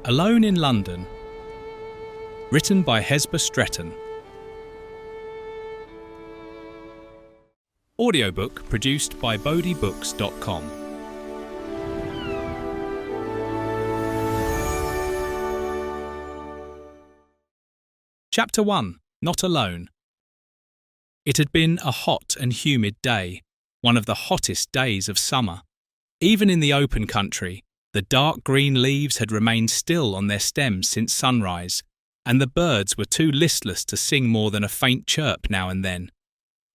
Alone in London. Written by Hesba Stretton. Audiobook produced by Books.com. Chapter 1. Not Alone. It had been a hot and humid day, one of the hottest days of summer. Even in the open country, the dark green leaves had remained still on their stems since sunrise, and the birds were too listless to sing more than a faint chirp now and then.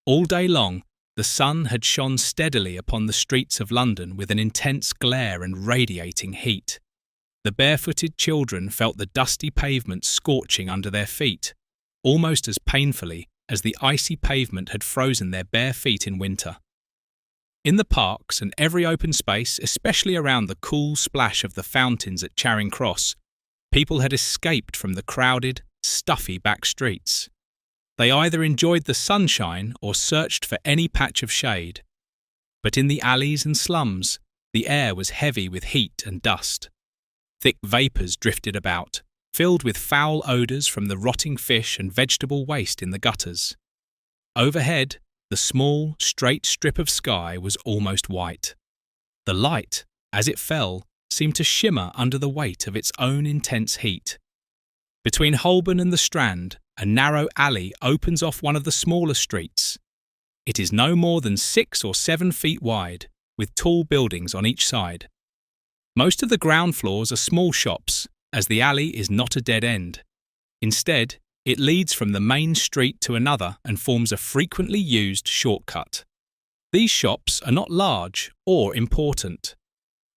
All day long, the sun had shone steadily upon the streets of London with an intense glare and radiating heat. The barefooted children felt the dusty pavement scorching under their feet, almost as painfully as the icy pavement had frozen their bare feet in winter. In the parks and every open space, especially around the cool splash of the fountains at Charing Cross, people had escaped from the crowded, stuffy back streets. They either enjoyed the sunshine or searched for any patch of shade. But in the alleys and slums, the air was heavy with heat and dust. Thick vapours drifted about, filled with foul odours from the rotting fish and vegetable waste in the gutters. Overhead, the small, straight strip of sky was almost white. The light, as it fell, seemed to shimmer under the weight of its own intense heat. Between Holborn and the Strand, a narrow alley opens off one of the smaller streets. It is no more than 6 or 7 feet wide, with tall buildings on each side. Most of the ground floors are small shops, as the alley is not a dead end. Instead, it leads from the main street to another and forms a frequently used shortcut. These shops are not large or important.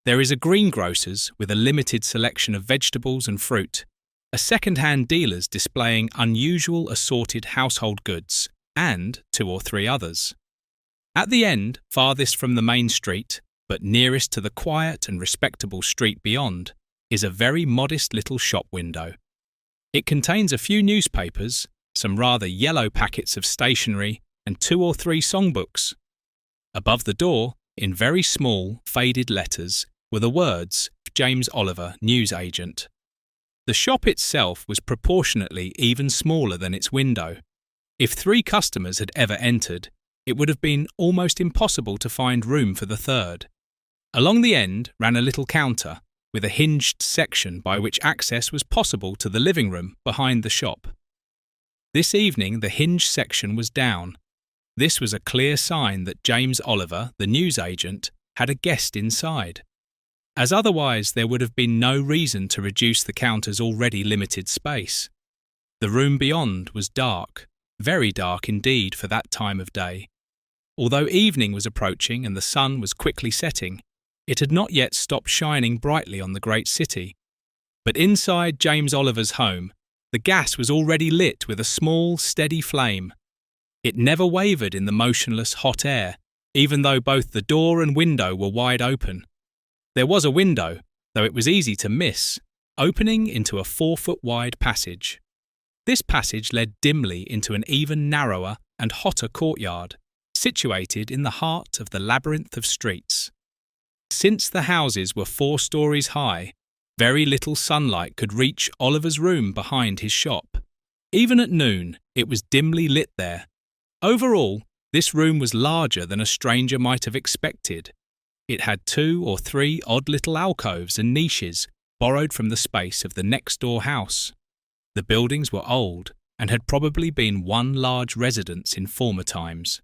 There is a greengrocer's with a limited selection of vegetables and fruit, a second-hand dealer's displaying unusual assorted household goods, and 2 or 3 others. At the end, farthest from the main street, but nearest to the quiet and respectable street beyond, is a very modest little shop window. It contains a few newspapers, some rather yellow packets of stationery, and 2 or 3 songbooks. Above the door, in very small, faded letters, were the words, James Oliver, newsagent. The shop itself was proportionately even smaller than its window. If 3 customers had ever entered, it would have been almost impossible to find room for the third. Along the end ran a little counter, with a hinged section by which access was possible to the living room behind the shop. This evening the hinged section was down. This was a clear sign that James Oliver, the newsagent, had a guest inside, as otherwise there would have been no reason to reduce the counter's already limited space. The room beyond was dark, very dark indeed for that time of day. Although evening was approaching and the sun was quickly setting, it had not yet stopped shining brightly on the great city. But inside James Oliver's home, the gas was already lit with a small, steady flame. It never wavered in the motionless hot air, even though both the door and window were wide open. There was a window, though it was easy to miss, opening into a 4-foot-wide passage. This passage led dimly into an even narrower and hotter courtyard, situated in the heart of the labyrinth of streets. Since the houses were 4 stories high, very little sunlight could reach Oliver's room behind his shop. Even at noon, it was dimly lit there. Overall, this room was larger than a stranger might have expected. It had 2 or 3 odd little alcoves and niches borrowed from the space of the next-door house. The buildings were old and had probably been one large residence in former times.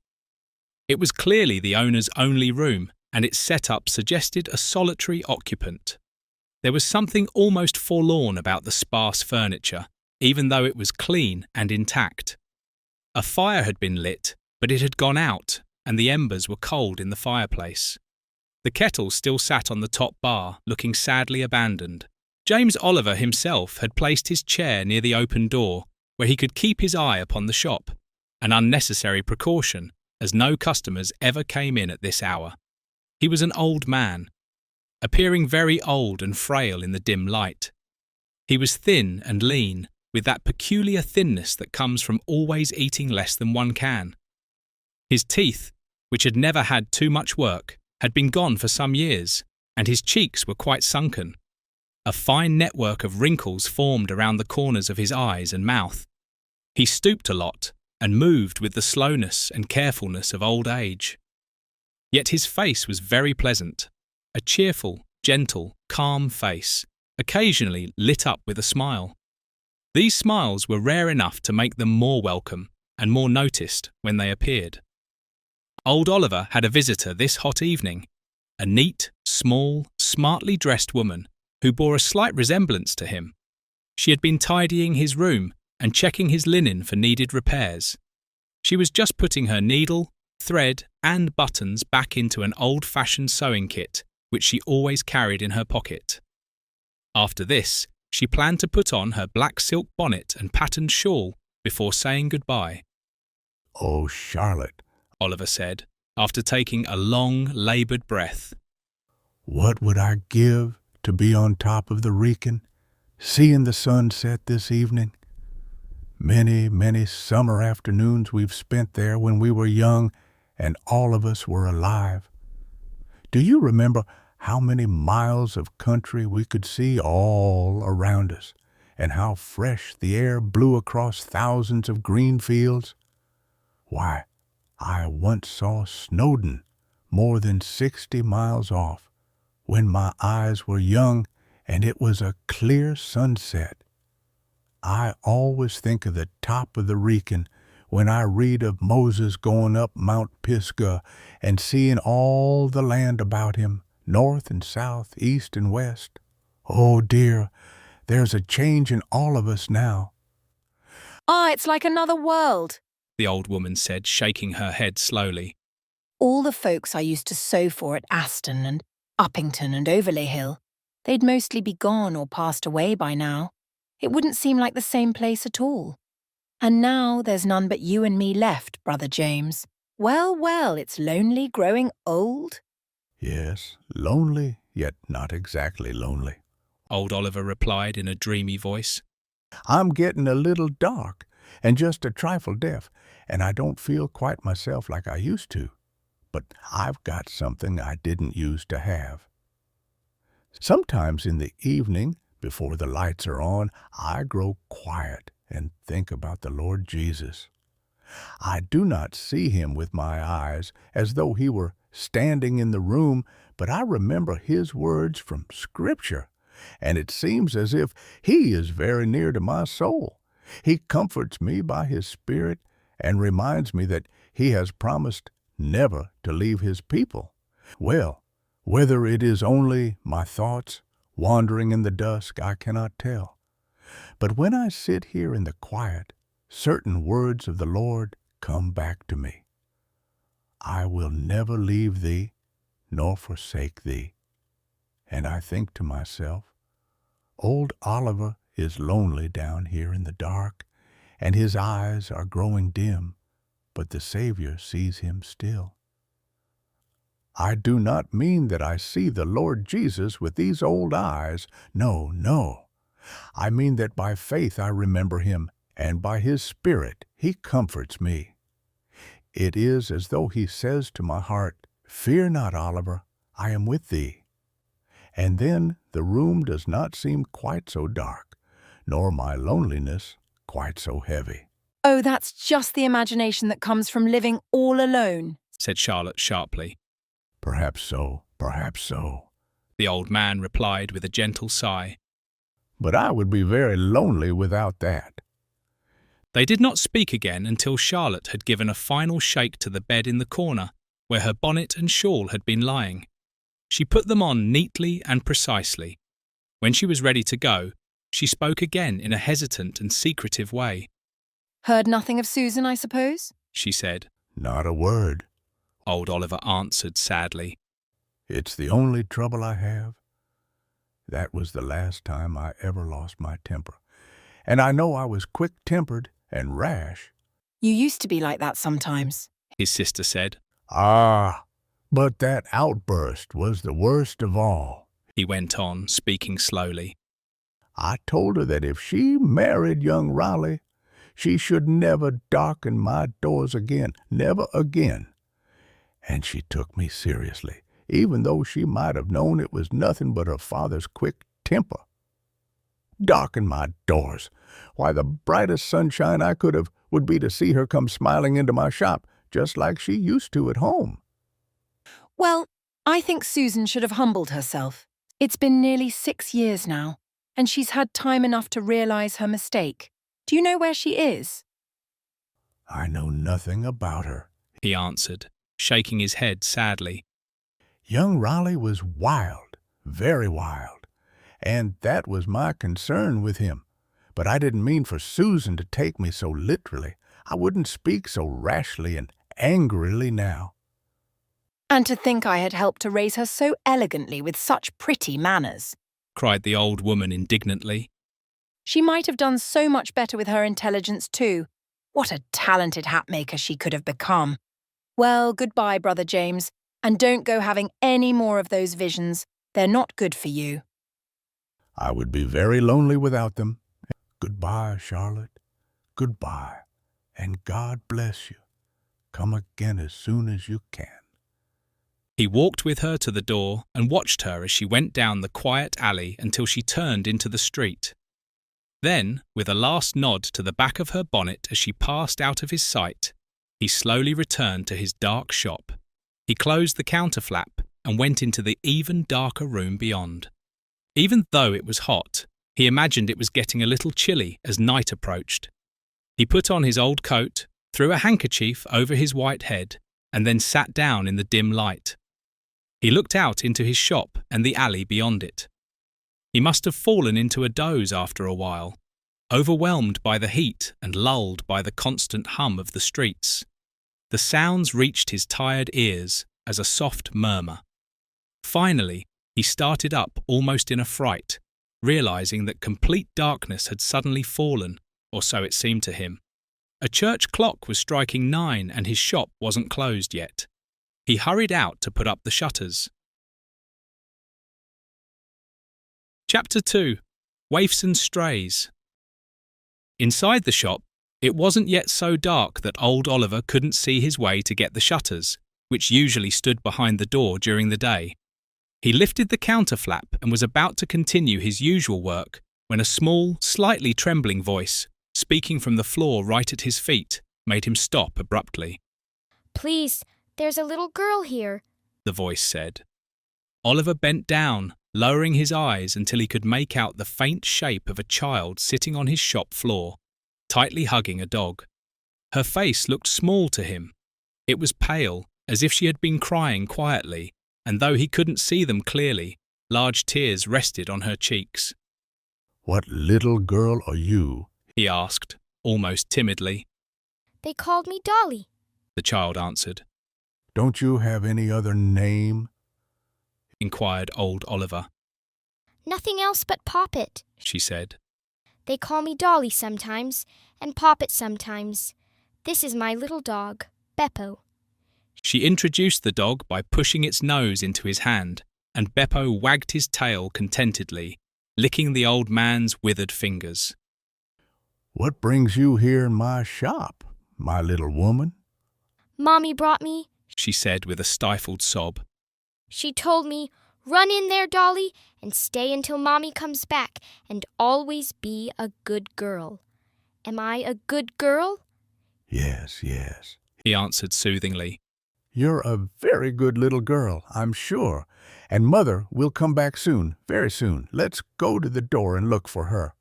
It was clearly the owner's only room, and its setup suggested a solitary occupant. There was something almost forlorn about the sparse furniture, even though it was clean and intact. A fire had been lit, but it had gone out, and the embers were cold in the fireplace. The kettle still sat on the top bar, looking sadly abandoned. James Oliver himself had placed his chair near the open door, where he could keep his eye upon the shop, an unnecessary precaution, as no customers ever came in at this hour. He was an old man, appearing very old and frail in the dim light. He was thin and lean, with that peculiar thinness that comes from always eating less than one can. His teeth, which had never had too much work, had been gone for some years, and his cheeks were quite sunken. A fine network of wrinkles formed around the corners of his eyes and mouth. He stooped a lot and moved with the slowness and carefulness of old age. Yet his face was very pleasant, a cheerful, gentle, calm face, occasionally lit up with a smile. These smiles were rare enough to make them more welcome and more noticed when they appeared. Old Oliver had a visitor this hot evening, a neat, small, smartly dressed woman who bore a slight resemblance to him. She had been tidying his room and checking his linen for needed repairs. She was just putting her needle, thread and buttons back into an old-fashioned sewing kit which she always carried in her pocket. After this, she planned to put on her black silk bonnet and patterned shawl before saying goodbye. "Oh, Charlotte," Oliver said, after taking a long, laboured breath. "What would I give to be on top of the Wrekin, seeing the sun set this evening? Many, many summer afternoons we've spent there when we were young and all of us were alive. Do you remember how many miles of country we could see all around us, and how fresh the air blew across thousands of green fields? Why, I once saw Snowdon more than 60 miles off, when my eyes were young and it was a clear sunset. I always think of the top of the Wrekin when I read of Moses going up Mount Pisgah and seeing all the land about him, north and south, east and west. Oh dear, there's a change in all of us now." It's like another world," the old woman said, shaking her head slowly. all the folks I used to sew for at Aston and Uppington and Overlay Hill, they'd mostly be gone or passed away by now. It wouldn't seem like the same place at all. And now there's none but you and me left, Brother James. Well, well, it's lonely growing old. "Yes, lonely, yet not exactly lonely. Old Oliver replied in a dreamy voice. I'm getting a little dark and just a trifle deaf, and I don't feel quite myself like I used to. But I've got something I didn't used to have. Sometimes in the evening, before the lights are on, I grow quiet and think about the Lord Jesus. I do not see him with my eyes as though he were standing in the room, but I remember his words from Scripture, and it seems as if he is very near to my soul. He comforts me by his Spirit and reminds me that he has promised never to leave his people. Well, whether it is only my thoughts wandering in the dusk, I cannot tell. But when I sit here in the quiet, certain words of the Lord come back to me. I will never leave thee, nor forsake thee. And I think to myself, old Oliver is lonely down here in the dark, and his eyes are growing dim, but the Savior sees him still. I do not mean that I see the Lord Jesus with these old eyes. No, no. I mean that by faith I remember him, and by his Spirit he comforts me. It is as though he says to my heart, "Fear not, Oliver, I am with thee." And then the room does not seem quite so dark, nor my loneliness quite so heavy. Oh, that's just the imagination that comes from living all alone, said Charlotte sharply. Perhaps so, the old man replied with a gentle sigh. But I would be very lonely without that. They did not speak again until Charlotte had given a final shake to the bed in the corner where her bonnet and shawl had been lying. She put them on neatly and precisely. When she was ready to go, she spoke again in a hesitant and secretive way. Heard nothing of Susan, I suppose? She said. Not a word, old Oliver answered sadly. It's the only trouble I have. That was the last time I ever lost my temper. And I know I was quick-tempered and rash. You used to be like that sometimes, his sister said. Ah, but that outburst was the worst of all, he went on, speaking slowly. I told her that if she married young Raleigh, she should never darken my doors again, never again. And she took me seriously, even though she might have known it was nothing but her father's quick temper. darken my doors. Why, the brightest sunshine I could have would be to see her come smiling into my shop, just like she used to at home. Well, I think Susan should have humbled herself. It's been nearly 6 years now, and she's had time enough to realize her mistake. Do you know where she is? I know nothing about her, he answered, shaking his head sadly. Young Raleigh was wild, very wild, and that was my concern with him. But I didn't mean for Susan to take me so literally. I wouldn't speak so rashly and angrily now. And to think I had helped to raise her so elegantly with such pretty manners, cried the old woman indignantly. She might have done so much better with her intelligence too. What a talented hatmaker she could have become. Well, goodbye, Brother James, and don't go having any more of those visions. They're not good for you. I would be very lonely without them. Goodbye, Charlotte. Goodbye, and God bless you. Come again as soon as you can. He walked with her to the door and watched her as she went down the quiet alley until she turned into the street. Then, with a last nod to the back of her bonnet as she passed out of his sight, he slowly returned to his dark shop. He closed the counter flap and went into the even darker room beyond. Even though it was hot, he imagined it was getting a little chilly as night approached. He put on his old coat, threw a handkerchief over his white head, and then sat down in the dim light. He looked out into his shop and the alley beyond it. He must have fallen into a doze after a while, overwhelmed by the heat and lulled by the constant hum of the streets. The sounds reached his tired ears as a soft murmur. Finally, he started up almost in a fright, realizing that complete darkness had suddenly fallen, or so it seemed to him. A church clock was striking 9 and his shop wasn't closed yet. He hurried out to put up the shutters. Chapter 2. Waifs and Strays. Inside the shop, it wasn't yet so dark that old Oliver couldn't see his way to get the shutters, which usually stood behind the door during the day. He lifted the counter flap and was about to continue his usual work when a small, slightly trembling voice, speaking from the floor right at his feet, made him stop abruptly. "Please, there's a little girl here," the voice said. Oliver bent down, lowering his eyes until he could make out the faint shape of a child sitting on his shop floor, tightly hugging a dog. Her face looked small to him. It was pale, as if she had been crying quietly, and though he couldn't see them clearly, large tears rested on her cheeks. "What little girl are you?" he asked, almost timidly. "They called me Dolly," the child answered. "Don't you have any other name?" inquired old Oliver. "Nothing else but Poppet," she said. "They call me Dolly sometimes, and Poppet sometimes. This is my little dog, Beppo." She introduced the dog by pushing its nose into his hand, and Beppo wagged his tail contentedly, licking the old man's withered fingers. "What brings you here in my shop, my little woman?" "Mommy brought me," she said with a stifled sob. "She told me, 'Run in there, Dolly, and stay until Mommy comes back, and always be a good girl.' Am I a good girl?" "Yes, yes," he answered soothingly. "You're a very good little girl, I'm sure. And Mother will come back soon, very soon. Let's go to the door and look for her."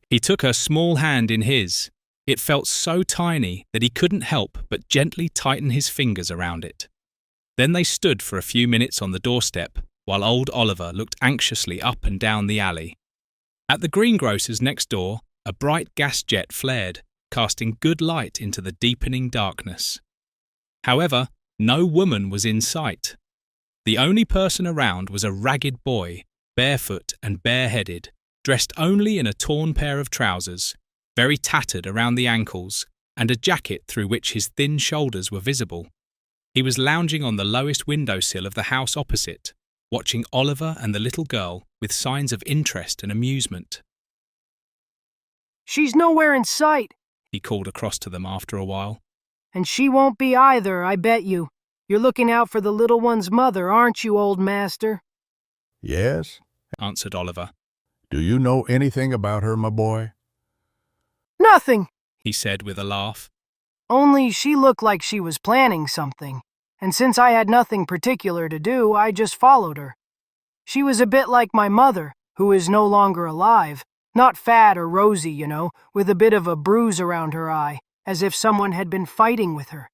He took her small hand in his. It felt so tiny that he couldn't help but gently tighten his fingers around it. Then they stood for a few minutes on the doorstep, while old Oliver looked anxiously up and down the alley. At the greengrocer's next door, a bright gas jet flared, casting good light into the deepening darkness. However, no woman was in sight. The only person around was a ragged boy, barefoot and bareheaded, dressed only in a torn pair of trousers, very tattered around the ankles, and a jacket through which his thin shoulders were visible. He was lounging on the lowest windowsill of the house opposite, watching Oliver and the little girl with signs of interest and amusement. "She's nowhere in sight," he called across to them after a while. "and she won't be either, I bet you. You're looking out for the little one's mother, aren't you, old master?" "Yes," answered Oliver. Do you know anything about her, my boy? Nothing. he said with a laugh. Only she looked like she was planning something, and since I had nothing particular to do, I just followed her. She was a bit like my mother, who is no longer alive, not fat or rosy, with a bit of a bruise around her eye, as if someone had been fighting with her.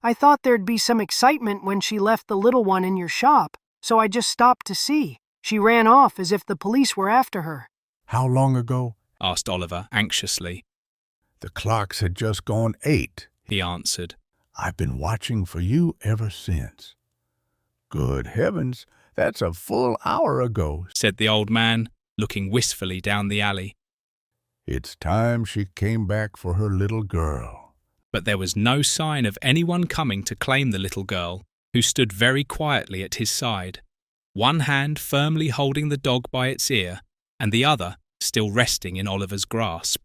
I thought there'd be some excitement when she left the little one in your shop, so I just stopped to see. She ran off as if the police were after her. How long ago? Asked Oliver anxiously. The clocks had just gone 8. He answered. I've been watching for you ever since. Good heavens, that's a full hour ago, Said the old man, looking wistfully down the alley. It's time she came back for her little girl. But there was no sign of anyone coming to claim the little girl, who stood very quietly at his side, one hand firmly holding the dog by its ear, and the other still resting in Oliver's grasp.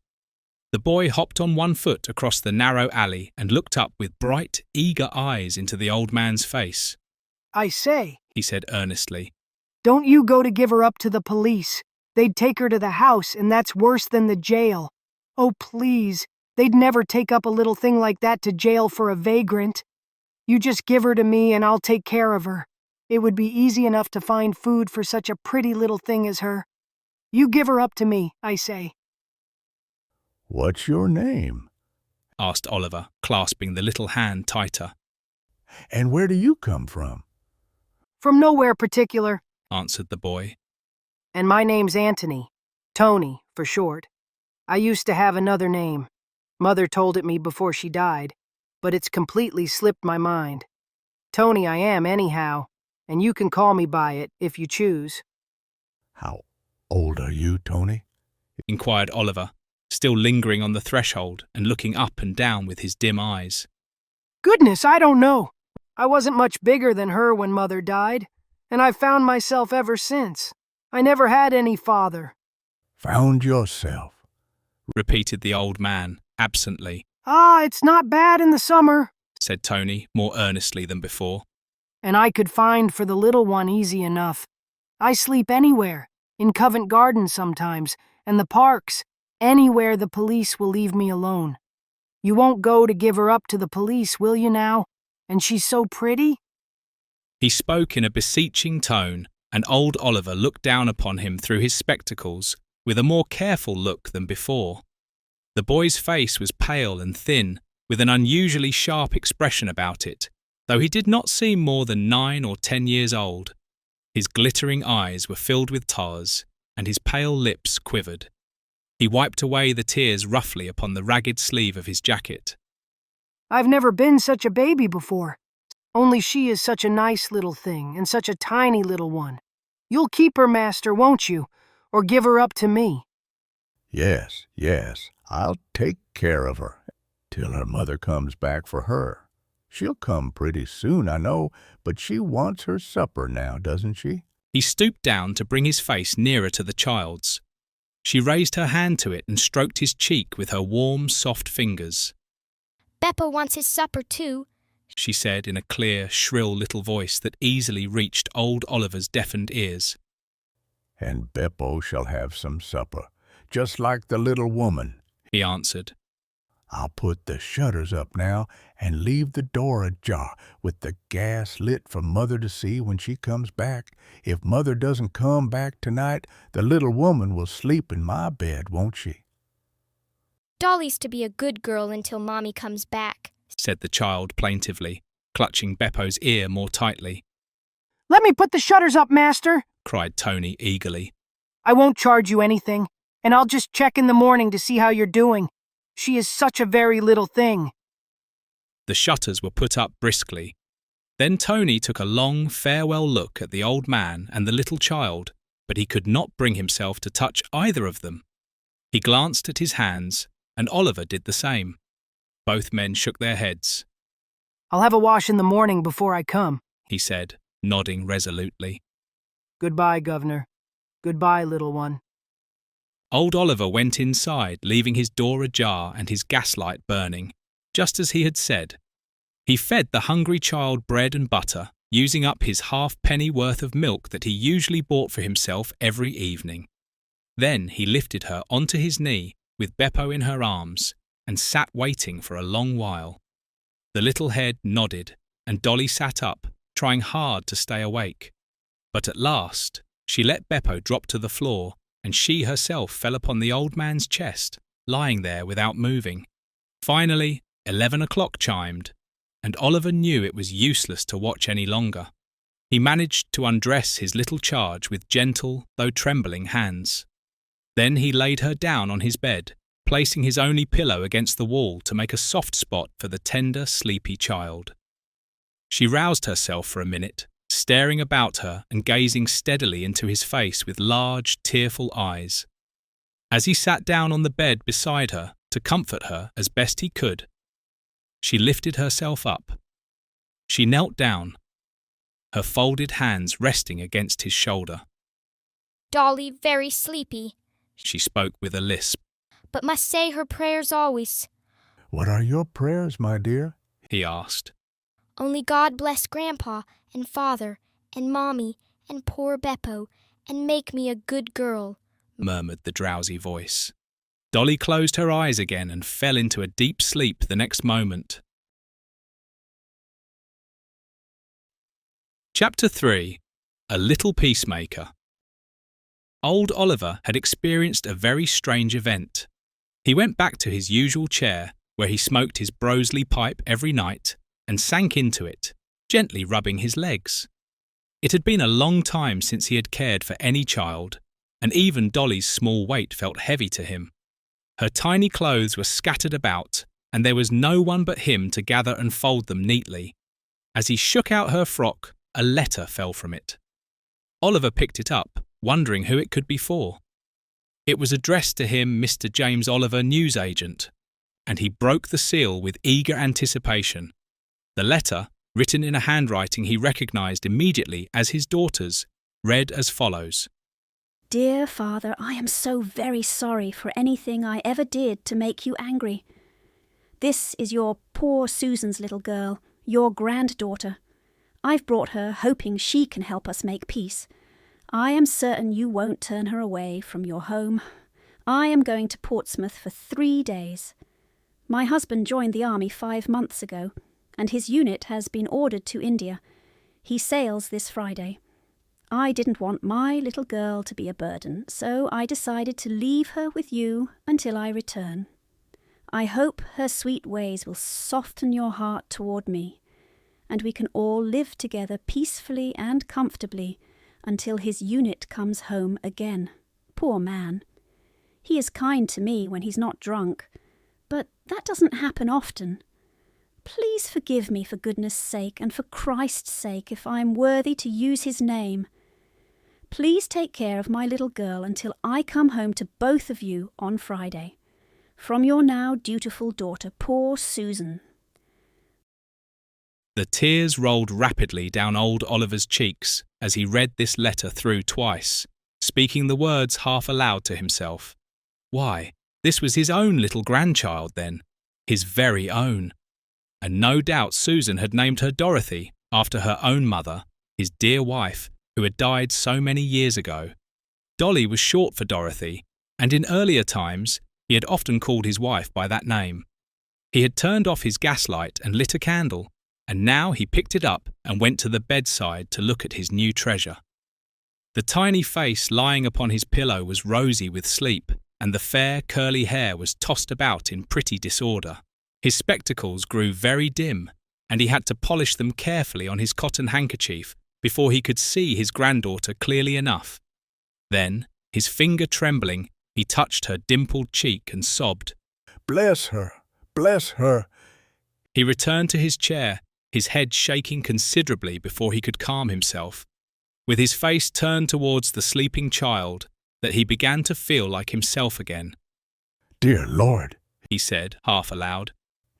The boy hopped on one foot across the narrow alley and looked up with bright, eager eyes into the old man's face. I say, He said earnestly. don't you go to give her up to the police. They'd take her to the house, and that's worse than the jail. Oh, please, they'd never take up a little thing like that to jail for a vagrant. You just give her to me and I'll take care of her. It would be easy enough to find food for such a pretty little thing as her. You give her up to me, I say. What's your name? Asked Oliver, clasping the little hand tighter. And where do you come from? From nowhere particular, Answered the boy. and my name's Anthony. Tony, for short. I used to have another name. Mother told it me before she died, but it's completely slipped my mind. Tony I am anyhow, and you can call me by it if you choose. How old are you, Tony? Inquired Oliver, still lingering on the threshold and looking up and down with his dim eyes. Goodness, I don't know. I wasn't much bigger than her when Mother died, and I've found myself ever since. I never had any father. Found yourself. Repeated the old man, absently, Ah, it's not bad in the summer. said Tony, more earnestly than before. And I could find for the little one easy enough. I sleep anywhere, in Covent Garden sometimes, and the parks, anywhere the police will leave me alone. You won't go to give her up to the police, will you now? And she's so pretty? He spoke in a beseeching tone, and old Oliver looked down upon him through his spectacles with a more careful look than before. The boy's face was pale and thin, with an unusually sharp expression about it, though he did not seem more than 9 or 10 years old. His glittering eyes were filled with tears, and his pale lips quivered. He wiped away the tears roughly upon the ragged sleeve of his jacket. I've never been such a baby before. Only she is such a nice little thing, and such a tiny little one. You'll keep her, master, won't you? Or give her up to me? Yes, I'll take care of her till her mother comes back for her. She'll come pretty soon, I know, but she wants her supper now, doesn't she? He stooped down to bring his face nearer to the child's. She raised her hand to it and stroked his cheek with her warm, soft fingers. Beppo wants his supper too, She said in a clear, shrill little voice that easily reached old Oliver's deafened ears. And Beppo shall have some supper, just like the little woman, He answered. I'll put the shutters up now and leave the door ajar with the gas lit for Mother to see when she comes back. If Mother doesn't come back tonight, the little woman will sleep in my bed, won't she? Dolly's to be a good girl until Mommy comes back. Said the child plaintively, clutching Beppo's ear more tightly. Let me put the shutters up, master. Cried Tony eagerly. I won't charge you anything, and I'll just check in the morning to see how you're doing. She is such a very little thing. The shutters were put up briskly. Then Tony took a long farewell look at the old man and the little child, but he could not bring himself to touch either of them. He glanced at his hands, and Oliver did the same. Both men shook their heads. I'll have a wash in the morning before I come, He said, nodding resolutely. Goodbye, Governor. Goodbye, little one. Old Oliver went inside, leaving his door ajar and his gaslight burning, just as he had said. He fed the hungry child bread and butter, using up his half-penny worth of milk that he usually bought for himself every evening. Then he lifted her onto his knee with Beppo in her arms and sat waiting for a long while. The little head nodded, and Dolly sat up, trying hard to stay awake. But at last, she let Beppo drop to the floor, and she herself fell upon the old man's chest, lying there without moving. Finally, 11 o'clock chimed, and Oliver knew it was useless to watch any longer. He managed to undress his little charge with gentle, though trembling hands. Then he laid her down on his bed, placing his only pillow against the wall to make a soft spot for the tender, sleepy child. She roused herself for a minute, staring about her and gazing steadily into his face with large, tearful eyes. As he sat down on the bed beside her to comfort her as best he could, she lifted herself up. She knelt down, her folded hands resting against his shoulder. Dolly very sleepy, she spoke with a lisp. But must say her prayers always. What are your prayers, my dear? He asked. Only God bless Grandpa and Father and Mommy and poor Beppo and make me a good girl, murmured the drowsy voice. Dolly closed her eyes again and fell into a deep sleep the next moment. Chapter 3. A Little Peacemaker. Old Oliver had experienced a very strange event. He went back to his usual chair, where he smoked his Broseley pipe every night, and sank into it, gently rubbing his legs. It had been a long time since he had cared for any child, and even Dolly's small weight felt heavy to him. Her tiny clothes were scattered about, and there was no one but him to gather and fold them neatly. As he shook out her frock, a letter fell from it. Oliver picked it up, wondering who it could be for. It was addressed to him, Mr. James Oliver, newsagent, and he broke the seal with eager anticipation. The letter, written in a handwriting he recognised immediately as his daughter's, read as follows. Dear Father, I am so very sorry for anything I ever did to make you angry. This is your poor Susan's little girl, your granddaughter. I've brought her hoping she can help us make peace. I am certain you won't turn her away from your home. I am going to Portsmouth for 3 days. My husband joined the army 5 months ago, and his unit has been ordered to India. He sails this Friday. I didn't want my little girl to be a burden, so I decided to leave her with you until I return. I hope her sweet ways will soften your heart toward me, and we can all live together peacefully and comfortably until his unit comes home again. Poor man. He is kind to me when he's not drunk, but that doesn't happen often. Please forgive me for goodness' sake and for Christ's sake if I am worthy to use his name. Please take care of my little girl until I come home to both of you on Friday. From your now dutiful daughter, poor Susan. The tears rolled rapidly down old Oliver's cheeks as he read this letter through twice, speaking the words half aloud to himself. Why, this was his own little grandchild then, his very own. And no doubt Susan had named her Dorothy after her own mother, his dear wife, who had died so many years ago. Dolly was short for Dorothy, and in earlier times he had often called his wife by that name. He had turned off his gaslight and lit a candle, and now he picked it up and went to the bedside to look at his new treasure. The tiny face lying upon his pillow was rosy with sleep, and the fair curly hair was tossed about in pretty disorder. His spectacles grew very dim, and he had to polish them carefully on his cotton handkerchief before he could see his granddaughter clearly enough. Then, his finger trembling, he touched her dimpled cheek and sobbed. Bless her! Bless her! He returned to his chair, his head shaking considerably before he could calm himself. With his face turned towards the sleeping child, that he began to feel like himself again. Dear Lord, he said, half aloud.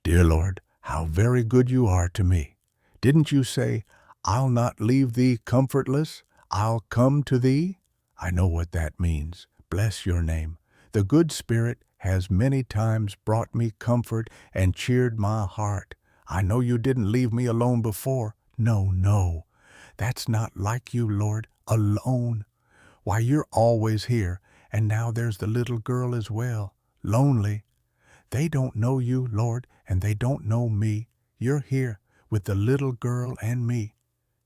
Dear Lord, how very good you are to me. Didn't you say, I'll not leave thee comfortless, I'll come to thee? I know what that means. Bless your name. The good Spirit has many times brought me comfort and cheered my heart. I know you didn't leave me alone before. No, no. That's not like you, Lord. Alone. Why, you're always here, And now there's the little girl as well, lonely. They don't know you, Lord, and they don't know me. You're here with the little girl and me.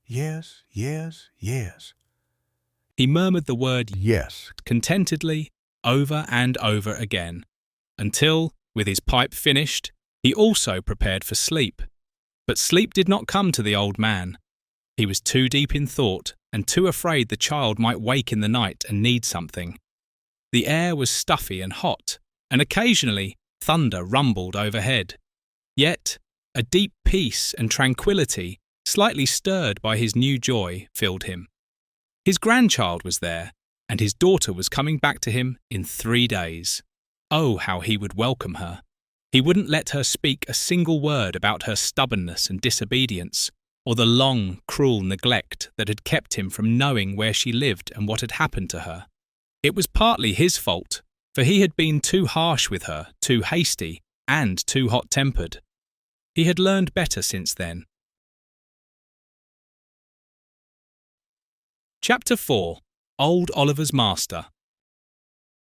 Yes, yes, yes. He murmured the word Yes. contentedly over and over again, until, with his pipe finished, he also prepared for sleep. But sleep did not come to the old man. He was too deep in thought and too afraid the child might wake in the night and need something. The air was stuffy and hot, and occasionally thunder rumbled overhead. Yet a deep peace and tranquillity, slightly stirred by his new joy, filled him. His grandchild was there, and his daughter was coming back to him in 3 days. Oh, how he would welcome her! He wouldn't let her speak a single word about her stubbornness and disobedience, or the long, cruel neglect that had kept him from knowing where she lived and what had happened to her. It was partly his fault, for he had been too harsh with her, too hasty, and too hot-tempered. He had learned better since then. Chapter 4. Old Oliver's Master.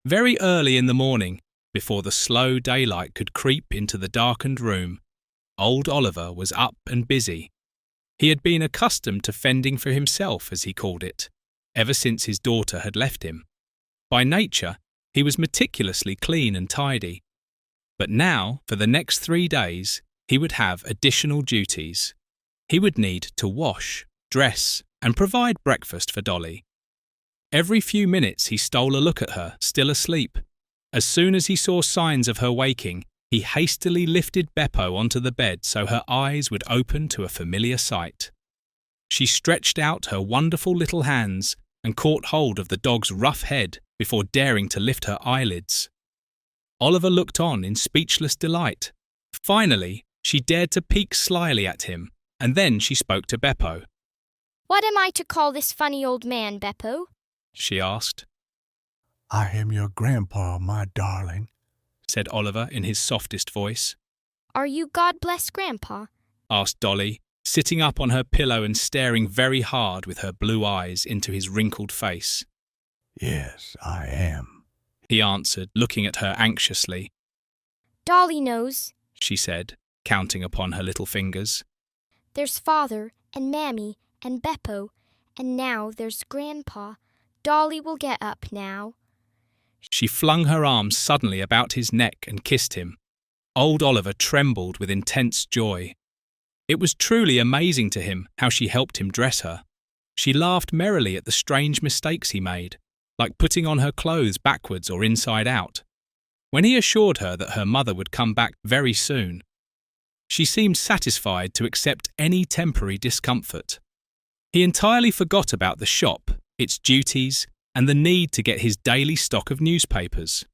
Very early in the morning, before the slow daylight could creep into the darkened room, old Oliver was up and busy. He had been accustomed to fending for himself, as he called it, ever since his daughter had left him. By nature, he was meticulously clean and tidy. But now, for the next 3 days, he would have additional duties. He would need to wash, dress, and provide breakfast for Dolly. Every few minutes he stole a look at her, still asleep. As soon as he saw signs of her waking, he hastily lifted Beppo onto the bed so her eyes would open to a familiar sight. She stretched out her wonderful little hands and caught hold of the dog's rough head before daring to lift her eyelids. Oliver looked on in speechless delight. Finally, she dared to peek slyly at him, and then she spoke to Beppo. "What am I to call this funny old man, Beppo?" she asked. I am your grandpa, my darling, said Oliver in his softest voice. "Are you God bless Grandpa?" asked Dolly, sitting up on her pillow and staring very hard with her blue eyes into his wrinkled face. Yes, I am, he answered, looking at her anxiously. "Dolly knows," she said, counting upon her little fingers. "There's Father and Mammy and Beppo, and now there's Grandpa. Dolly will get up now." She flung her arms suddenly about his neck and kissed him. Old Oliver trembled with intense joy. It was truly amazing to him how she helped him dress her. She laughed merrily at the strange mistakes he made, like putting on her clothes backwards or inside out. When he assured her that her mother would come back very soon, she seemed satisfied to accept any temporary discomfort. He entirely forgot about the shop, its duties, and the need to get his daily stock of newspapers.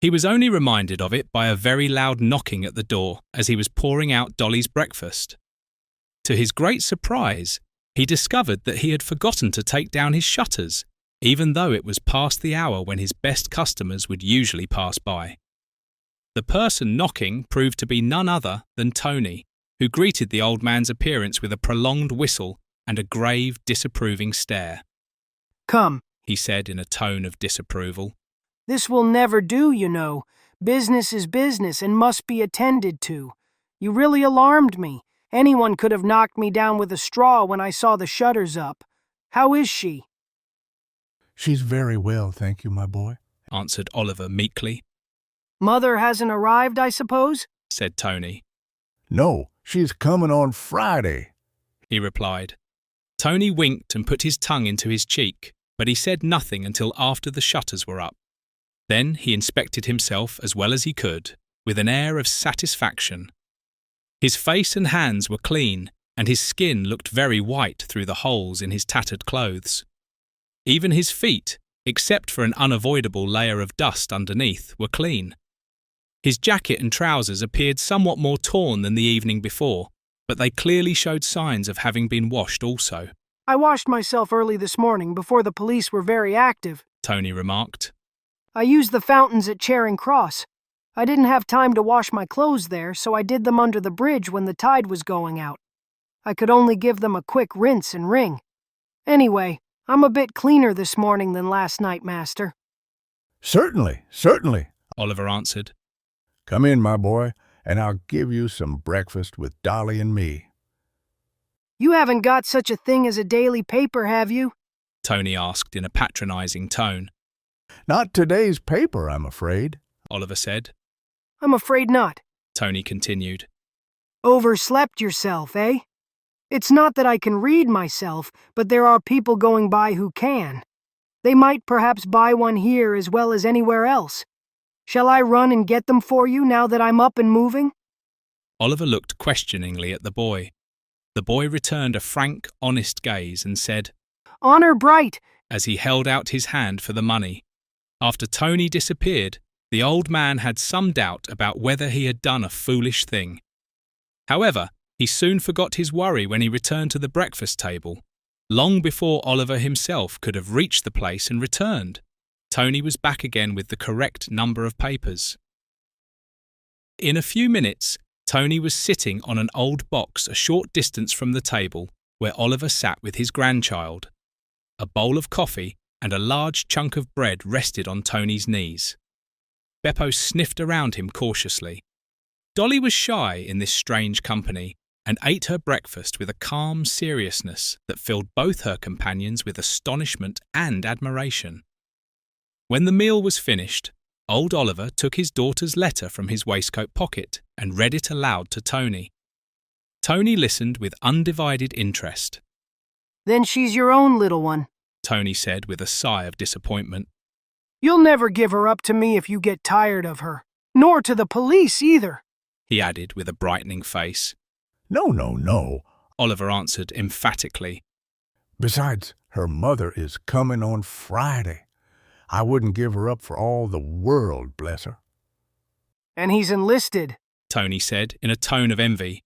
He was only reminded of it by a very loud knocking at the door as he was pouring out Dolly's breakfast. To his great surprise, he discovered that he had forgotten to take down his shutters, even though it was past the hour when his best customers would usually pass by. The person knocking proved to be none other than Tony, who greeted the old man's appearance with a prolonged whistle and a grave, disapproving stare. "Come," he said in a tone of disapproval. "This will never do, you know. Business is business and must be attended to. You really alarmed me. Anyone could have knocked me down with a straw when I saw the shutters up. How is she?" She's very well, thank you, my boy, answered Oliver meekly. "Mother hasn't arrived, I suppose?" said Tony. No, she's coming on Friday, he replied. Tony winked and put his tongue into his cheek, but he said nothing until after the shutters were up. Then he inspected himself as well as he could, with an air of satisfaction. His face and hands were clean, and his skin looked very white through the holes in his tattered clothes. Even his feet, except for an unavoidable layer of dust underneath, were clean. His jacket and trousers appeared somewhat more torn than the evening before, but they clearly showed signs of having been washed also. "I washed myself early this morning before the police were very active," Tony remarked. "I used the fountains at Charing Cross. I didn't have time to wash my clothes there, so I did them under the bridge when the tide was going out. I could only give them a quick rinse and wring. Anyway, I'm a bit cleaner this morning than last night, Master." Certainly, certainly, Oliver answered. come in, my boy, and I'll give you some breakfast with Dolly and me. You haven't got such a thing as a daily paper, have you? Tony asked in a patronizing tone. Not today's paper, I'm afraid. Oliver said. I'm afraid not. Tony continued. Overslept yourself, eh? It's not that I can read myself, but there are people going by who can. They might perhaps buy one here as well as anywhere else. Shall I run and get them for you now that I'm up and moving? Oliver looked questioningly at the boy. The boy returned a frank, honest gaze and said, Honor bright, as he held out his hand for the money. After Tony disappeared, the old man had some doubt about whether he had done a foolish thing. However, he soon forgot his worry when he returned to the breakfast table. Long before Oliver himself could have reached the place and returned, Tony was back again with the correct number of papers. In a few minutes, Tony was sitting on an old box a short distance from the table where Oliver sat with his grandchild. A bowl of coffee and a large chunk of bread rested on Tony's knees. Beppo sniffed around him cautiously. Dolly was shy in this strange company and ate her breakfast with a calm seriousness that filled both her companions with astonishment and admiration. When the meal was finished, old Oliver took his daughter's letter from his waistcoat pocket and read it aloud to Tony. Tony listened with undivided interest. Then she's your own little one, Tony said with a sigh of disappointment. You'll never give her up to me if you get tired of her, nor to the police either, he added with a brightening face. No, Oliver answered emphatically. Besides, her mother is coming on Friday. I wouldn't give her up for all the world, bless her. And he's enlisted, Tony said in a tone of envy.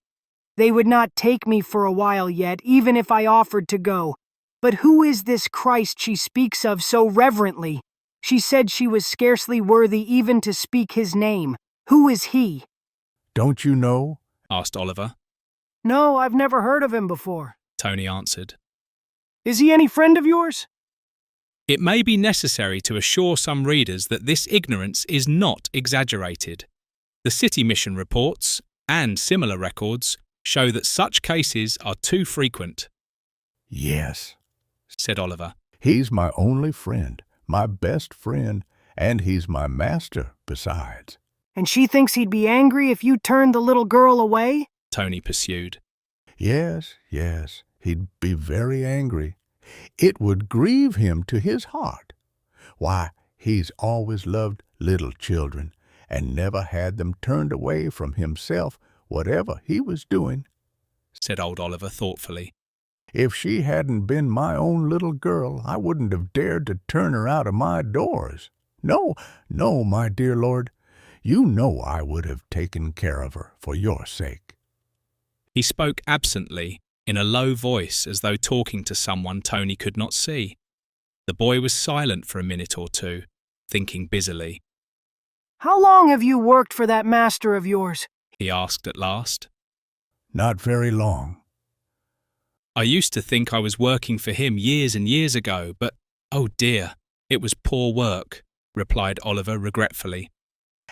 They would not take me for a while yet, even if I offered to go. But who is this Christ she speaks of so reverently? She said she was scarcely worthy even to speak his name. Who is he? Don't you know? Asked Oliver. No, I've never heard of him before, Tony answered. Is he any friend of yours? It may be necessary to assure some readers that this ignorance is not exaggerated. The City Mission reports, and similar records, show that such cases are too frequent. Yes, said Oliver. He's my only friend, my best friend, and he's my master besides. And she thinks he'd be angry if you turned the little girl away? Tony pursued. Yes, he'd be very angry. It would grieve him to his heart. Why, he's always loved little children and never had them turned away from himself, whatever he was doing, said old Oliver thoughtfully. If she hadn't been my own little girl, I wouldn't have dared to turn her out of my doors. No, my dear Lord, you know I would have taken care of her for your sake. He spoke absently, in a low voice as though talking to someone Tony could not see. The boy was silent for a minute or two, thinking busily. How long have you worked for that master of yours? He asked at last. Not very long. I used to think I was working for him years and years ago, but, oh dear, it was poor work, replied Oliver regretfully.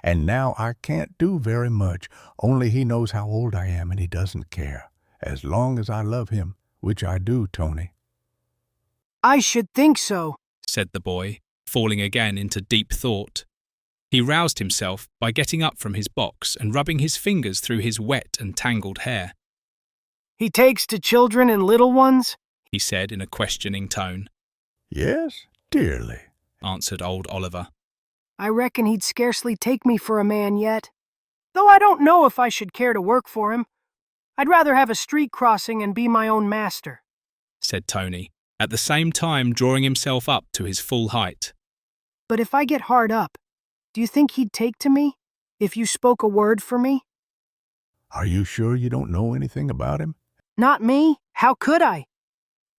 And now I can't do very much, only he knows how old I am and he doesn't care, as long as I love him, which I do, Tony. I should think so, said the boy, falling again into deep thought. He roused himself by getting up from his box and rubbing his fingers through his wet and tangled hair. He takes to children and little ones? He said in a questioning tone. Yes, dearly, answered old Oliver. I reckon he'd scarcely take me for a man yet. Though I don't know if I should care to work for him. I'd rather have a street crossing and be my own master, said Tony, at the same time drawing himself up to his full height. But if I get hard up, do you think he'd take to me, if you spoke a word for me? Are you sure you don't know anything about him? Not me. How could I?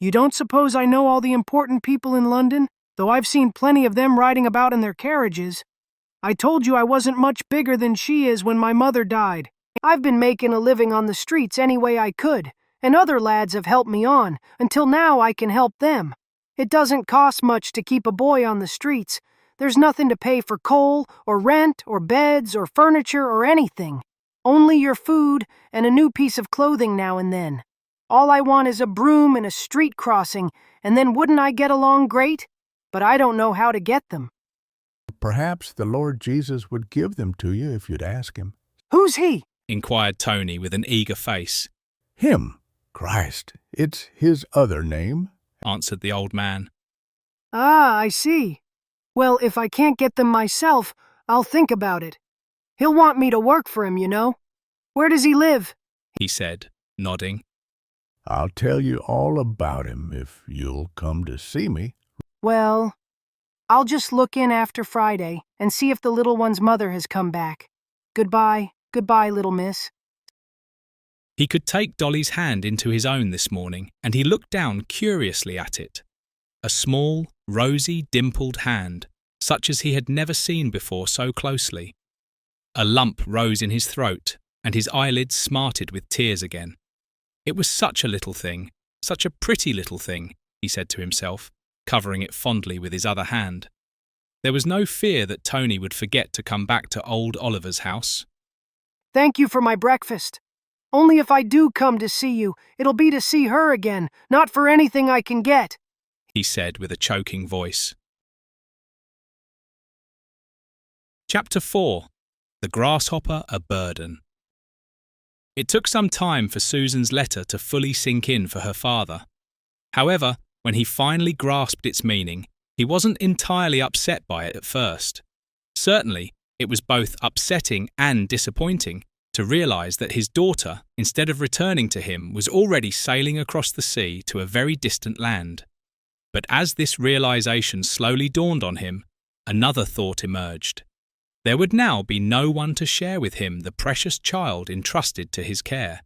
You don't suppose I know all the important people in London, though I've seen plenty of them riding about in their carriages. I told you I wasn't much bigger than she is when my mother died. I've been making a living on the streets any way I could, and other lads have helped me on, until now I can help them. It doesn't cost much to keep a boy on the streets, There's nothing to pay for coal, or rent, or beds, or furniture, or anything. Only your food and a new piece of clothing now and then. All I want is a broom and a street crossing, and then wouldn't I get along great? But I don't know how to get them. Perhaps the Lord Jesus would give them to you if you'd ask him. Who's he? inquired Tony with an eager face. Him, Christ. It's his other name, answered the old man. Ah, I see. Well, if I can't get them myself, I'll think about it. He'll want me to work for him, you know. Where does he live? He said, nodding. I'll tell you all about him if you'll come to see me. Well, I'll just look in after Friday and see if the little one's mother has come back. Goodbye, little miss. He could take Dolly's hand into his own this morning, and he looked down curiously at it. A small, rosy, dimpled hand, such as he had never seen before so closely. A lump rose in his throat, and his eyelids smarted with tears again. It was such a little thing, such a pretty little thing, he said to himself, covering it fondly with his other hand. There was no fear that Tony would forget to come back to old Oliver's house. Thank you for my breakfast. Only if I do come to see you, it'll be to see her again, not for anything I can get, he said with a choking voice. Chapter 4. The Grasshopper a Burden. It took some time for Susan's letter to fully sink in for her father. However, when he finally grasped its meaning, he wasn't entirely upset by it at first. Certainly, it was both upsetting and disappointing to realise that his daughter, instead of returning to him, was already sailing across the sea to a very distant land. But as this realisation slowly dawned on him, another thought emerged. There would now be no one to share with him the precious child entrusted to his care.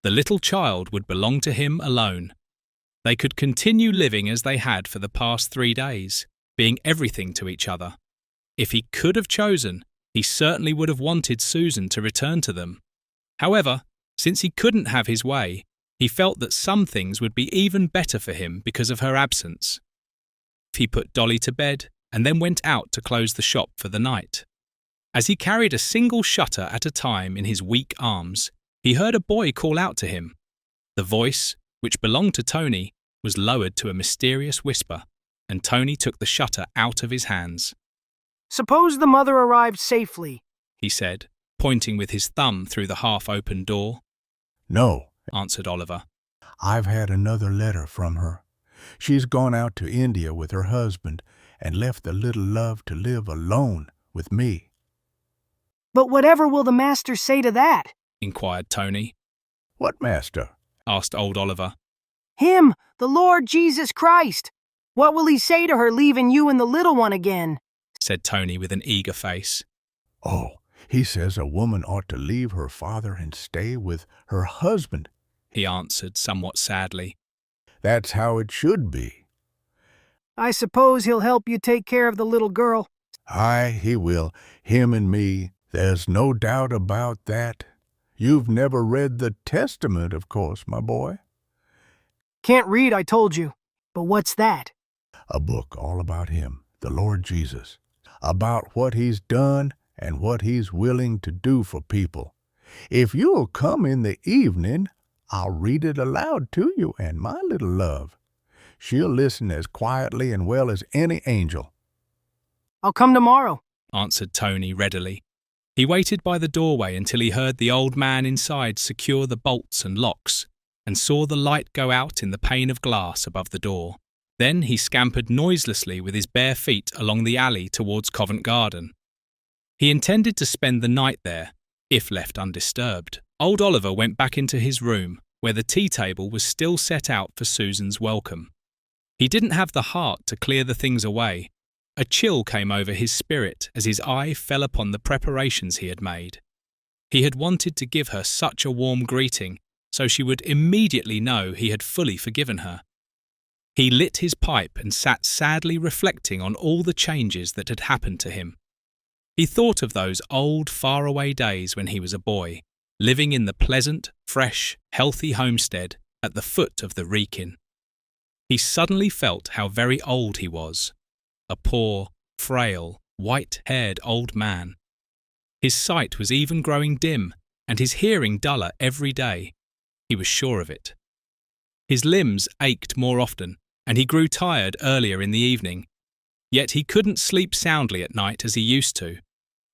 The little child would belong to him alone. They could continue living as they had for the past 3 days, being everything to each other. If he could have chosen, he certainly would have wanted Susan to return to them. However, since he couldn't have his way, he felt that some things would be even better for him because of her absence. He put Dolly to bed and then went out to close the shop for the night. As he carried a single shutter at a time in his weak arms, he heard a boy call out to him. The voice, which belonged to Tony, was lowered to a mysterious whisper, and Tony took the shutter out of his hands. Suppose the mother arrived safely, he said, pointing with his thumb through the half-open door. No, answered Oliver. I've had another letter from her. She's gone out to India with her husband and left the little love to live alone with me. But whatever will the master say to that? Inquired Tony. What master? Asked old Oliver. Him, the Lord Jesus Christ. What will he say to her leaving you and the little one again? Said Tony with an eager face. Oh, he says a woman ought to leave her father and stay with her husband, he answered somewhat sadly. That's how it should be. I suppose he'll help you take care of the little girl. Aye, he will. Him and me. There's no doubt about that. You've never read the Testament, of course, my boy. Can't read, I told you. But what's that? A book all about him, the Lord Jesus. About what he's done and what he's willing to do for people. If you'll come in the evening, I'll read it aloud to you and my little love. She'll listen as quietly and well as any angel. I'll come tomorrow, answered Tony readily. He waited by the doorway until he heard the old man inside secure the bolts and locks, and saw the light go out in the pane of glass above the door. Then he scampered noiselessly with his bare feet along the alley towards Covent Garden. He intended to spend the night there, if left undisturbed. Old Oliver went back into his room, where the tea table was still set out for Susan's welcome. He didn't have the heart to clear the things away. A chill came over his spirit as his eye fell upon the preparations he had made. He had wanted to give her such a warm greeting, so she would immediately know he had fully forgiven her. He lit his pipe and sat sadly reflecting on all the changes that had happened to him. He thought of those old, faraway days when he was a boy, living in the pleasant, fresh, healthy homestead at the foot of the Wrekin. He suddenly felt how very old he was. A poor, frail, white-haired old man. His sight was even growing dim, and his hearing duller every day. He was sure of it. His limbs ached more often, and he grew tired earlier in the evening. Yet he couldn't sleep soundly at night as he used to.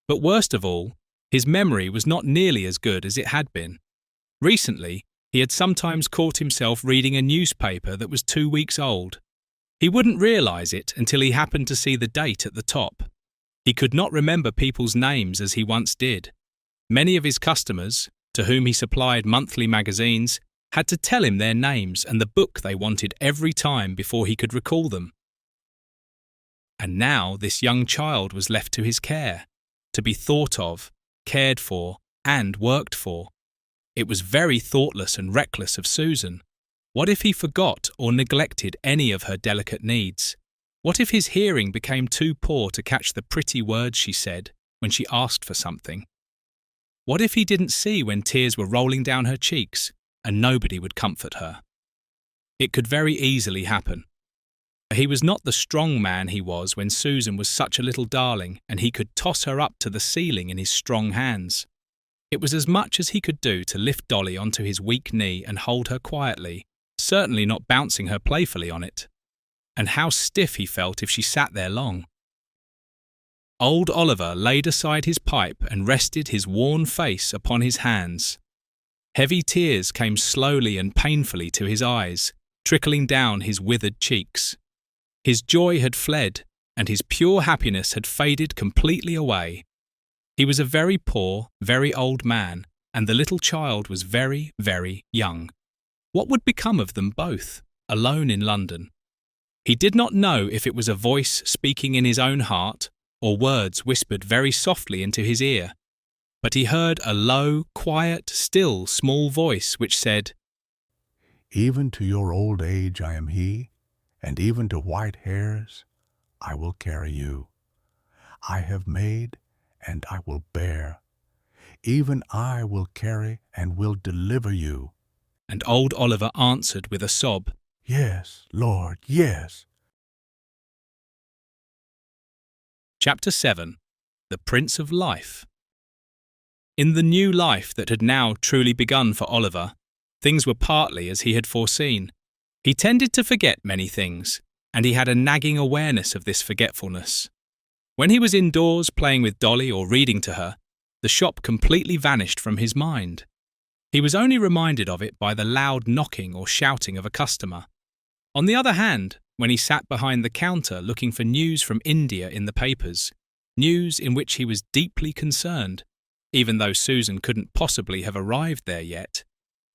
But worst of all, his memory was not nearly as good as it had been. Recently, he had sometimes caught himself reading a newspaper that was 2 weeks old. He wouldn't realise it until he happened to see the date at the top. He could not remember people's names as he once did. Many of his customers, to whom he supplied monthly magazines, had to tell him their names and the book they wanted every time before he could recall them. And now this young child was left to his care, to be thought of, cared for, and worked for. It was very thoughtless and reckless of Susan. What if he forgot or neglected any of her delicate needs? What if his hearing became too poor to catch the pretty words she said when she asked for something? What if he didn't see when tears were rolling down her cheeks and nobody would comfort her? It could very easily happen. He was not the strong man he was when Susan was such a little darling and he could toss her up to the ceiling in his strong hands. It was as much as he could do to lift Dolly onto his weak knee and hold her quietly, certainly not bouncing her playfully on it. And how stiff he felt if she sat there long. Old Oliver laid aside his pipe and rested his worn face upon his hands. Heavy tears came slowly and painfully to his eyes, trickling down his withered cheeks. His joy had fled, and his pure happiness had faded completely away. He was a very poor, very old man, and the little child was very, very young. What would become of them both, alone in London? He did not know if it was a voice speaking in his own heart, or words whispered very softly into his ear. But he heard a low, quiet, still, small voice which said, "Even to your old age I am he, and even to white hairs I will carry you. I have made, and I will bear. Even I will carry and will deliver you." And old Oliver answered with a sob, "Yes, Lord, yes." Chapter 7. The Prince of Life. In the new life that had now truly begun for Oliver, things were partly as he had foreseen. He tended to forget many things, and he had a nagging awareness of this forgetfulness. When he was indoors playing with Dolly or reading to her, the shop completely vanished from his mind. He was only reminded of it by the loud knocking or shouting of a customer. On the other hand, when he sat behind the counter looking for news from India in the papers, news in which he was deeply concerned, even though Susan couldn't possibly have arrived there yet,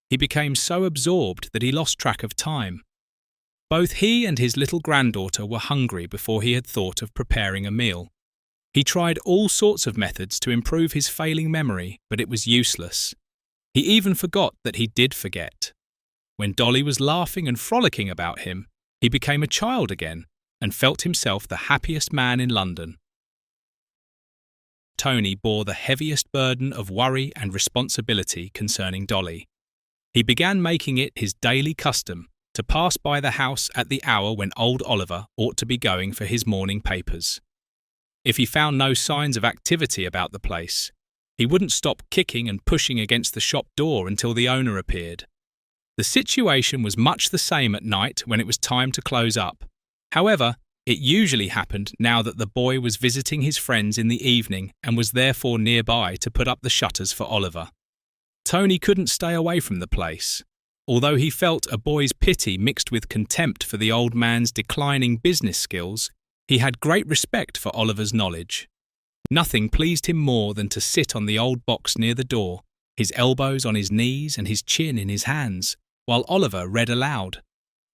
he became so absorbed that he lost track of time. Both he and his little granddaughter were hungry before he had thought of preparing a meal. He tried all sorts of methods to improve his failing memory, but it was useless. He even forgot that he did forget. When Dolly was laughing and frolicking about him, he became a child again and felt himself the happiest man in London. Tony bore the heaviest burden of worry and responsibility concerning Dolly. He began making it his daily custom to pass by the house at the hour when old Oliver ought to be going for his morning papers. If he found no signs of activity about the place, he wouldn't stop kicking and pushing against the shop door until the owner appeared. The situation was much the same at night when it was time to close up. However, it usually happened now that the boy was visiting his friends in the evening and was therefore nearby to put up the shutters for Oliver. Tony couldn't stay away from the place. Although he felt a boy's pity mixed with contempt for the old man's declining business skills, he had great respect for Oliver's knowledge. Nothing pleased him more than to sit on the old box near the door, his elbows on his knees and his chin in his hands, while Oliver read aloud.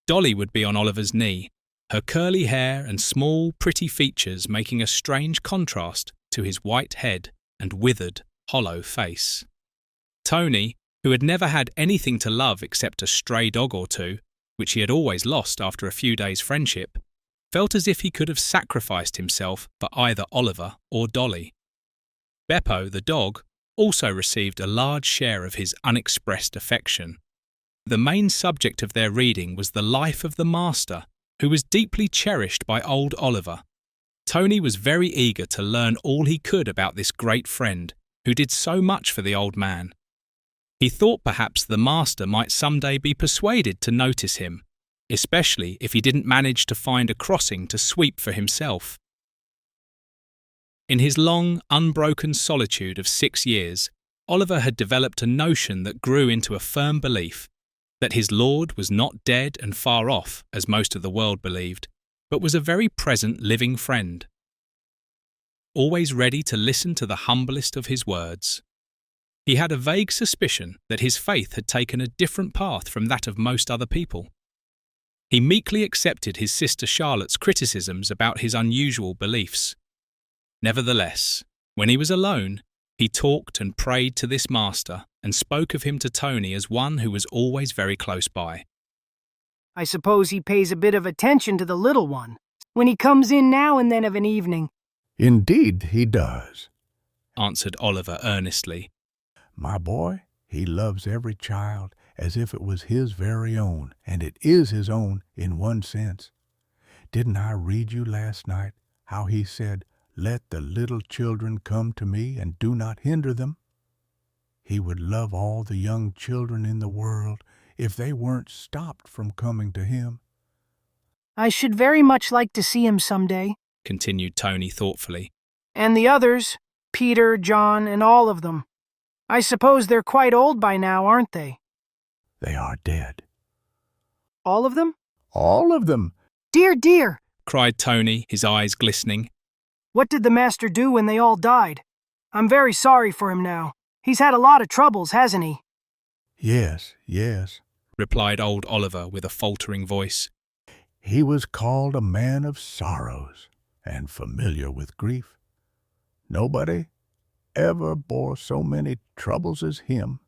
Dolly would be on Oliver's knee, her curly hair and small, pretty features making a strange contrast to his white head and withered, hollow face. Tony, who had never had anything to love except a stray dog or two, which he had always lost after a few days' friendship, felt as if he could have sacrificed himself for either Oliver or Dolly. Beppo, the dog, also received a large share of his unexpressed affection. The main subject of their reading was the life of the master, who was deeply cherished by old Oliver. Tony was very eager to learn all he could about this great friend who did so much for the old man. He thought perhaps the master might someday be persuaded to notice him, especially if he didn't manage to find a crossing to sweep for himself. In his long, unbroken solitude of 6 years, Oliver had developed a notion that grew into a firm belief that his Lord was not dead and far off, as most of the world believed, but was a very present living friend, always ready to listen to the humblest of his words. He had a vague suspicion that his faith had taken a different path from that of most other people. He meekly accepted his sister Charlotte's criticisms about his unusual beliefs. Nevertheless, when he was alone, he talked and prayed to this master and spoke of him to Tony as one who was always very close by. I suppose he pays a bit of attention to the little one when he comes in now and then of an evening. Indeed he does, answered Oliver earnestly. My boy, he loves every child as if it was his very own, and it is his own in one sense. Didn't I read you last night how he said, "Let the little children come to me and do not hinder them"? He would love all the young children in the world if they weren't stopped from coming to him. I should very much like to see him someday, continued Tony thoughtfully. And the others, Peter, John, and all of them. I suppose they're quite old by now, aren't they? They are dead. All of them? All of them. Dear, dear, cried Tony, his eyes glistening. What did the master do when they all died? I'm very sorry for him now. He's had a lot of troubles, hasn't he? Yes, yes, replied old Oliver with a faltering voice. He was called a man of sorrows and familiar with grief. Nobody ever bore so many troubles as him.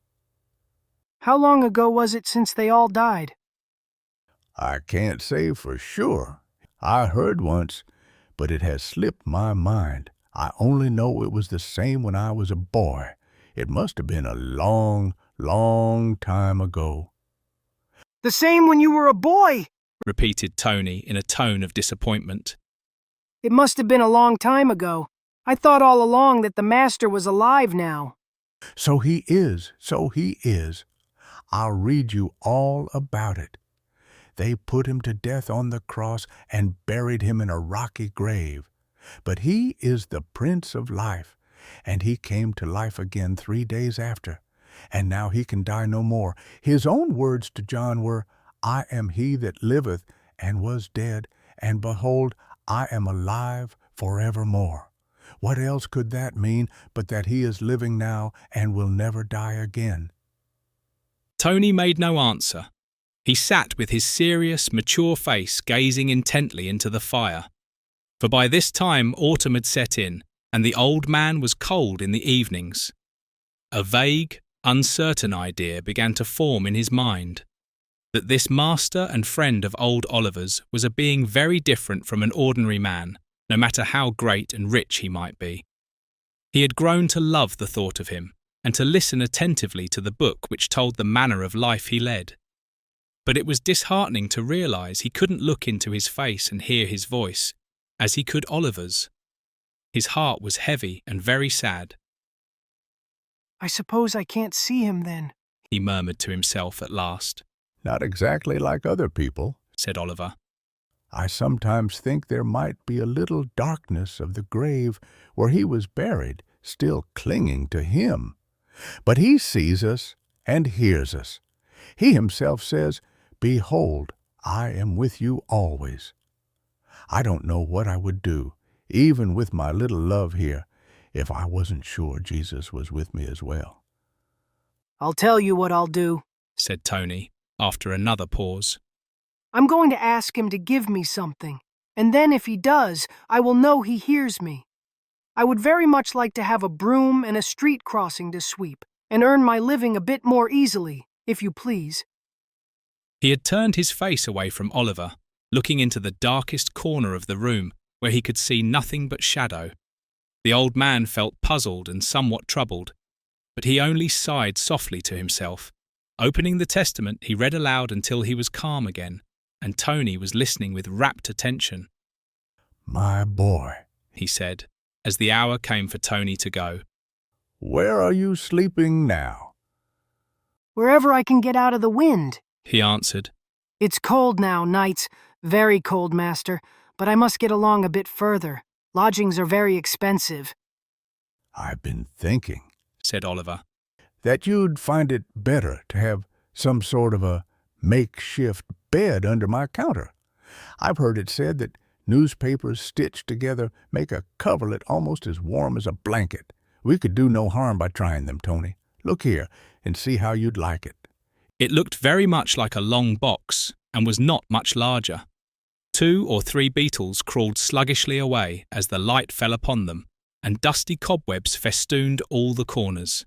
How long ago was it since they all died? I can't say for sure. I heard once, but it has slipped my mind. I only know it was the same when I was a boy. It must have been a long, long time ago. The same when you were a boy, repeated Tony in a tone of disappointment. It must have been a long time ago. I thought all along that the master was alive now. So he is, so he is. I'll read you all about it. They put him to death on the cross and buried him in a rocky grave. But he is the Prince of Life, and he came to life again 3 days after, and now he can die no more. His own words to John were, I am he that liveth and was dead, and behold, I am alive forevermore. What else could that mean but that he is living now and will never die again? Tony made no answer. He sat with his serious, mature face gazing intently into the fire. For by this time autumn had set in, and the old man was cold in the evenings. A vague, uncertain idea began to form in his mind, that this master and friend of old Oliver's was a being very different from an ordinary man, no matter how great and rich he might be. He had grown to love the thought of him, and to listen attentively to the book which told the manner of life he led. But it was disheartening to realise he couldn't look into his face and hear his voice, as he could Oliver's. His heart was heavy and very sad. I suppose I can't see him then, he murmured to himself at last. Not exactly like other people, said Oliver. I sometimes think there might be a little darkness of the grave where he was buried, still clinging to him. But he sees us and hears us. He himself says, Behold, I am with you always. I don't know what I would do, even with my little love here, if I wasn't sure Jesus was with me as well. I'll tell you what I'll do, said Tony, after another pause. I'm going to ask him to give me something, and then if he does, I will know he hears me. I would very much like to have a broom and a street crossing to sweep, and earn my living a bit more easily, if you please. He had turned his face away from Oliver, looking into the darkest corner of the room, where he could see nothing but shadow. The old man felt puzzled and somewhat troubled, but he only sighed softly to himself. Opening the Testament, he read aloud until he was calm again, and Tony was listening with rapt attention. My boy, he said, as the hour came for Tony to go. Where are you sleeping now? Wherever I can get out of the wind, He answered. It's cold now, nights. Very cold, master, but I must get along a bit further. Lodgings are very expensive. I've been thinking, Said Oliver. that you'd find it better to have some sort of a makeshift bed under my counter. I've heard it said that newspapers stitched together make a coverlet almost as warm as a blanket. We could do no harm by trying them, Tony. Look here and see how you'd like it. It looked very much like a long box and was not much larger. 2 or 3 beetles crawled sluggishly away as the light fell upon them, and dusty cobwebs festooned all the corners.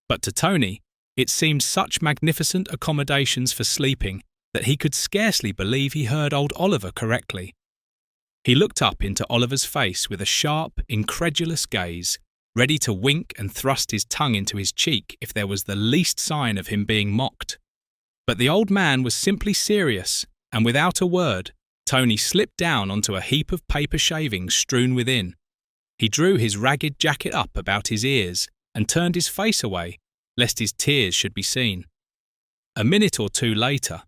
But to Tony, it seemed such magnificent accommodations for sleeping that he could scarcely believe he heard old Oliver correctly. He looked up into Oliver's face with a sharp, incredulous gaze, ready to wink and thrust his tongue into his cheek if there was the least sign of him being mocked. But the old man was simply serious, and without a word, Tony slipped down onto a heap of paper shavings strewn within. He drew his ragged jacket up about his ears and turned his face away, lest his tears should be seen. A minute or 2 later,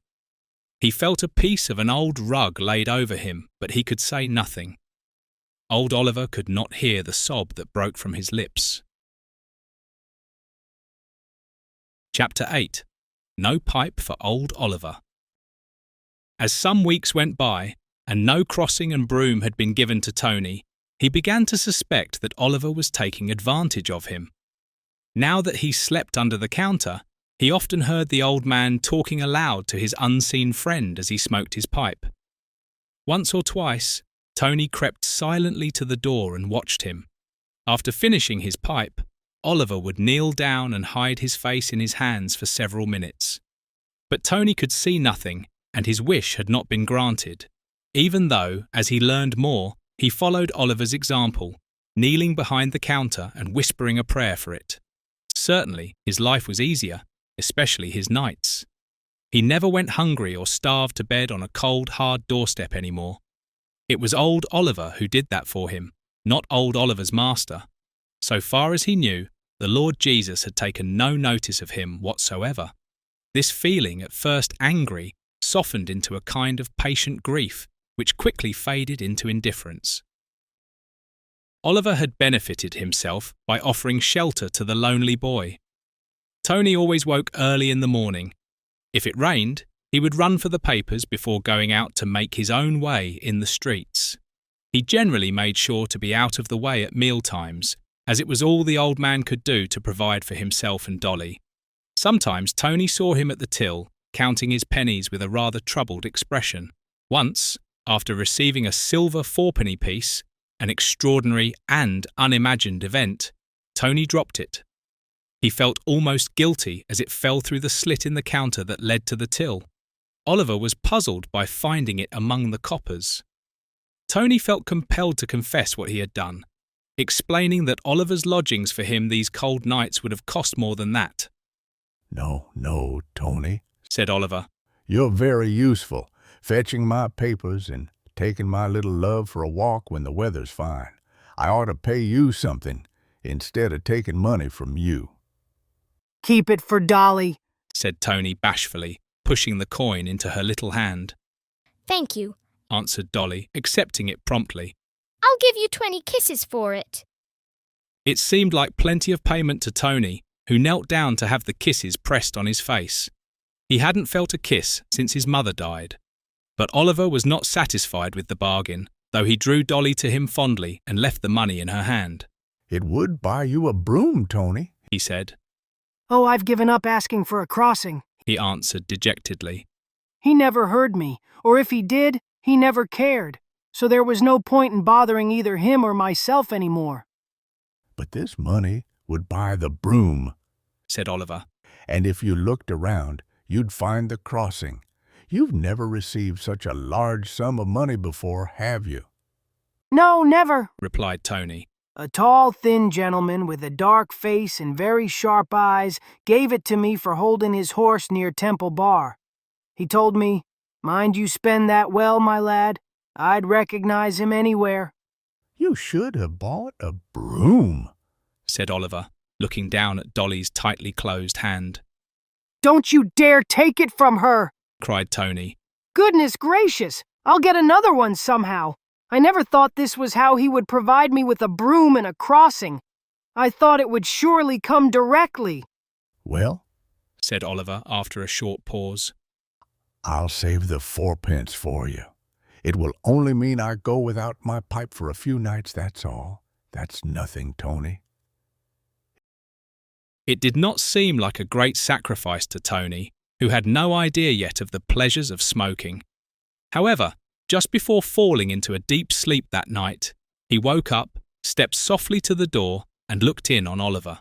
he felt a piece of an old rug laid over him, but he could say nothing. Old Oliver could not hear the sob that broke from his lips. Chapter 8. No pipe for old Oliver. As some weeks went by, and no crossing and broom had been given to Tony, he began to suspect that Oliver was taking advantage of him. Now that he slept under the counter, he often heard the old man talking aloud to his unseen friend as he smoked his pipe. Once or twice, Tony crept silently to the door and watched him. After finishing his pipe, Oliver would kneel down and hide his face in his hands for several minutes. But Tony could see nothing, and his wish had not been granted, even though, as he learned more, he followed Oliver's example, kneeling behind the counter and whispering a prayer for it. Certainly, his life was easier, especially his nights. He never went hungry or starved to bed on a cold, hard doorstep anymore. It was old Oliver who did that for him, not old Oliver's master. So far as he knew, the Lord Jesus had taken no notice of him whatsoever. This feeling, at first angry, softened into a kind of patient grief, which quickly faded into indifference. Oliver had benefited himself by offering shelter to the lonely boy. Tony always woke early in the morning. If it rained, he would run for the papers before going out to make his own way in the streets. He generally made sure to be out of the way at mealtimes, as it was all the old man could do to provide for himself and Dolly. Sometimes Tony saw him at the till, counting his pennies with a rather troubled expression. Once, after receiving a silver 4-penny piece, an extraordinary and unimagined event, Tony dropped it. He felt almost guilty as it fell through the slit in the counter that led to the till. Oliver was puzzled by finding it among the coppers. Tony felt compelled to confess what he had done, explaining that Oliver's lodgings for him these cold nights would have cost more than that. No, Tony, said Oliver. You're very useful, fetching my papers and taking my little love for a walk when the weather's fine. I ought to pay you something instead of taking money from you. Keep it for Dolly, said Tony bashfully, pushing the coin into her little hand. Thank you, answered Dolly, accepting it promptly. I'll give you 20 kisses for it. It seemed like plenty of payment to Tony, who knelt down to have the kisses pressed on his face. He hadn't felt a kiss since his mother died. But Oliver was not satisfied with the bargain, though he drew Dolly to him fondly and left the money in her hand. It would buy you a broom, Tony, he said. Oh, I've given up asking for a crossing, he answered dejectedly. He never heard me, or if he did, he never cared, so there was no point in bothering either him or myself anymore. But this money would buy the broom, said Oliver. And if you looked around, you'd find the crossing. You've never received such a large sum of money before, have you? No, never, replied Tony. A tall, thin gentleman with a dark face and very sharp eyes gave it to me for holding his horse near Temple Bar. He told me, "Mind you spend that well, my lad. I'd recognize him anywhere." You should have bought a broom, said Oliver, looking down at Dolly's tightly closed hand. Don't you dare take it from her! Cried Tony. Goodness gracious! I'll get another one somehow. I never thought this was how he would provide me with a broom and a crossing. I thought it would surely come directly. Well, said Oliver after a short pause. I'll save the 4 pence for you. It will only mean I go without my pipe for a few nights, that's all. That's nothing, Tony. It did not seem like a great sacrifice to Tony, who had no idea yet of the pleasures of smoking. However, just before falling into a deep sleep that night, he woke up, stepped softly to the door, and looked in on Oliver.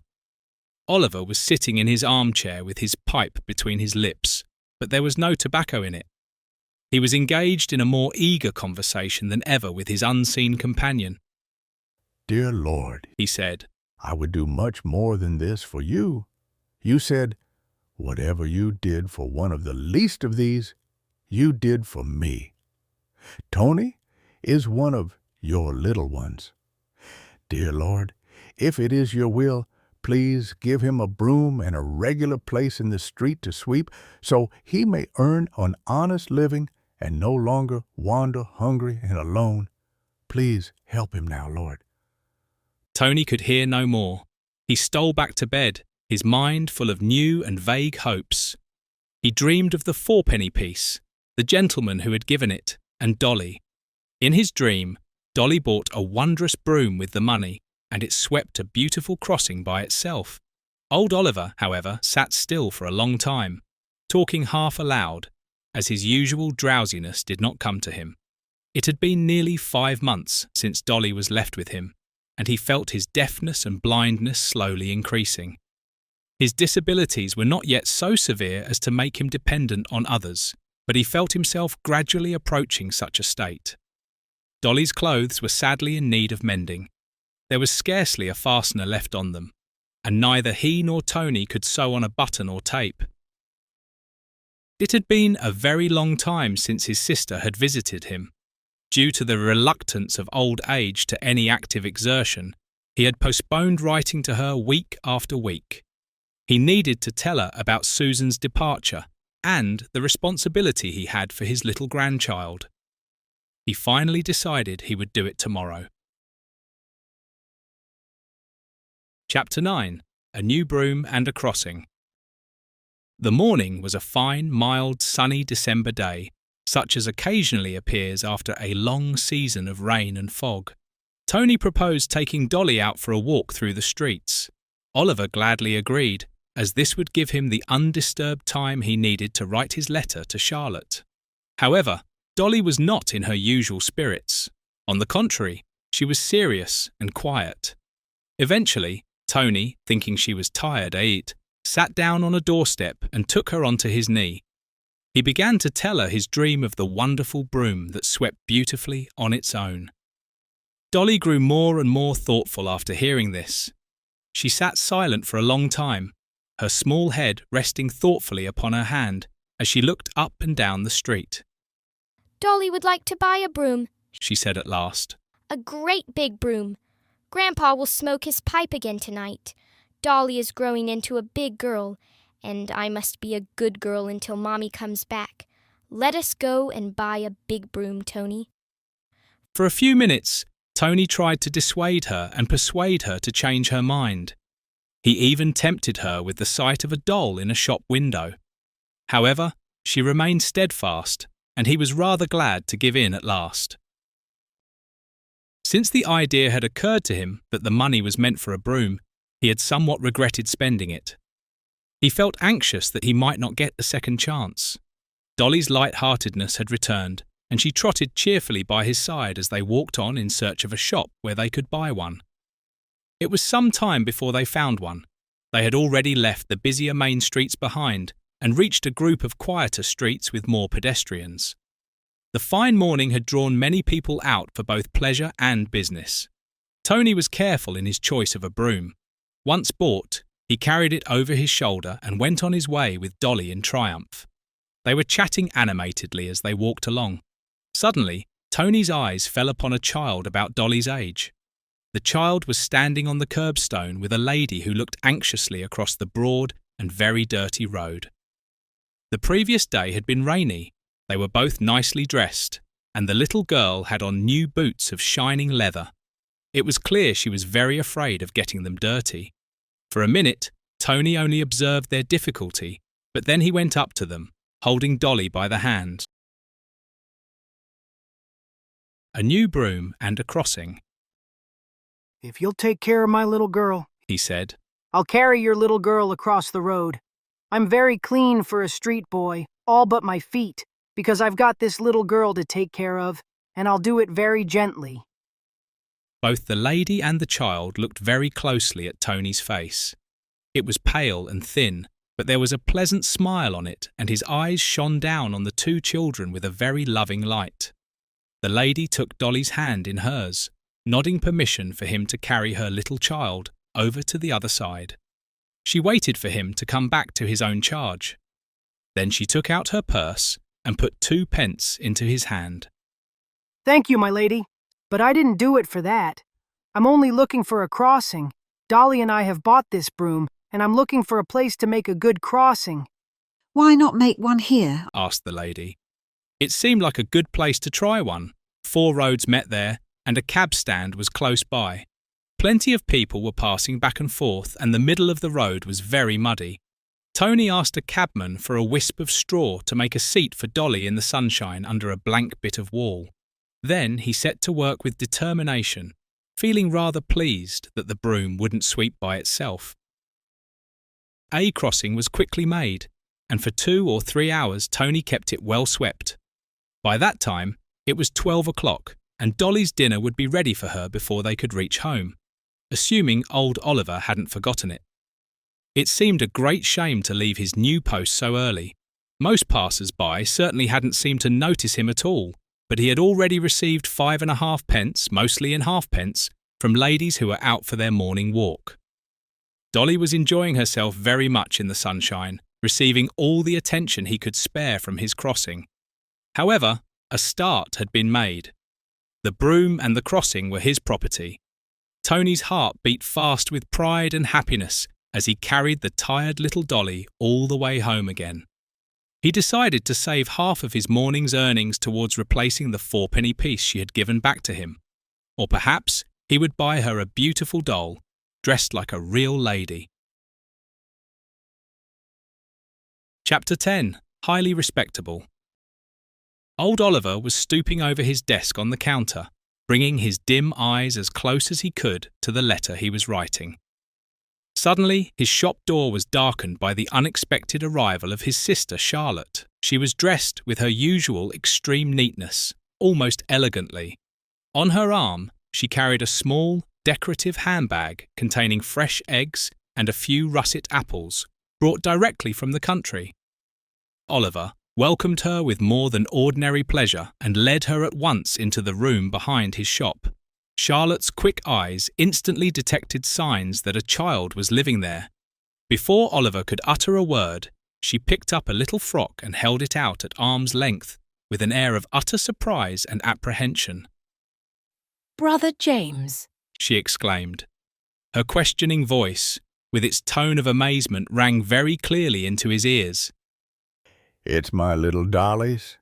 Oliver was sitting in his armchair with his pipe between his lips, but there was no tobacco in it. He was engaged in a more eager conversation than ever with his unseen companion. Dear Lord, he said, I would do much more than this for you. You said, whatever you did for one of the least of these, you did for me. Tony is one of your little ones. Dear Lord, if it is your will, please give him a broom and a regular place in the street to sweep, so he may earn an honest living and no longer wander hungry and alone. Please help him now, Lord. Tony could hear no more. He stole back to bed, his mind full of new and vague hopes. He dreamed of the 4-penny piece, the gentleman who had given it, and Dolly. In his dream, Dolly bought a wondrous broom with the money, and it swept a beautiful crossing by itself. Old Oliver, however, sat still for a long time, talking half aloud, as his usual drowsiness did not come to him. It had been nearly 5 months since Dolly was left with him, and he felt his deafness and blindness slowly increasing. His disabilities were not yet so severe as to make him dependent on others, but he felt himself gradually approaching such a state. Dolly's clothes were sadly in need of mending. There was scarcely a fastener left on them, and neither he nor Tony could sew on a button or tape. It had been a very long time since his sister had visited him. Due to the reluctance of old age to any active exertion, he had postponed writing to her week after week. He needed to tell her about Susan's departure and the responsibility he had for his little grandchild. He finally decided he would do it tomorrow. Chapter 9. A New Broom and a Crossing. The morning was a fine, mild, sunny December day, such as occasionally appears after a long season of rain and fog. Tony proposed taking Dolly out for a walk through the streets. Oliver gladly agreed, as this would give him the undisturbed time he needed to write his letter to Charlotte. However, Dolly was not in her usual spirits. On the contrary, she was serious and quiet. Eventually, Tony, thinking she was tired sat down on a doorstep and took her onto his knee. He began to tell her his dream of the wonderful broom that swept beautifully on its own. Dolly grew more and more thoughtful after hearing this. She sat silent for a long time, her small head resting thoughtfully upon her hand as she looked up and down the street. Dolly would like to buy a broom, she said at last. A great big broom. Grandpa will smoke his pipe again tonight. Dolly is growing into a big girl, and I must be a good girl until Mommy comes back. Let us go and buy a big broom, Tony. For a few minutes, Tony tried to dissuade her and persuade her to change her mind. He even tempted her with the sight of a doll in a shop window. However, she remained steadfast, and he was rather glad to give in at last. Since the idea had occurred to him that the money was meant for a broom, he had somewhat regretted spending it. He felt anxious that he might not get a second chance. Dolly's light-heartedness had returned, and she trotted cheerfully by his side as they walked on in search of a shop where they could buy one. It was some time before they found one. They had already left the busier main streets behind and reached a group of quieter streets with more pedestrians. The fine morning had drawn many people out for both pleasure and business. Tony was careful in his choice of a broom. Once bought, he carried it over his shoulder and went on his way with Dolly in triumph. They were chatting animatedly as they walked along. Suddenly, Tony's eyes fell upon a child about Dolly's age. The child was standing on the curbstone with a lady who looked anxiously across the broad and very dirty road. The previous day had been rainy. They were both nicely dressed, and the little girl had on new boots of shining leather. It was clear she was very afraid of getting them dirty. For a minute, Tony only observed their difficulty, but then he went up to them, holding Dolly by the hand. A new broom and a crossing, If you'll take care of my little girl, he said. I'll carry your little girl across the road. I'm very clean for a street boy, all but my feet, because I've got this little girl to take care of, and I'll do it very gently. Both the lady and the child looked very closely at Tony's face. It was pale and thin, but there was a pleasant smile on it, and his eyes shone down on the two children with a very loving light. The lady took Dolly's hand in hers, nodding permission for him to carry her little child over to the other side. She waited for him to come back to his own charge. Then she took out her purse and put 2 pence into his hand. Thank you, my lady, but I didn't do it for that. I'm only looking for a crossing. Dolly and I have bought this broom, and I'm looking for a place to make a good crossing. Why not make one here? Asked the lady. It seemed like a good place to try one. 4 roads met there, and a cab stand was close by. Plenty of people were passing back and forth, and the middle of the road was very muddy. Tony asked a cabman for a wisp of straw to make a seat for Dolly in the sunshine under a blank bit of wall. Then he set to work with determination, feeling rather pleased that the broom wouldn't sweep by itself. A crossing was quickly made, and for 2 or 3 hours Tony kept it well swept. By that time, it was 12 o'clock, and Dolly's dinner would be ready for her before they could reach home, assuming old Oliver hadn't forgotten it. It seemed a great shame to leave his new post so early. Most passers-by certainly hadn't seemed to notice him at all, but he had already received 5.5 pence, mostly in halfpence, from ladies who were out for their morning walk. Dolly was enjoying herself very much in the sunshine, receiving all the attention he could spare from his crossing. However, a start had been made. The broom and the crossing were his property. Tony's heart beat fast with pride and happiness as he carried the tired little Dolly all the way home again. He decided to save half of his morning's earnings towards replacing the 4-penny piece she had given back to him. Or perhaps he would buy her a beautiful doll, dressed like a real lady. Chapter 10. Highly Respectable. Old Oliver was stooping over his desk on the counter, bringing his dim eyes as close as he could to the letter he was writing. Suddenly, his shop door was darkened by the unexpected arrival of his sister Charlotte. She was dressed with her usual extreme neatness, almost elegantly. On her arm, she carried a small, decorative handbag containing fresh eggs and a few russet apples, brought directly from the country. Oliver welcomed her with more than ordinary pleasure and led her at once into the room behind his shop. Charlotte's quick eyes instantly detected signs that a child was living there. Before Oliver could utter a word, she picked up a little frock and held it out at arm's length, with an air of utter surprise and apprehension. Brother James, she exclaimed. Her questioning voice, with its tone of amazement, rang very clearly into his ears. It's my little Dolly's,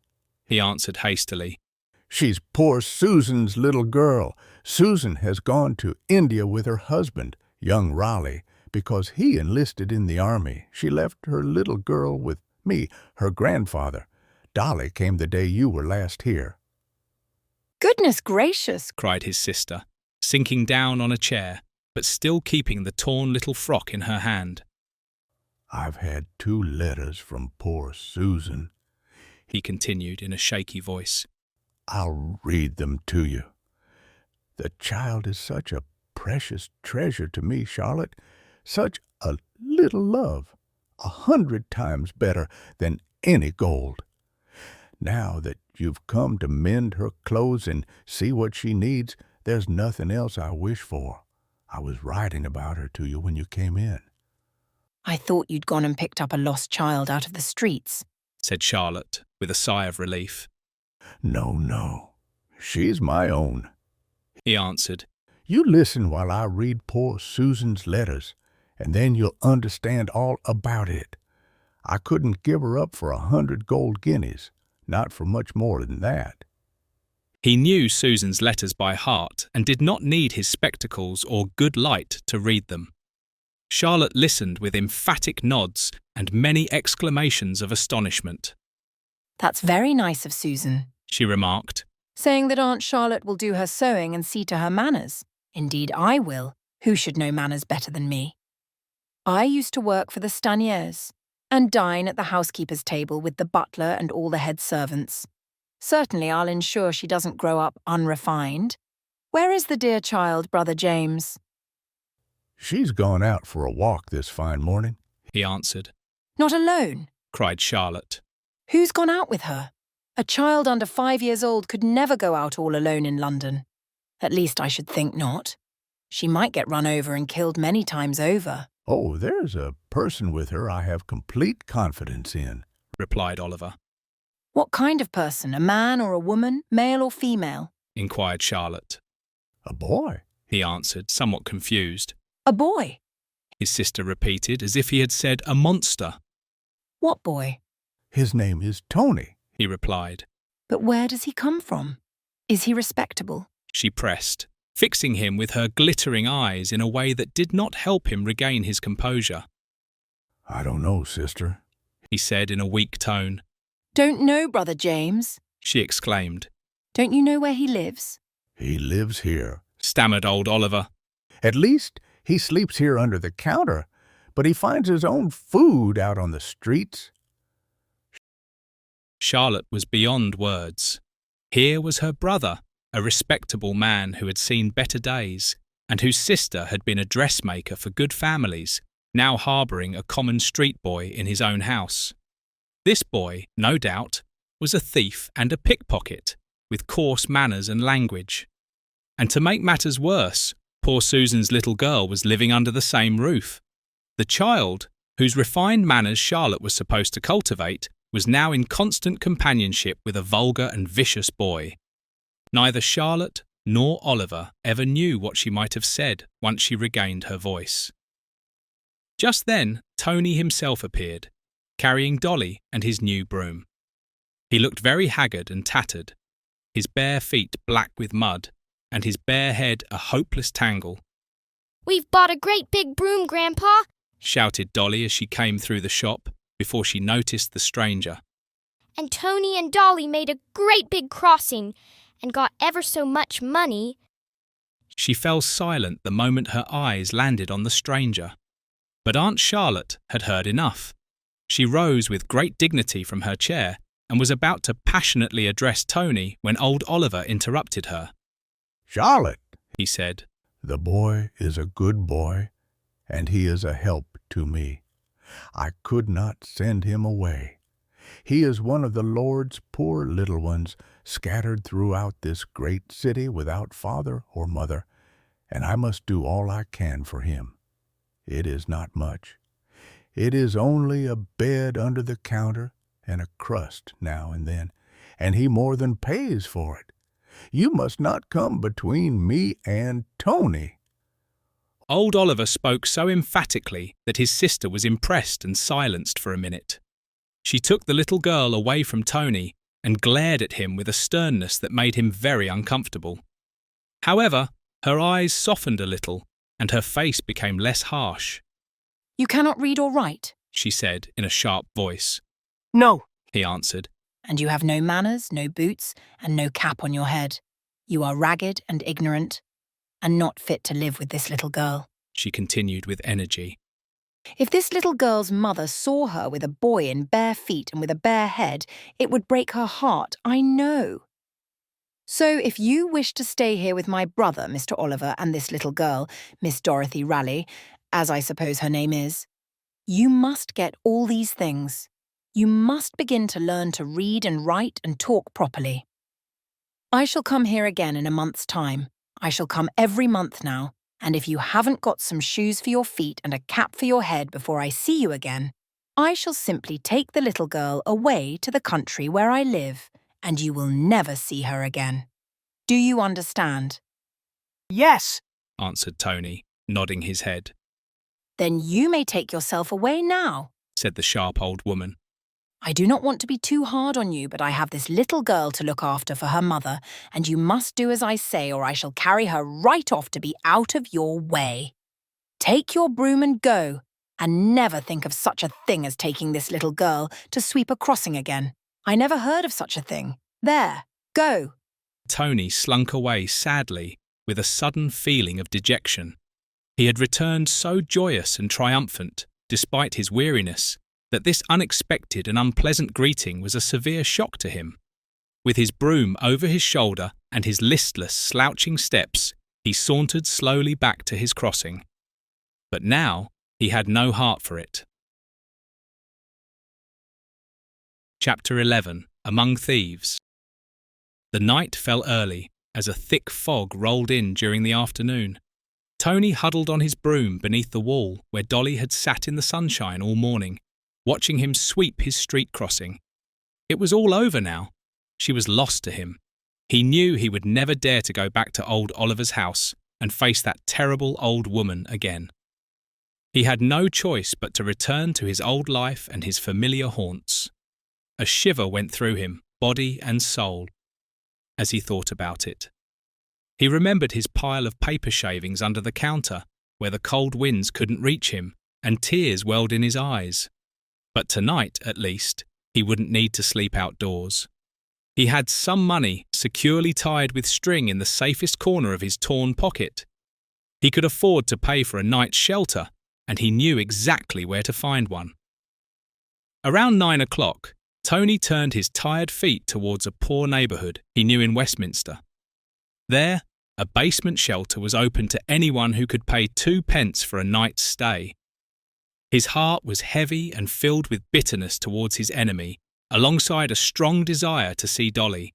he answered hastily. She's poor Susan's little girl. Susan has gone to India with her husband, young Raleigh, because he enlisted in the army. She left her little girl with me, her grandfather. Dolly came the day you were last here. Goodness gracious, cried his sister, sinking down on a chair, but still keeping the torn little frock in her hand. I've had 2 letters from poor Susan, he continued in a shaky voice. I'll read them to you. The child is such a precious treasure to me, Charlotte, such a little love, 100 times better than any gold. Now that you've come to mend her clothes and see what she needs, there's nothing else I wish for. I was writing about her to you when you came in. I thought you'd gone and picked up a lost child out of the streets, said Charlotte with a sigh of relief. No. She's my own, he answered. You listen while I read poor Susan's letters, and then you'll understand all about it. I couldn't give her up for 100 gold guineas, not for much more than that. He knew Susan's letters by heart and did not need his spectacles or good light to read them. Charlotte listened with emphatic nods and many exclamations of astonishment. That's very nice of Susan, She remarked. saying that Aunt Charlotte will do her sewing and see to her manners. Indeed, I will. Who should know manners better than me? I used to work for the Staniers and dine at the housekeeper's table with the butler and all the head servants. Certainly I'll ensure she doesn't grow up unrefined. Where is the dear child, Brother James? She's gone out for a walk this fine morning. He answered. Not alone? Cried Charlotte. Who's gone out with her? A child under 5 years old could never go out all alone in London. At least I should think not. She might get run over and killed many times over. Oh, there's a person with her I have complete confidence in, Replied Oliver. What kind of person? A man or a woman? Male or female? Inquired Charlotte. A boy. He answered, somewhat confused. A boy? His sister repeated, as if he had said a monster. What boy? His name is Tony. He replied. But where does he come from? Is he respectable? She pressed, fixing him with her glittering eyes in a way that did not help him regain his composure. I don't know, sister, He said in a weak tone. Don't know, Brother James? She exclaimed. Don't you know where he lives? He lives here. Stammered old Oliver. At least he sleeps here under the counter, but he finds his own food out on the streets. Charlotte was beyond words. Here was her brother, a respectable man who had seen better days, and whose sister had been a dressmaker for good families, now harbouring a common street boy in his own house. This boy, no doubt, was a thief and a pickpocket, with coarse manners and language. And to make matters worse, poor Susan's little girl was living under the same roof. The child, whose refined manners Charlotte was supposed to cultivate, was now in constant companionship with a vulgar and vicious boy. Neither Charlotte nor Oliver ever knew what she might have said once she regained her voice. Just then, Tony himself appeared, carrying Dolly and his new broom. He looked very haggard and tattered, his bare feet black with mud, and his bare head a hopeless tangle. We've bought a great big broom, Grandpa, Shouted Dolly as she came through the shop, before she noticed the stranger. and Tony and Dolly made a great big crossing and got ever so much money. She fell silent the moment her eyes landed on the stranger. But Aunt Charlotte had heard enough. She rose with great dignity from her chair and was about to passionately address Tony when old Oliver interrupted her. Charlotte, He said, the boy is a good boy, and he is a help to me. I could not send him away. He is one of the Lord's poor little ones, scattered throughout this great city without father or mother, and I must do all I can for him. It is not much. It is only a bed under the counter and a crust now and then, and he more than pays for it. You must not come between me and Tony. Old Oliver spoke so emphatically that his sister was impressed and silenced for a minute. She took the little girl away from Tony and glared at him with a sternness that made him very uncomfortable. However, her eyes softened a little and her face became less harsh. You cannot read or write, She said in a sharp voice. No, He answered. and you have no manners, no boots, and no cap on your head. You are ragged and ignorant, and not fit to live with this little girl. She continued with energy. If this little girl's mother saw her with a boy in bare feet and with a bare head, it would break her heart, I know. So if you wish to stay here with my brother, Mr. Oliver, and this little girl, Miss Dorothy Raleigh, as I suppose her name is, you must get all these things. You must begin to learn to read and write and talk properly. I shall come here again in a month's time. I shall come every month now, and if you haven't got some shoes for your feet and a cap for your head before I see you again, I shall simply take the little girl away to the country where I live, and you will never see her again. Do you understand? Yes. answered Tony, nodding his head. Then you may take yourself away now, Said the sharp old woman. I do not want to be too hard on you, but I have this little girl to look after for her mother, and you must do as I say or I shall carry her right off to be out of your way. Take your broom and go, and never think of such a thing as taking this little girl to sweep a crossing again. I never heard of such a thing. There, go. Tony slunk away sadly, with a sudden feeling of dejection. He had returned so joyous and triumphant, despite his weariness, that this unexpected and unpleasant greeting was a severe shock to him. With his broom over his shoulder and his listless, slouching steps, he sauntered slowly back to his crossing. But now he had no heart for it. Chapter 11. Among Thieves. The night fell early, as a thick fog rolled in during the afternoon. Tony huddled on his broom beneath the wall where Dolly had sat in the sunshine all morning, watching him sweep his street crossing. It was all over now. She was lost to him. He knew he would never dare to go back to old Oliver's house and face that terrible old woman again. He had no choice but to return to his old life and his familiar haunts. A shiver went through him, body and soul, as he thought about it. He remembered his pile of paper shavings under the counter, where the cold winds couldn't reach him, and tears welled in his eyes. But tonight, at least, he wouldn't need to sleep outdoors. He had some money securely tied with string in the safest corner of his torn pocket. He could afford to pay for a night's shelter, and he knew exactly where to find one. Around 9 o'clock, Tony turned his tired feet towards a poor neighbourhood he knew in Westminster. There, a basement shelter was open to anyone who could pay 2 pence for a night's stay. His heart was heavy and filled with bitterness towards his enemy, alongside a strong desire to see Dolly.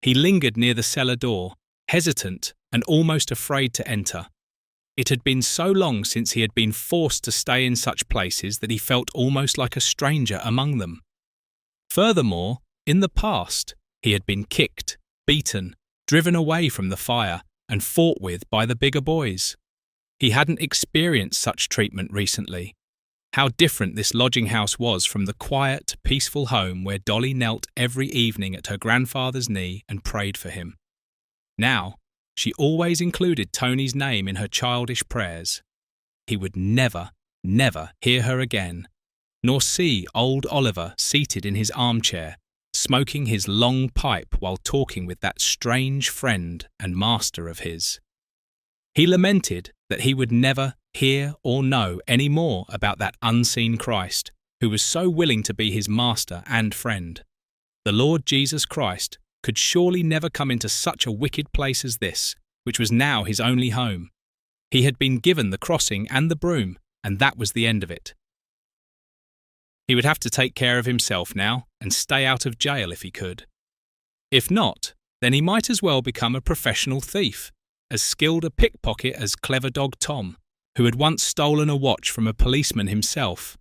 He lingered near the cellar door, hesitant and almost afraid to enter. It had been so long since he had been forced to stay in such places that he felt almost like a stranger among them. Furthermore, in the past, he had been kicked, beaten, driven away from the fire, and fought with by the bigger boys. He hadn't experienced such treatment recently. How different this lodging house was from the quiet, peaceful home where Dolly knelt every evening at her grandfather's knee and prayed for him. Now, she always included Tony's name in her childish prayers. He would never, never hear her again, nor see old Oliver seated in his armchair, smoking his long pipe while talking with that strange friend and master of his. He lamented that he would never hear or know any more about that unseen Christ, who was so willing to be his master and friend. The Lord Jesus Christ could surely never come into such a wicked place as this, which was now his only home. He had been given the crossing and the broom, and that was the end of it. He would have to take care of himself now and stay out of jail if he could. If not, then he might as well become a professional thief, as skilled a pickpocket as Clever Dog Tom, who had once stolen a watch from a policeman himself.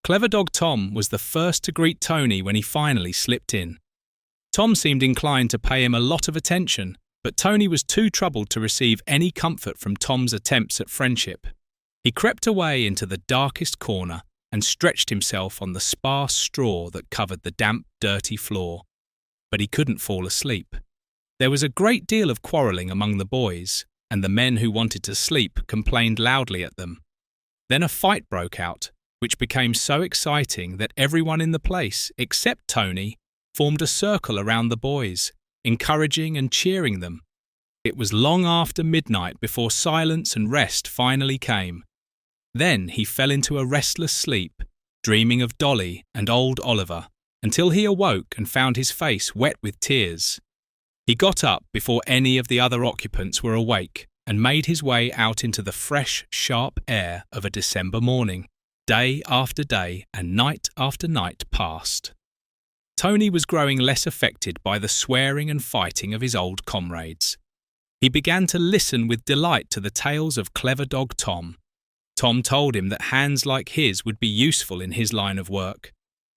Clever Dog Tom was the first to greet Tony when he finally slipped in. Tom seemed inclined to pay him a lot of attention, but Tony was too troubled to receive any comfort from Tom's attempts at friendship. He crept away into the darkest corner and stretched himself on the sparse straw that covered the damp, dirty floor. But he couldn't fall asleep. There was a great deal of quarrelling among the boys, and the men who wanted to sleep complained loudly at them. Then a fight broke out, which became so exciting that everyone in the place, except Tony, formed a circle around the boys, encouraging and cheering them. It was long after midnight before silence and rest finally came. Then he fell into a restless sleep, dreaming of Dolly and old Oliver, until he awoke and found his face wet with tears. He got up before any of the other occupants were awake and made his way out into the fresh, sharp air of a December morning. Day after day and night after night passed. Tony was growing less affected by the swearing and fighting of his old comrades. He began to listen with delight to the tales of Clever Dog Tom. Tom told him that hands like his would be useful in his line of work.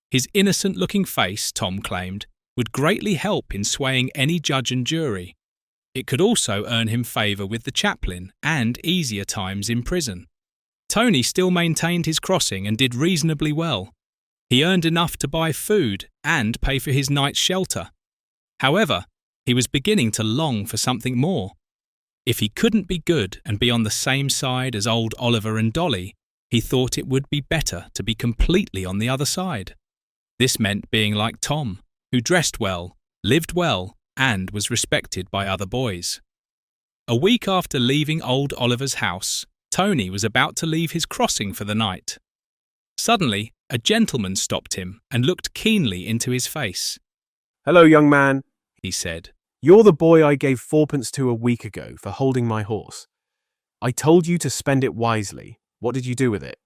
His innocent-looking face, Tom claimed, would greatly help in swaying any judge and jury. It could also earn him favour with the chaplain and easier times in prison. Tony still maintained his crossing and did reasonably well. He earned enough to buy food and pay for his night's shelter. However, he was beginning to long for something more. If he couldn't be good and be on the same side as old Oliver and Dolly, he thought it would be better to be completely on the other side. This meant being like Tom, who dressed well, lived well, and was respected by other boys. A week after leaving old Oliver's house, Tony was about to leave his crossing for the night. Suddenly, a gentleman stopped him and looked keenly into his face. "Hello, young man," he said. "You're the boy I gave 4pence to a week ago for holding my horse. I told you to spend it wisely. What did you do with it?"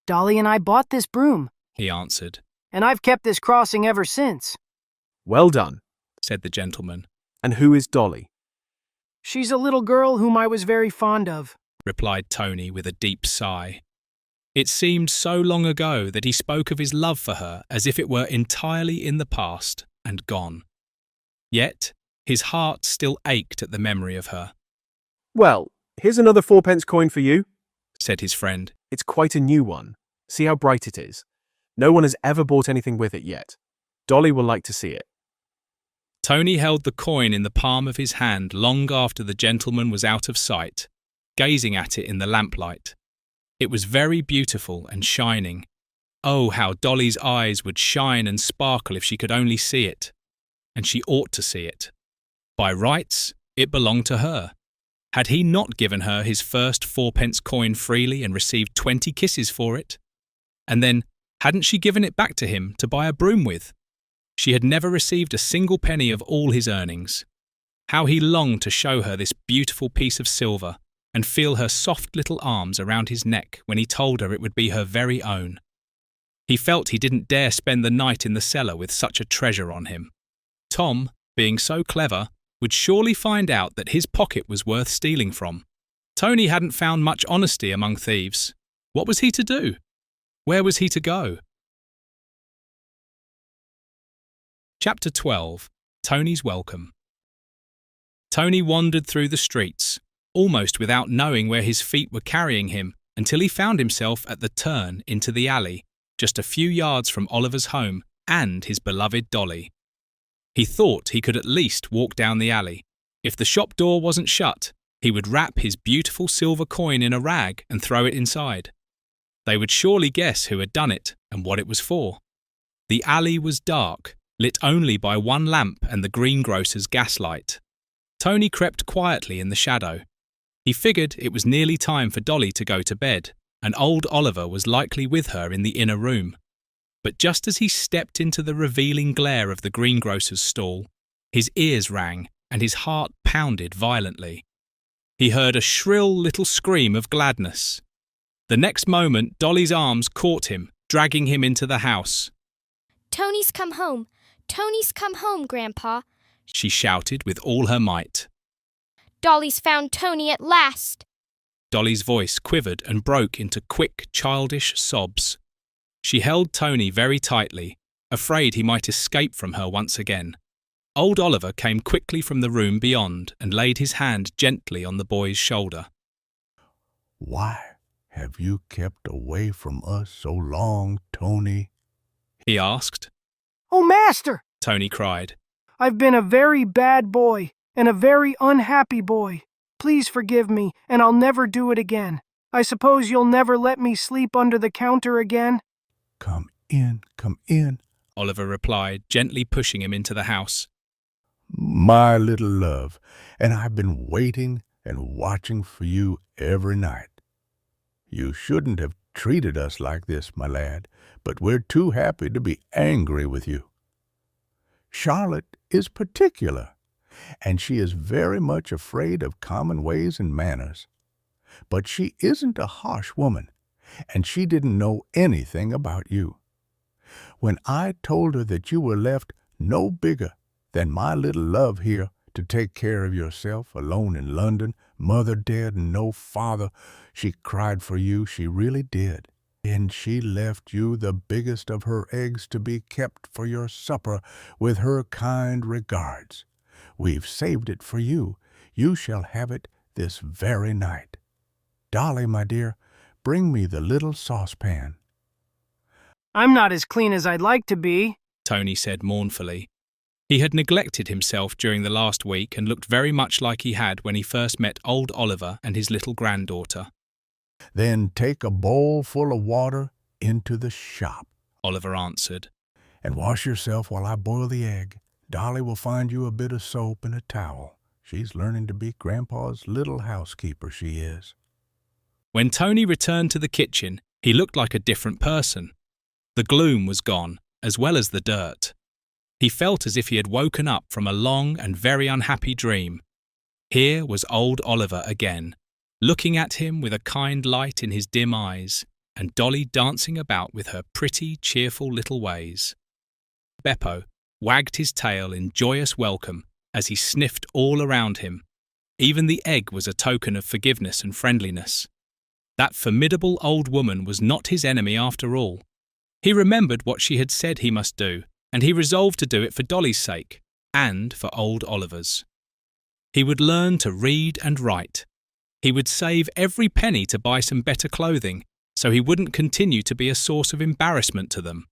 Dolly and I bought this broom, He answered. and I've kept this crossing ever since. "Well done," Said the gentleman. "And who is Dolly?" She's a little girl whom I was very fond of. Replied Tony with a deep sigh. It seemed so long ago that he spoke of his love for her as if it were entirely in the past and gone. Yet, his heart still ached at the memory of her, "Well, here's another 4pence coin for you," said his friend. "It's quite a new one. See how bright it is. No one has ever bought anything with it yet. Dolly will like to see it." Tony held the coin in the palm of his hand long after the gentleman was out of sight, gazing at it in the lamplight. It was very beautiful and shining. Oh, how Dolly's eyes would shine and sparkle if she could only see it. And she ought to see it. By rights, it belonged to her. Had he not given her his first 4pence coin freely and received 20 kisses for it? And then, hadn't she given it back to him to buy a broom with? She had never received a single penny of all his earnings. How he longed to show her this beautiful piece of silver and feel her soft little arms around his neck when he told her it would be her very own. He felt he didn't dare spend the night in the cellar with such a treasure on him. Tom, being so clever, would surely find out that his pocket was worth stealing from. Tony hadn't found much honesty among thieves. What was he to do? Where was he to go? Chapter 12. Tony's Welcome. Tony wandered through the streets, almost without knowing where his feet were carrying him, until he found himself at the turn into the alley, just a few yards from Oliver's home and his beloved Dolly. He thought he could at least walk down the alley. If the shop door wasn't shut, he would wrap his beautiful silver coin in a rag and throw it inside. They would surely guess who had done it and what it was for. The alley was dark, lit only by one lamp and the greengrocer's gaslight. Tony crept quietly in the shadow. He figured it was nearly time for Dolly to go to bed, and old Oliver was likely with her in the inner room. But just as he stepped into the revealing glare of the greengrocer's stall, his ears rang and his heart pounded violently. He heard a shrill little scream of gladness. The next moment, Dolly's arms caught him, dragging him into the house. "Tony's come home! Tony's come home, Grandpa!" she shouted with all her might. "Dolly's found Tony at last!" Dolly's voice quivered and broke into quick, childish sobs. She held Tony very tightly, afraid he might escape from her once again. Old Oliver came quickly from the room beyond and laid his hand gently on the boy's shoulder. "Why have you kept away from us so long, Tony?" he asked. "Oh, Master!" Tony cried. "I've been a very bad boy and a very unhappy boy. Please forgive me, and I'll never do it again. I suppose you'll never let me sleep under the counter again?" Come in, Oliver replied, gently pushing him into the house. my little love, and I've been waiting and watching for you every night. You shouldn't have treated us like this, my lad, but we're too happy to be angry with you. Charlotte is particular, and she is very much afraid of common ways and manners. But she isn't a harsh woman, and she didn't know anything about you. When I told her that you were left no bigger than my little love here to take care of yourself alone in London, mother dead and no father, she cried for you, she really did. And she left you the biggest of her eggs to be kept for your supper with her kind regards. We've saved it for you. You shall have it this very night. Dolly, my dear, bring me the little saucepan." I'm not as clean as I'd like to be. Tony said mournfully. He had neglected himself during the last week and looked very much like he had when he first met old Oliver and his little granddaughter. "Then take a bowl full of water into the shop," Oliver answered. "and wash yourself while I boil the egg. Dolly will find you a bit of soap and a towel. She's learning to be Grandpa's little housekeeper, she is." When Tony returned to the kitchen, he looked like a different person. The gloom was gone, as well as the dirt. He felt as if he had woken up from a long and very unhappy dream. Here was old Oliver again, looking at him with a kind light in his dim eyes, and Dolly dancing about with her pretty, cheerful little ways. Beppo wagged his tail in joyous welcome as he sniffed all around him. Even the egg was a token of forgiveness and friendliness. That formidable old woman was not his enemy after all. He remembered what she had said he must do, and he resolved to do it for Dolly's sake, and for old Oliver's. He would learn to read and write. He would save every penny to buy some better clothing, so he wouldn't continue to be a source of embarrassment to them.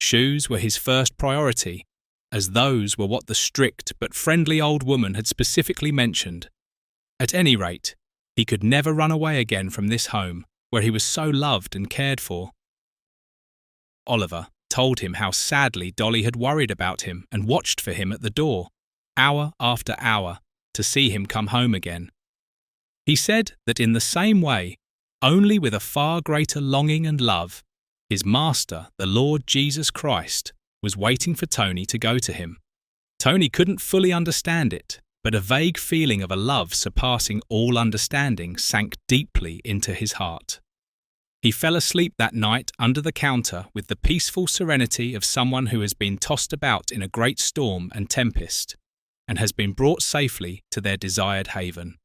Shoes were his first priority, as those were what the strict but friendly old woman had specifically mentioned. At any rate, he could never run away again from this home, where he was so loved and cared for. Oliver told him how sadly Dolly had worried about him and watched for him at the door, hour after hour, to see him come home again. He said that in the same way, only with a far greater longing and love, his master, the Lord Jesus Christ, was waiting for Tony to go to him. Tony couldn't fully understand it, but a vague feeling of a love surpassing all understanding sank deeply into his heart. He fell asleep that night under the counter with the peaceful serenity of someone who has been tossed about in a great storm and tempest, and has been brought safely to their desired haven.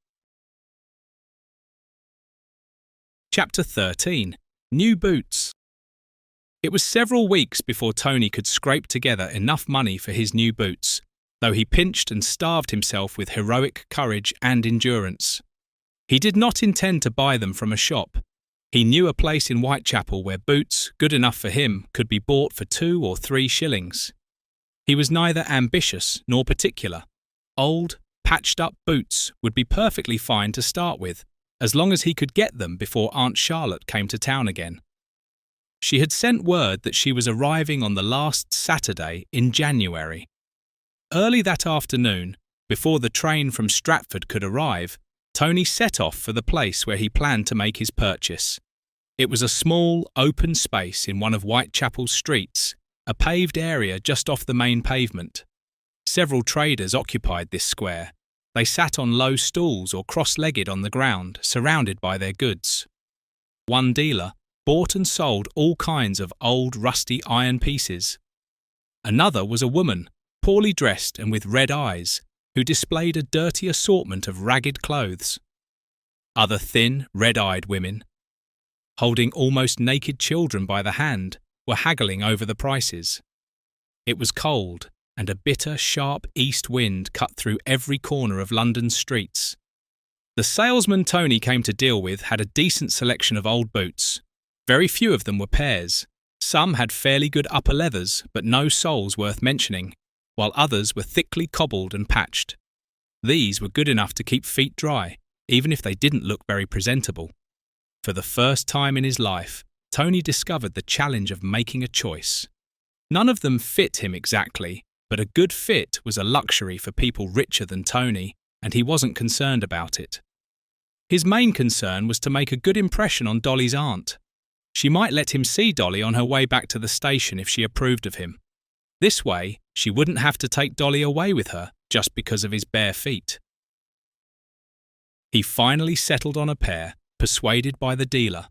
Chapter 13. New Boots. It was several weeks before Tony could scrape together enough money for his new boots, though he pinched and starved himself with heroic courage and endurance. He did not intend to buy them from a shop. He knew a place in Whitechapel where boots, good enough for him, could be bought for 2 or 3 shillings. He was neither ambitious nor particular. Old, patched-up boots would be perfectly fine to start with, as long as he could get them before Aunt Charlotte came to town again. She had sent word that she was arriving on the last Saturday in January. Early that afternoon, before the train from Stratford could arrive, Tony set off for the place where he planned to make his purchase. It was a small, open space in one of Whitechapel's streets, a paved area just off the main pavement. Several traders occupied this square. They sat on low stools or cross-legged on the ground, surrounded by their goods. One dealer bought and sold all kinds of old, rusty iron pieces. Another was a woman, poorly dressed and with red eyes, who displayed a dirty assortment of ragged clothes. Other thin, red-eyed women, holding almost naked children by the hand, were haggling over the prices. It was cold, and a bitter, sharp east wind cut through every corner of London's streets. The salesman Tony came to deal with had a decent selection of old boots. Very few of them were pairs. Some had fairly good upper leathers, but no soles worth mentioning, while others were thickly cobbled and patched. These were good enough to keep feet dry, even if they didn't look very presentable. For the first time in his life, Tony discovered the challenge of making a choice. None of them fit him exactly, but a good fit was a luxury for people richer than Tony, and he wasn't concerned about it. His main concern was to make a good impression on Dolly's aunt. She might let him see Dolly on her way back to the station if she approved of him. This way, she wouldn't have to take Dolly away with her just because of his bare feet. He finally settled on a pair, persuaded by the dealer.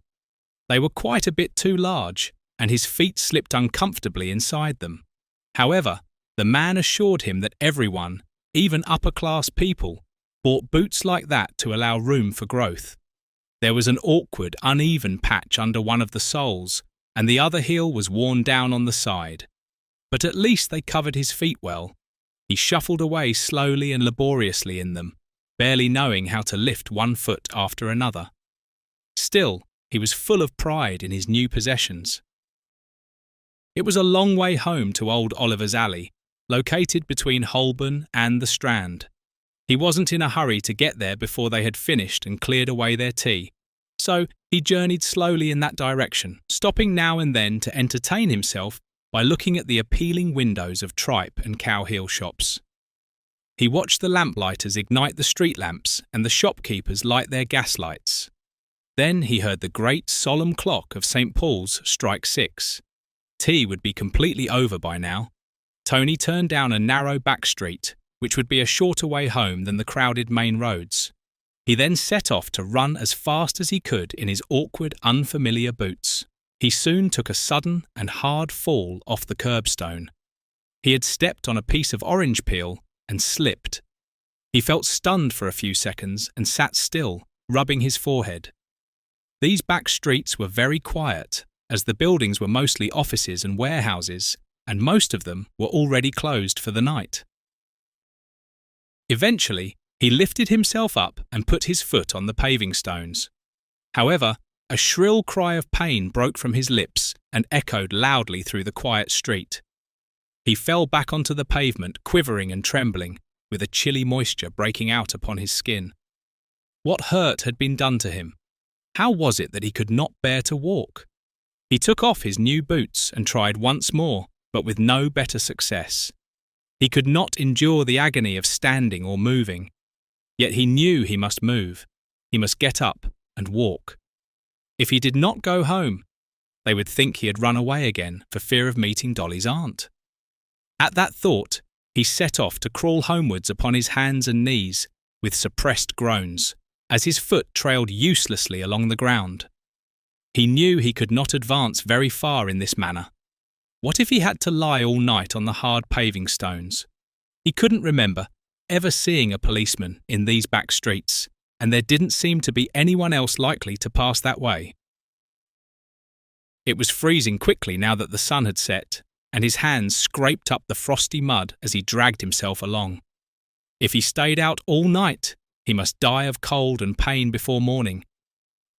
They were quite a bit too large, and his feet slipped uncomfortably inside them. However, the man assured him that everyone, even upper-class people, bought boots like that to allow room for growth. There was an awkward, uneven patch under one of the soles, and the other heel was worn down on the side. But at least they covered his feet well. He shuffled away slowly and laboriously in them, barely knowing how to lift one foot after another. Still, he was full of pride in his new possessions. It was a long way home to old Oliver's Alley, located between Holborn and the Strand. He wasn't in a hurry to get there before they had finished and cleared away their tea, so he journeyed slowly in that direction, stopping now and then to entertain himself by looking at the appealing windows of tripe and cow-heel shops. He watched the lamplighters ignite the street lamps and the shopkeepers light their gas lights. Then he heard the great solemn clock of St. Paul's strike 6. Tea would be completely over by now. Tony turned down a narrow back street, which would be a shorter way home than the crowded main roads. He then set off to run as fast as he could in his awkward, unfamiliar boots. He soon took a sudden and hard fall off the curbstone. He had stepped on a piece of orange peel and slipped. He felt stunned for a few seconds and sat still, rubbing his forehead. These back streets were very quiet, as the buildings were mostly offices and warehouses, and most of them were already closed for the night. Eventually, he lifted himself up and put his foot on the paving stones. However, a shrill cry of pain broke from his lips and echoed loudly through the quiet street. He fell back onto the pavement, quivering and trembling, with a chilly moisture breaking out upon his skin. What hurt had been done to him? How was it that he could not bear to walk? He took off his new boots and tried once more, but with no better success. He could not endure the agony of standing or moving. Yet he knew he must move. He must get up and walk. If he did not go home, they would think he had run away again for fear of meeting Dolly's aunt. At that thought, he set off to crawl homewards upon his hands and knees, with suppressed groans, as his foot trailed uselessly along the ground. He knew he could not advance very far in this manner. What if he had to lie all night on the hard paving stones? He couldn't remember ever seeing a policeman in these back streets, and there didn't seem to be anyone else likely to pass that way. It was freezing quickly now that the sun had set, and his hands scraped up the frosty mud as he dragged himself along. If he stayed out all night, he must die of cold and pain before morning.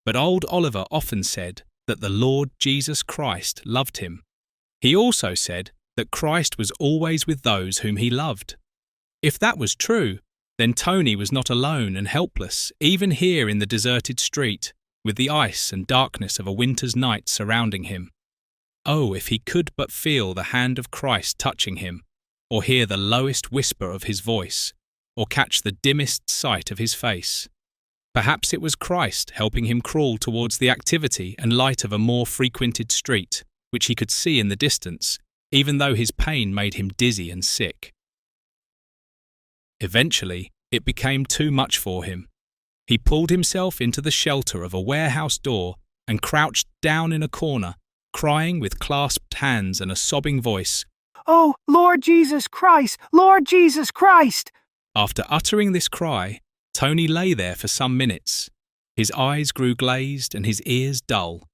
But old Oliver often said that the Lord Jesus Christ loved him. He also said that Christ was always with those whom he loved. If that was true, then Tony was not alone and helpless, even here in the deserted street, with the ice and darkness of a winter's night surrounding him. Oh, if he could but feel the hand of Christ touching him, or hear the lowest whisper of his voice, or catch the dimmest sight of his face. Perhaps it was Christ helping him crawl towards the activity and light of a more frequented street, which he could see in the distance, even though his pain made him dizzy and sick. Eventually, it became too much for him. He pulled himself into the shelter of a warehouse door and crouched down in a corner, crying with clasped hands and a sobbing voice, "Oh, Lord Jesus Christ! Lord Jesus Christ!" After uttering this cry, Tony lay there for some minutes. His eyes grew glazed and his ears dull.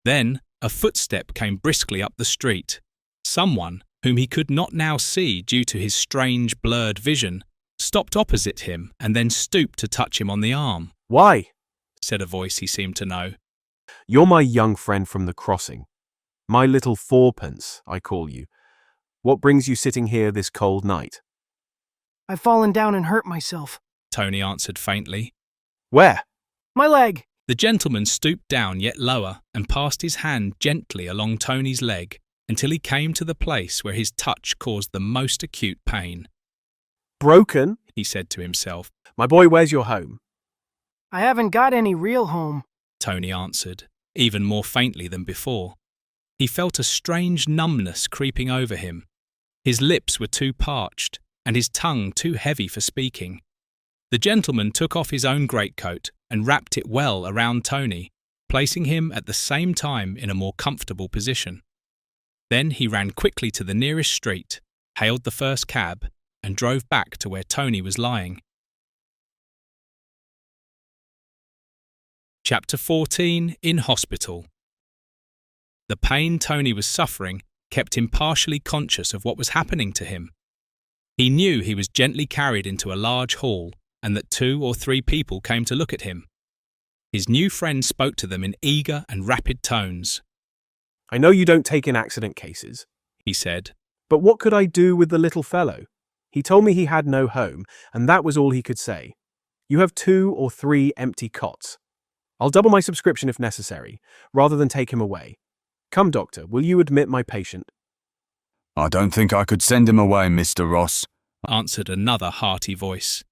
Then a footstep came briskly up the street. Someone, whom he could not now see due to his strange blurred vision, stopped opposite him and then stooped to touch him on the arm. "Why?" said a voice he seemed to know. "You're my young friend from the crossing. My little fourpence, I call you. What brings you sitting here this cold night?" "I've fallen down and hurt myself," Tony answered faintly. "Where?" "My leg." The gentleman stooped down yet lower and passed his hand gently along Tony's leg until he came to the place where his touch caused the most acute pain. "Broken?" he said to himself. "My boy, where's your home?" "I haven't got any real home," Tony answered, even more faintly than before. He felt a strange numbness creeping over him. His lips were too parched, and his tongue too heavy for speaking. The gentleman took off his own greatcoat and wrapped it well around Tony, placing him at the same time in a more comfortable position. Then he ran quickly to the nearest street, hailed the first cab, and drove back to where Tony was lying. Chapter 14 in Hospital. The pain Tony was suffering kept him partially conscious of what was happening to him. He knew he was gently carried into a large hall and that 2 or 3 people came to look at him. His new friend spoke to them in eager and rapid tones. I know you don't take in accident cases, He said. but what could I do with the little fellow? He told me he had no home, and that was all he could say. You have 2 or 3 empty cots. I'll double my subscription if necessary, rather than take him away. Come, doctor, will you admit my patient? I don't think I could send him away, Mr. Ross, Answered another hearty voice.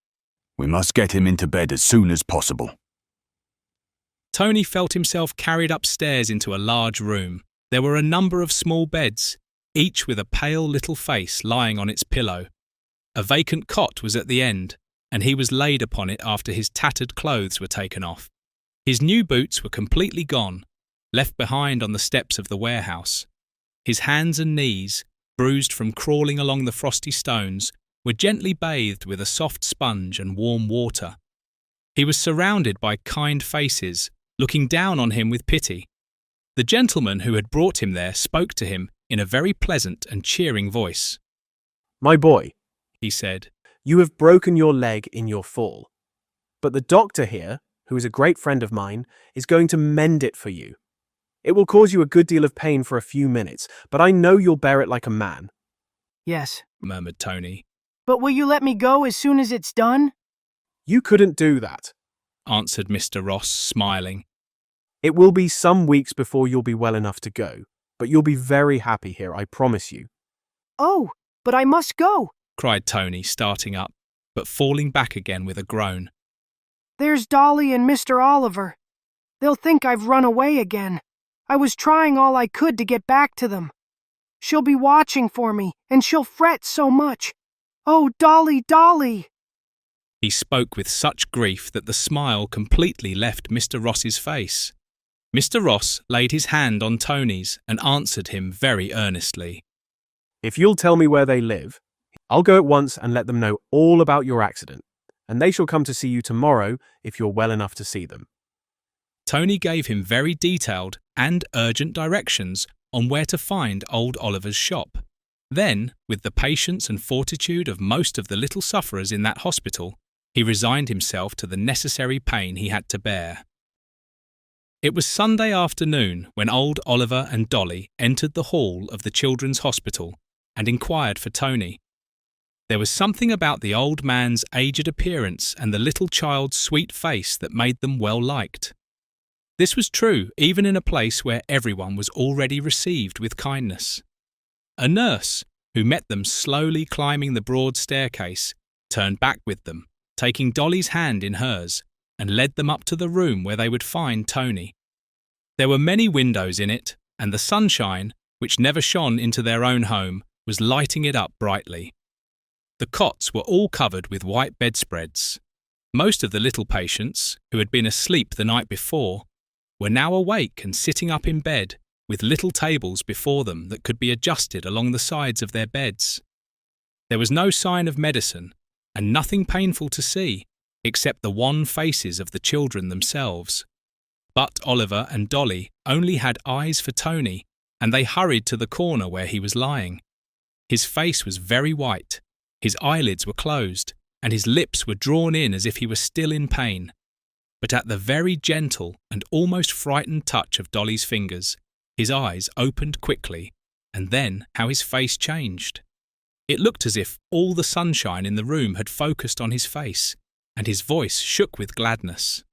We must get him into bed as soon as possible. Tony felt himself carried upstairs into a large room. There were a number of small beds, each with a pale little face lying on its pillow. A vacant cot was at the end, and he was laid upon it after his tattered clothes were taken off. His new boots were completely gone, left behind on the steps of the warehouse. His hands and knees, bruised from crawling along the frosty stones, were gently bathed with a soft sponge and warm water. He was surrounded by kind faces, looking down on him with pity. The gentleman who had brought him there spoke to him in a very pleasant and cheering voice. My boy, He said, you have broken your leg in your fall. But the doctor here, who is a great friend of mine, is going to mend it for you. It will cause you a good deal of pain for a few minutes, but I know you'll bear it like a man. Yes. murmured Tony. But will you let me go as soon as it's done? You couldn't do that. Answered Mr. Ross, smiling. It will be some weeks before you'll be well enough to go, but you'll be very happy here, I promise you. Oh, but I must go. Cried Tony, starting up, but falling back again with a groan. There's Dolly and Mr. Oliver. They'll think I've run away again. I was trying all I could to get back to them. She'll be watching for me, and she'll fret so much. Oh, Dolly, Dolly! He spoke with such grief that the smile completely left Mr. Ross's face. Mr. Ross laid his hand on Tony's and answered him very earnestly. If you'll tell me where they live, I'll go at once and let them know all about your accident, and they shall come to see you tomorrow if you're well enough to see them. Tony gave him very detailed and urgent directions on where to find old Oliver's shop. Then, with the patience and fortitude of most of the little sufferers in that hospital, he resigned himself to the necessary pain he had to bear. It was Sunday afternoon when old Oliver and Dolly entered the hall of the children's hospital and inquired for Tony. There was something about the old man's aged appearance and the little child's sweet face that made them well liked. This was true even in a place where everyone was already received with kindness. A nurse, who met them slowly climbing the broad staircase, turned back with them, taking Dolly's hand in hers, and led them up to the room where they would find Tony. There were many windows in it, and the sunshine, which never shone into their own home, was lighting it up brightly. The cots were all covered with white bedspreads. Most of the little patients, who had been asleep the night before, were now awake and sitting up in bed, with little tables before them that could be adjusted along the sides of their beds. There was no sign of medicine, and nothing painful to see, except the wan faces of the children themselves. But Oliver and Dolly only had eyes for Tony, and they hurried to the corner where he was lying. His face was very white, his eyelids were closed, and his lips were drawn in as if he were still in pain. But at the very gentle and almost frightened touch of Dolly's fingers, his eyes opened quickly, and then how his face changed. It looked as if all the sunshine in the room had focused on his face, and his voice shook with gladness.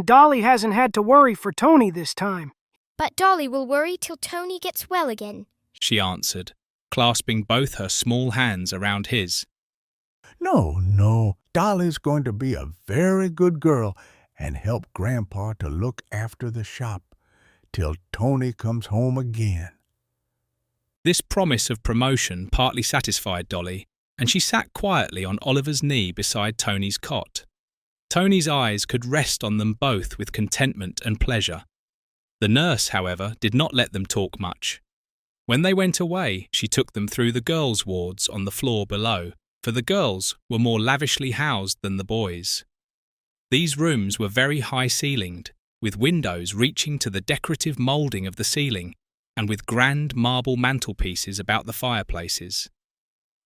Dolly hasn't had to worry for Tony this time. But Dolly will worry till Tony gets well again, She answered, clasping both her small hands around his. No, Dolly's going to be a very good girl and help Grandpa to look after the shop till Tony comes home again. This promise of promotion partly satisfied Dolly, and she sat quietly on Oliver's knee beside Tony's cot. Tony's eyes could rest on them both with contentment and pleasure. The nurse, however, did not let them talk much. When they went away, she took them through the girls' wards on the floor below, for the girls were more lavishly housed than the boys. These rooms were very high-ceilinged, with windows reaching to the decorative moulding of the ceiling, and with grand marble mantelpieces about the fireplaces.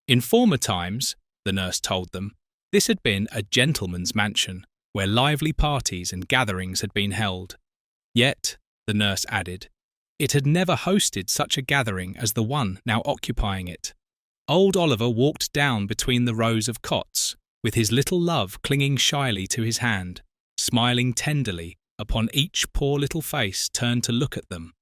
In former times, the nurse told them, this had been a gentleman's mansion, where lively parties and gatherings had been held. Yet, the nurse added, it had never hosted such a gathering as the one now occupying it. Old Oliver walked down between the rows of cots, with his little love clinging shyly to his hand, smiling tenderly upon each poor little face turned to look at them.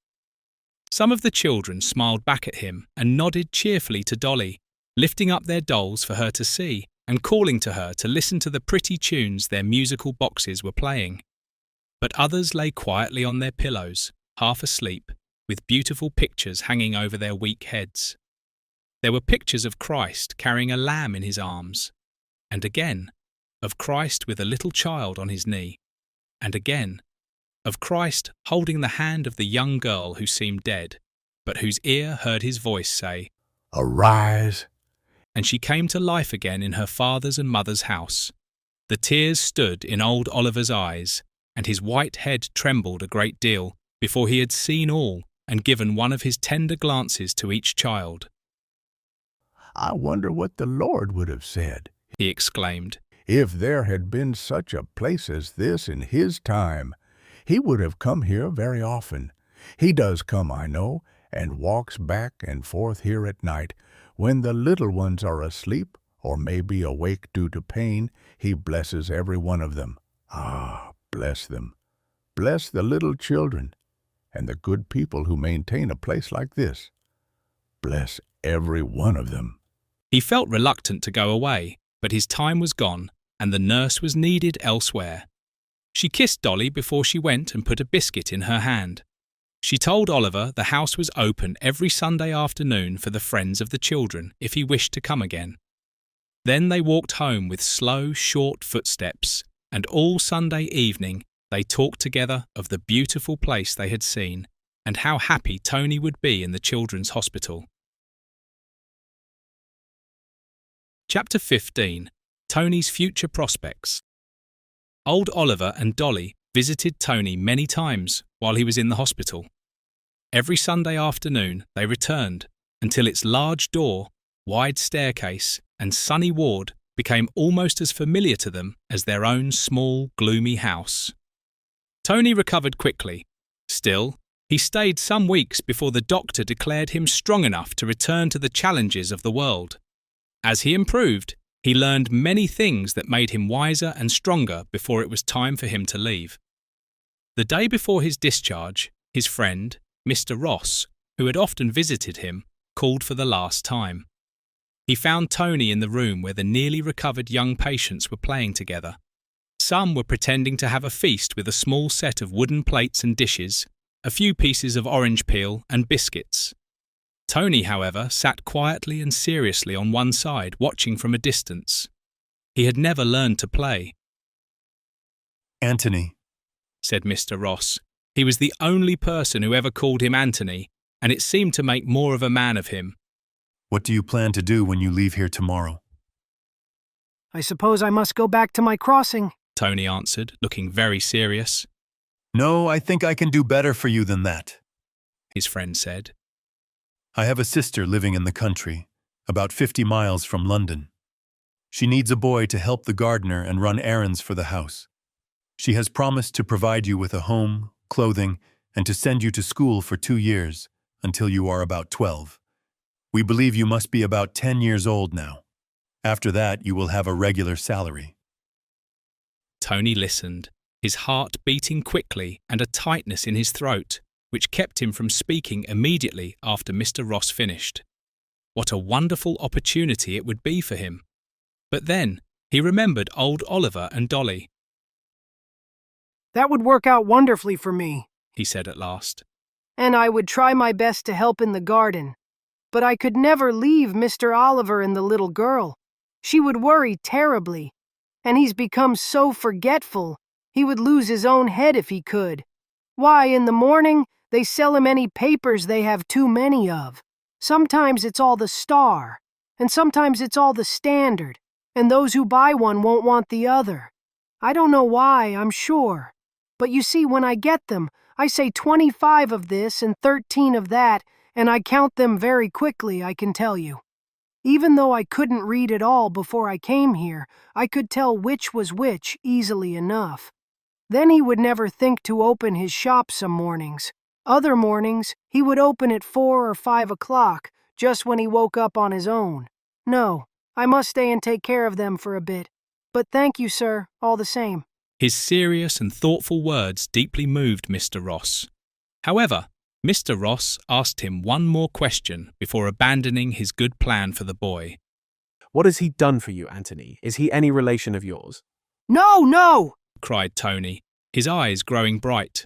Some of the children smiled back at him and nodded cheerfully to Dolly, lifting up their dolls for her to see and calling to her to listen to the pretty tunes their musical boxes were playing. But others lay quietly on their pillows, half asleep, with beautiful pictures hanging over their weak heads. There were pictures of Christ carrying a lamb in his arms, and again, of Christ with a little child on his knee, and again, of Christ holding the hand of the young girl who seemed dead, but whose ear heard his voice say, Arise! And she came to life again in her father's and mother's house. The tears stood in old Oliver's eyes, and his white head trembled a great deal before he had seen all and given one of his tender glances to each child. I wonder what the Lord would have said, he exclaimed. If there had been such a place as this in his time, he would have come here very often. He does come, I know, and walks back and forth here at night. When the little ones are asleep, or maybe awake due to pain, he blesses every one of them. Ah, bless them. Bless the little children, and the good people who maintain a place like this. Bless every one of them. He felt reluctant to go away, but his time was gone, and the nurse was needed elsewhere. She kissed Dolly before she went and put a biscuit in her hand. She told Oliver the house was open every Sunday afternoon for the friends of the children if he wished to come again. Then they walked home with slow, short footsteps, and all Sunday evening they talked together of the beautiful place they had seen and how happy Tony would be in the children's hospital. Chapter 15. Tony's Future Prospects. Old Oliver and Dolly visited Tony many times while he was in the hospital. Every Sunday afternoon they returned until its large door, wide staircase, and sunny ward became almost as familiar to them as their own small, gloomy house. Tony recovered quickly. Still, he stayed some weeks before the doctor declared him strong enough to return to the challenges of the world. As he improved, he learned many things that made him wiser and stronger before it was time for him to leave. The day before his discharge, his friend, Mr. Ross, who had often visited him, called for the last time. He found Tony in the room where the nearly recovered young patients were playing together. Some were pretending to have a feast with a small set of wooden plates and dishes, a few pieces of orange peel and biscuits. Tony, however, sat quietly and seriously on one side, watching from a distance. He had never learned to play. Anthony, said Mr. Ross. He was the only person who ever called him Anthony, and it seemed to make more of a man of him. what do you plan to do when you leave here tomorrow? I suppose I must go back to my crossing, Tony answered, looking very serious. No, I think I can do better for you than that, his friend said. I have a sister living in the country, about 50 miles from London. She needs a boy to help the gardener and run errands for the house. She has promised to provide you with a home, clothing, and to send you to school for 2 years, until you are about 12. We believe you must be about 10 years old now. After that, you will have a regular salary. Tony listened, his heart beating quickly and a tightness in his throat, which kept him from speaking immediately after Mr. Ross finished. What a wonderful opportunity it would be for him. But then he remembered old Oliver and Dolly. That would work out wonderfully for me, he said at last. and I would try my best to help in the garden. But I could never leave Mr. Oliver and the little girl. She would worry terribly, and he's become so forgetful, he would lose his own head if he could. Why, in the morning, they sell him any papers they have too many of. Sometimes it's all the Star, and sometimes it's all the Standard, and those who buy one won't want the other. I don't know why, I'm sure. But you see, when I get them, I say 25 of this and 13 of that, and I count them very quickly, I can tell you. Even though I couldn't read at all before I came here, I could tell which was which easily enough. Then he would never think to open his shop some mornings. Other mornings, he would open at 4 or 5 o'clock, just when he woke up on his own. No, I must stay and take care of them for a bit. But thank you, sir, all the same. His serious and thoughtful words deeply moved Mr. Ross. However, Mr. Ross asked him one more question before abandoning his good plan for the boy. What has he done for you, Anthony? Is he any relation of yours? No! Cried Tony, his eyes growing bright.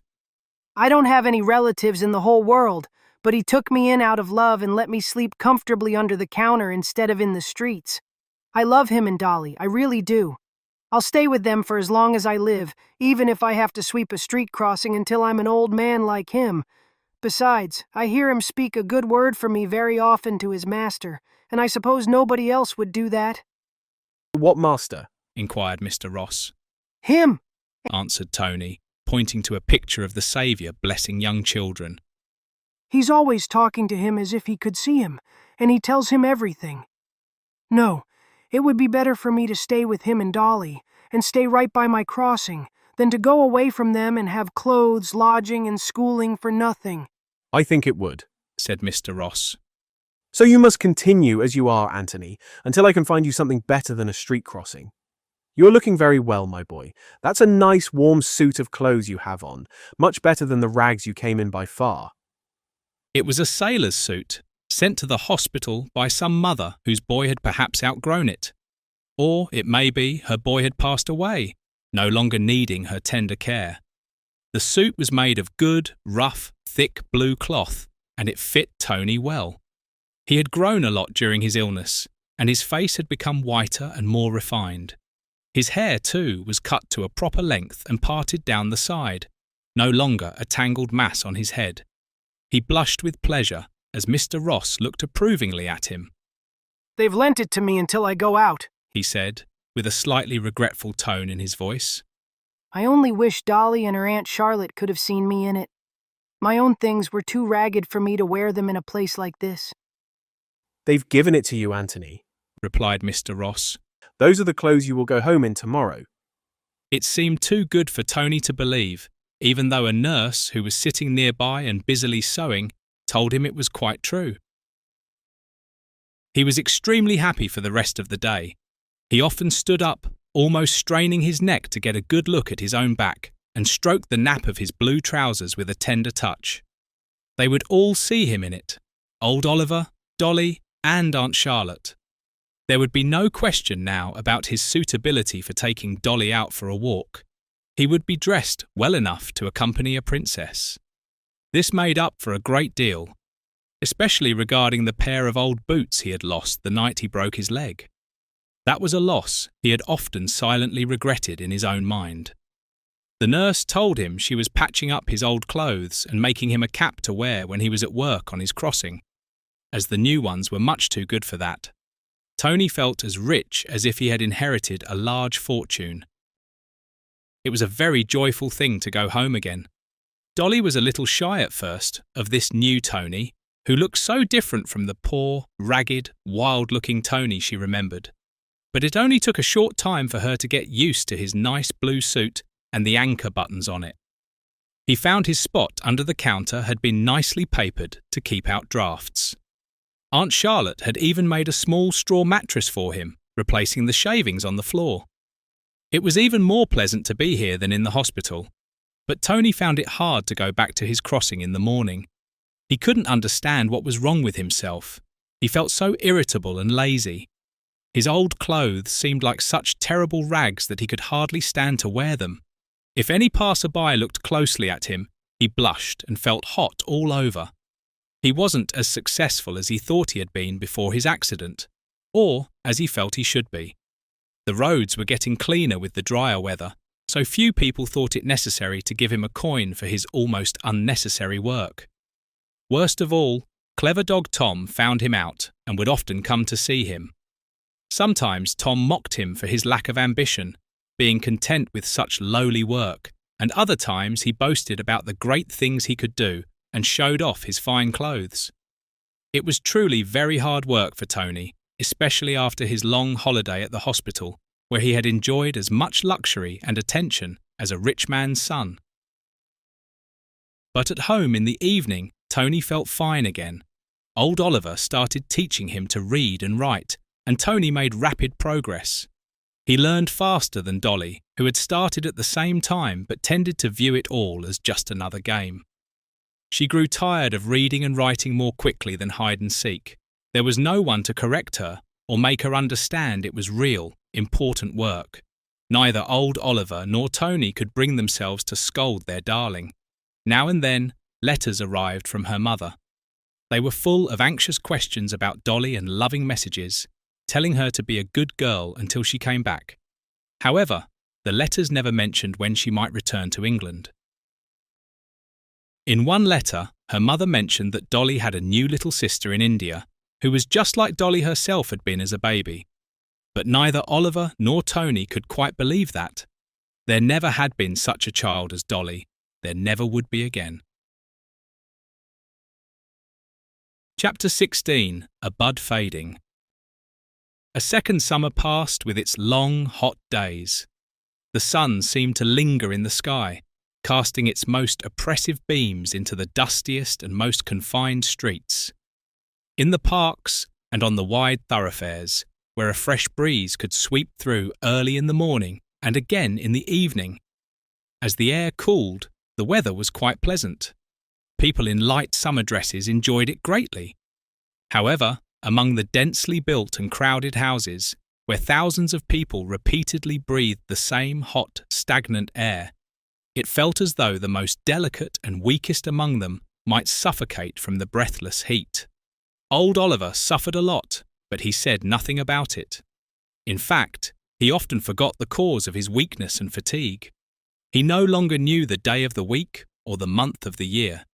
I don't have any relatives in the whole world, but he took me in out of love and let me sleep comfortably under the counter instead of in the streets. I love him and Dolly, I really do. I'll stay with them for as long as I live, even if I have to sweep a street crossing until I'm an old man like him. Besides, I hear him speak a good word for me very often to his master, and I suppose nobody else would do that. What master? Inquired Mr. Ross. Him! Answered Tony, pointing to a picture of the Saviour blessing young children. He's always talking to him as if he could see him, and he tells him everything. No, it would be better for me to stay with him and Dolly, and stay right by my crossing, than to go away from them and have clothes, lodging, and schooling for nothing. I think it would, said Mr. Ross. So you must continue as you are, Anthony, until I can find you something better than a street crossing. You're looking very well, my boy. That's a nice warm suit of clothes you have on, much better than the rags you came in by far. It was a sailor's suit, sent to the hospital by some mother whose boy had perhaps outgrown it. Or it may be her boy had passed away, no longer needing her tender care. The suit was made of good, rough, thick blue cloth, and it fit Tony well. He had grown a lot during his illness, and his face had become whiter and more refined. His hair, too, was cut to a proper length and parted down the side, no longer a tangled mass on his head. He blushed with pleasure as Mr. Ross looked approvingly at him. They've lent it to me until I go out, he said, with a slightly regretful tone in his voice. I only wish Dolly and her Aunt Charlotte could have seen me in it. My own things were too ragged for me to wear them in a place like this. They've given it to you, Anthony, replied Mr. Ross. Those are the clothes you will go home in tomorrow. It seemed too good for Tony to believe, even though a nurse who was sitting nearby and busily sewing told him it was quite true. He was extremely happy for the rest of the day. He often stood up, almost straining his neck to get a good look at his own back, and stroked the nap of his blue trousers with a tender touch. They would all see him in it, old Oliver, Dolly, and Aunt Charlotte. There would be no question now about his suitability for taking Dolly out for a walk. He would be dressed well enough to accompany a princess. This made up for a great deal, especially regarding the pair of old boots he had lost the night he broke his leg. That was a loss he had often silently regretted in his own mind. The nurse told him she was patching up his old clothes and making him a cap to wear when he was at work on his crossing, as the new ones were much too good for that. Tony felt as rich as if he had inherited a large fortune. It was a very joyful thing to go home again. Dolly was a little shy at first of this new Tony, who looked so different from the poor, ragged, wild-looking Tony she remembered. But it only took a short time for her to get used to his nice blue suit and the anchor buttons on it. He found his spot under the counter had been nicely papered to keep out drafts. Aunt Charlotte had even made a small straw mattress for him, replacing the shavings on the floor. It was even more pleasant to be here than in the hospital, but Tony found it hard to go back to his crossing in the morning. He couldn't understand what was wrong with himself. He felt so irritable and lazy. His old clothes seemed like such terrible rags that he could hardly stand to wear them. If any passer-by looked closely at him, he blushed and felt hot all over. He wasn't as successful as he thought he had been before his accident, or as he felt he should be. The roads were getting cleaner with the drier weather, so few people thought it necessary to give him a coin for his almost unnecessary work. Worst of all, clever dog Tom found him out and would often come to see him. Sometimes Tom mocked him for his lack of ambition, being content with such lowly work, and other times he boasted about the great things he could do and showed off his fine clothes. It was truly very hard work for Tony, especially after his long holiday at the hospital, where he had enjoyed as much luxury and attention as a rich man's son. But at home in the evening, Tony felt fine again. Old Oliver started teaching him to read and write, and Tony made rapid progress. He learned faster than Dolly, who had started at the same time but tended to view it all as just another game. She grew tired of reading and writing more quickly than hide and seek. There was no one to correct her or make her understand it was real, important work. Neither old Oliver nor Tony could bring themselves to scold their darling. Now and then, letters arrived from her mother. They were full of anxious questions about Dolly and loving messages, telling her to be a good girl until she came back. However, the letters never mentioned when she might return to England. In one letter, her mother mentioned that Dolly had a new little sister in India, who was just like Dolly herself had been as a baby. But neither Oliver nor Tony could quite believe that. There never had been such a child as Dolly. There never would be again. Chapter 16. A Bud Fading. A second summer passed with its long, hot days. The sun seemed to linger in the sky, casting its most oppressive beams into the dustiest and most confined streets. In the parks and on the wide thoroughfares, where a fresh breeze could sweep through early in the morning and again in the evening. As the air cooled, the weather was quite pleasant. People in light summer dresses enjoyed it greatly. However, among the densely built and crowded houses, where thousands of people repeatedly breathed the same hot, stagnant air, it felt as though the most delicate and weakest among them might suffocate from the breathless heat. Old Oliver suffered a lot, but he said nothing about it. In fact, he often forgot the cause of his weakness and fatigue. He no longer knew the day of the week or the month of the year.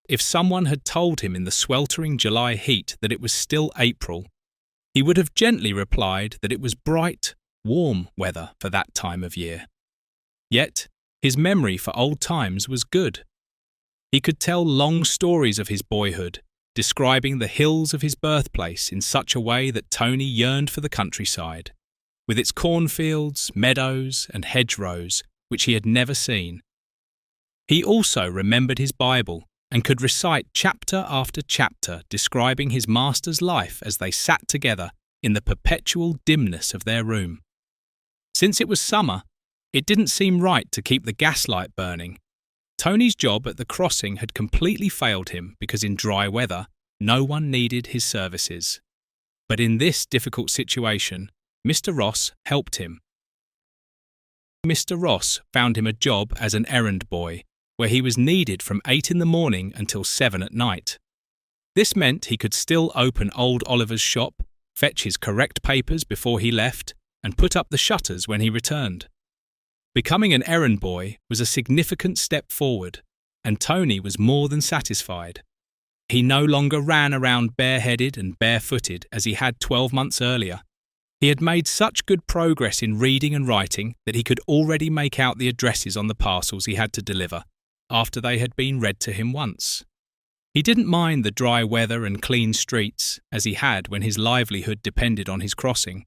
If someone had told him in the sweltering July heat that it was still April, he would have gently replied that it was bright, warm weather for that time of year. Yet, his memory for old times was good. He could tell long stories of his boyhood, describing the hills of his birthplace in such a way that Tony yearned for the countryside, with its cornfields, meadows, and hedgerows, which he had never seen. He also remembered his Bible and could recite chapter after chapter describing his master's life as they sat together in the perpetual dimness of their room. Since it was summer, it didn't seem right to keep the gaslight burning. Tony's job at the crossing had completely failed him because in dry weather, no one needed his services. But in this difficult situation, Mr. Ross helped him. Mr. Ross found him a job as an errand boy, where he was needed from 8 in the morning until 7 at night. This meant he could still open old Oliver's shop, fetch his correct papers before he left, and put up the shutters when he returned. Becoming an errand boy was a significant step forward, and Tony was more than satisfied. He no longer ran around bareheaded and barefooted as he had 12 months earlier. He had made such good progress in reading and writing that he could already make out the addresses on the parcels he had to deliver, after they had been read to him once. He didn't mind the dry weather and clean streets, as he had when his livelihood depended on his crossing.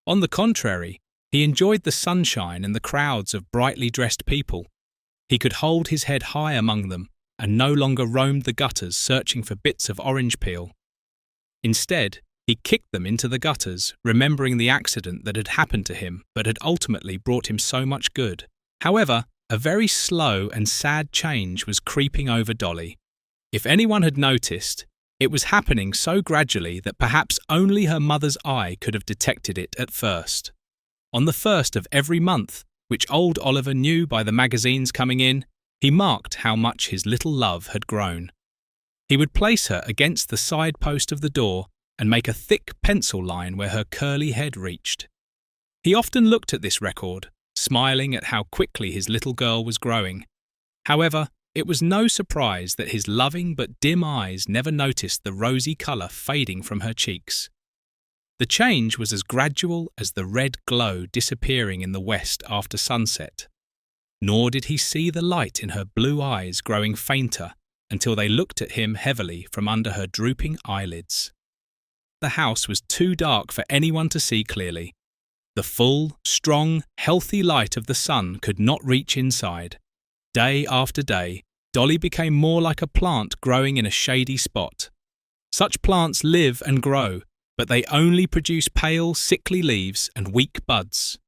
On the contrary, he enjoyed the sunshine and the crowds of brightly dressed people. He could hold his head high among them and no longer roamed the gutters searching for bits of orange peel. Instead, he kicked them into the gutters, remembering the accident that had happened to him but had ultimately brought him so much good. However, a very slow and sad change was creeping over Dolly. If anyone had noticed, it was happening so gradually that perhaps only her mother's eye could have detected it at first. On the 1st of every month, which old Oliver knew by the magazines coming in, he marked how much his little love had grown. He would place her against the side post of the door and make a thick pencil line where her curly head reached. He often looked at this record, smiling at how quickly his little girl was growing. However, it was no surprise that his loving but dim eyes never noticed the rosy colour fading from her cheeks. The change was as gradual as the red glow disappearing in the west after sunset. Nor did he see the light in her blue eyes growing fainter until they looked at him heavily from under her drooping eyelids. the house was too dark for anyone to see clearly. The full, strong, healthy light of the sun could not reach inside. Day after day, Dolly became more like a plant growing in a shady spot. Such plants live and grow, but they only produce pale, sickly leaves and weak buds.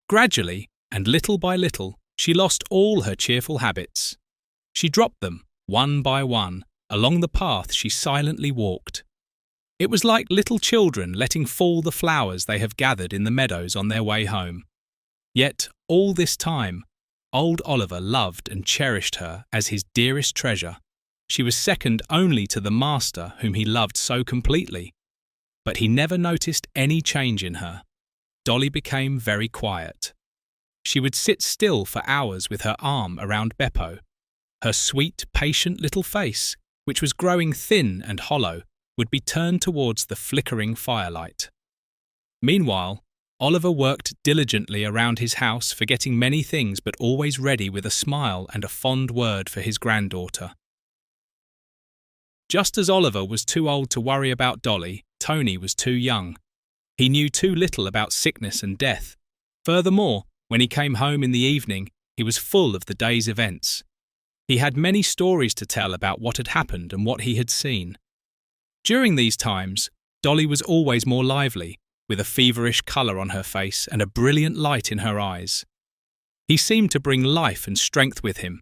Gradually, and little by little, she lost all her cheerful habits. She dropped them, one by one, along the path she silently walked. It was like little children letting fall the flowers they have gathered in the meadows on their way home. Yet, all this time, old Oliver loved and cherished her as his dearest treasure. She was second only to the master whom he loved so completely. But he never noticed any change in her. Dolly became very quiet. She would sit still for hours with her arm around Beppo. Her sweet, patient little face, which was growing thin and hollow, would be turned towards the flickering firelight. Meanwhile, Oliver worked diligently around his house, forgetting many things but always ready with a smile and a fond word for his granddaughter. Just as Oliver was too old to worry about Dolly, Tony was too young. He knew too little about sickness and death. Furthermore, when he came home in the evening, he was full of the day's events. He had many stories to tell about what had happened and what he had seen. During these times, Dolly was always more lively, with a feverish colour on her face and a brilliant light in her eyes. He seemed to bring life and strength with him.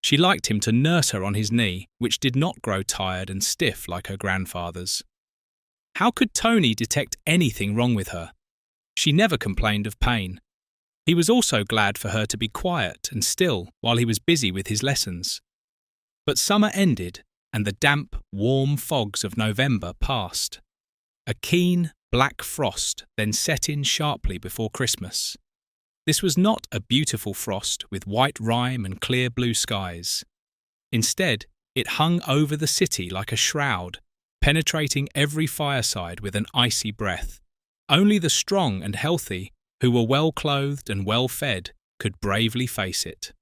She liked him to nurse her on his knee, which did not grow tired and stiff like her grandfather's. How could Tony detect anything wrong with her? She never complained of pain. He was also glad for her to be quiet and still while he was busy with his lessons. But summer ended, and the damp, warm fogs of November passed. A keen, black frost then set in sharply before Christmas. This was not a beautiful frost with white rime and clear blue skies. Instead, it hung over the city like a shroud, penetrating every fireside with an icy breath. Only the strong and healthy, who were well-clothed and well-fed, could bravely face it.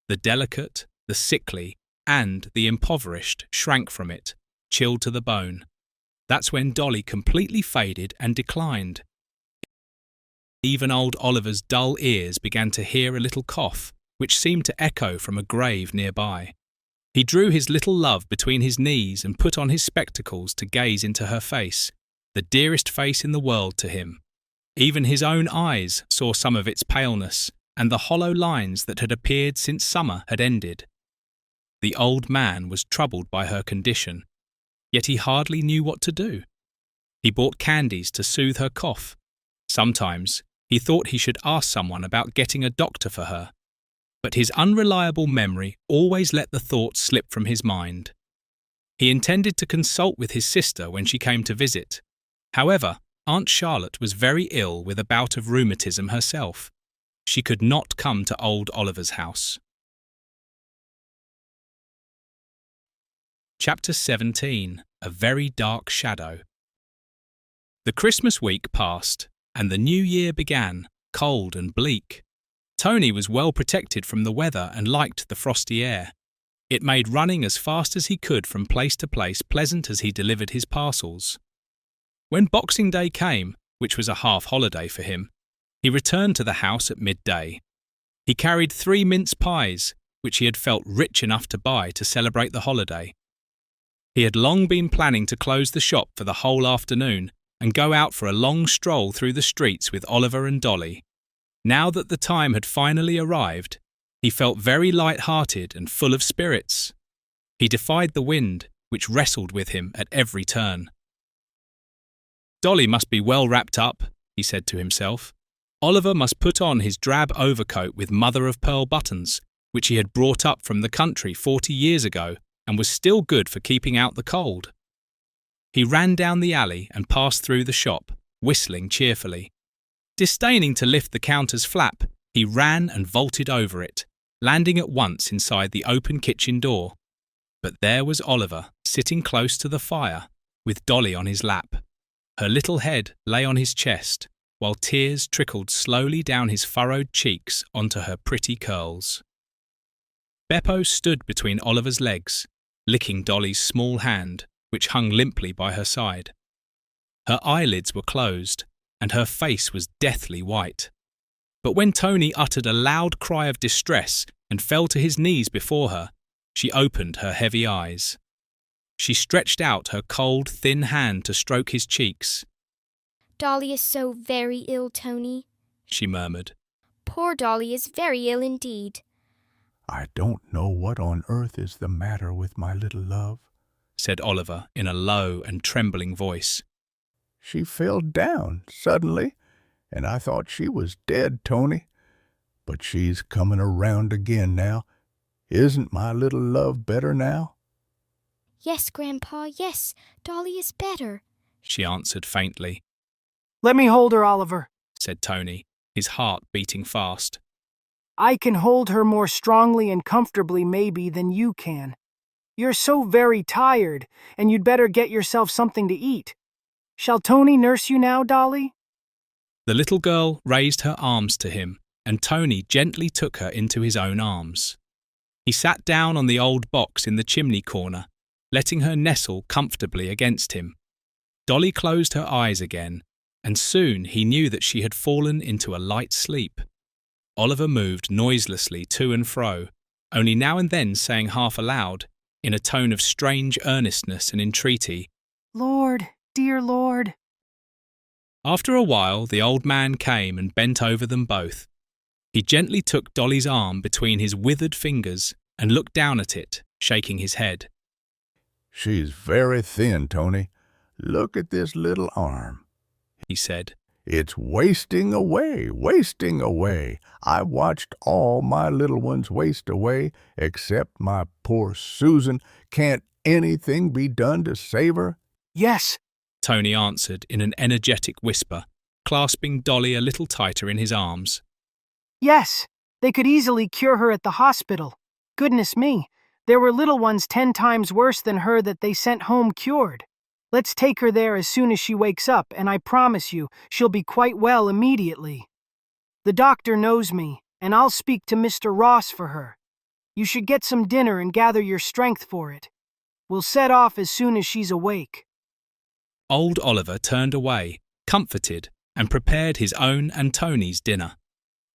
The delicate, the sickly, and the impoverished shrank from it, chilled to the bone. That's when Dolly completely faded and declined. Even old Oliver's dull ears began to hear a little cough, which seemed to echo from a grave nearby. He drew his little love between his knees and put on his spectacles to gaze into her face, the dearest face in the world to him. Even his own eyes saw some of its paleness and the hollow lines that had appeared since summer had ended. The old man was troubled by her condition, yet he hardly knew what to do. He bought candies to soothe her cough. Sometimes he thought he should ask someone about getting a doctor for her, but his unreliable memory always let the thought slip from his mind. He intended to consult with his sister when she came to visit. However, Aunt Charlotte was very ill with a bout of rheumatism herself. She could not come to old Oliver's house. Chapter 17. A Very Dark Shadow. The Christmas week passed, and the new year began, cold and bleak. Tony was well protected from the weather and liked the frosty air. It made running as fast as he could from place to place pleasant as he delivered his parcels. When Boxing Day came, which was a half-holiday for him, he returned to the house at midday. He carried 3 mince pies, which he had felt rich enough to buy to celebrate the holiday. He had long been planning to close the shop for the whole afternoon and go out for a long stroll through the streets with Oliver and Dolly. Now that the time had finally arrived, he felt very light-hearted and full of spirits. He defied the wind, which wrestled with him at every turn. Dolly must be well wrapped up, he said to himself. Oliver must put on his drab overcoat with mother-of-pearl buttons, which he had brought up from the country 40 years ago and was still good for keeping out the cold. He ran down the alley and passed through the shop, whistling cheerfully. Disdaining to lift the counter's flap, he ran and vaulted over it, landing at once inside the open kitchen door. But there was Oliver, sitting close to the fire, with Dolly on his lap. Her little head lay on his chest, while tears trickled slowly down his furrowed cheeks onto her pretty curls. Beppo stood between Oliver's legs, licking Dolly's small hand, which hung limply by her side. Her eyelids were closed, and her face was deathly white. But when Tony uttered a loud cry of distress and fell to his knees before her, she opened her heavy eyes. She stretched out her cold, thin hand to stroke his cheeks. "Dolly is so very ill, Tony," she murmured. "Poor Dolly is very ill indeed." I don't know what on earth is the matter with my little love, said Oliver in a low and trembling voice. She fell down suddenly, and I thought she was dead, Tony. But she's coming around again now. Isn't my little love better now? "Yes, Grandpa, yes, Dolly is better," she answered faintly. Let me hold her, Oliver, said Tony, his heart beating fast. I can hold her more strongly and comfortably maybe than you can. You're so very tired, and you'd better get yourself something to eat. Shall Tony nurse you now, Dolly? The little girl raised her arms to him, and Tony gently took her into his own arms. He sat down on the old box in the chimney corner, letting her nestle comfortably against him. Dolly closed her eyes again, and soon he knew that she had fallen into a light sleep. Oliver moved noiselessly to and fro, only now and then saying half aloud, in a tone of strange earnestness and entreaty, Lord, dear Lord. After a while, the old man came and bent over them both. He gently took Dolly's arm between his withered fingers and looked down at it, shaking his head. She's very thin, Tony. Look at this little arm, he said. It's wasting away, wasting away. I've watched all my little ones waste away, except my poor Susan. Can't anything be done to save her? Yes, Tony answered in an energetic whisper, clasping Dolly a little tighter in his arms. Yes, they could easily cure her at the hospital. Goodness me, there were little ones 10 times worse than her that they sent home cured. Let's take her there as soon as she wakes up, and I promise you, she'll be quite well immediately. The doctor knows me, and I'll speak to Mr. Ross for her. You should get some dinner and gather your strength for it. We'll set off as soon as she's awake. Old Oliver turned away, comforted, and prepared his own and Tony's dinner.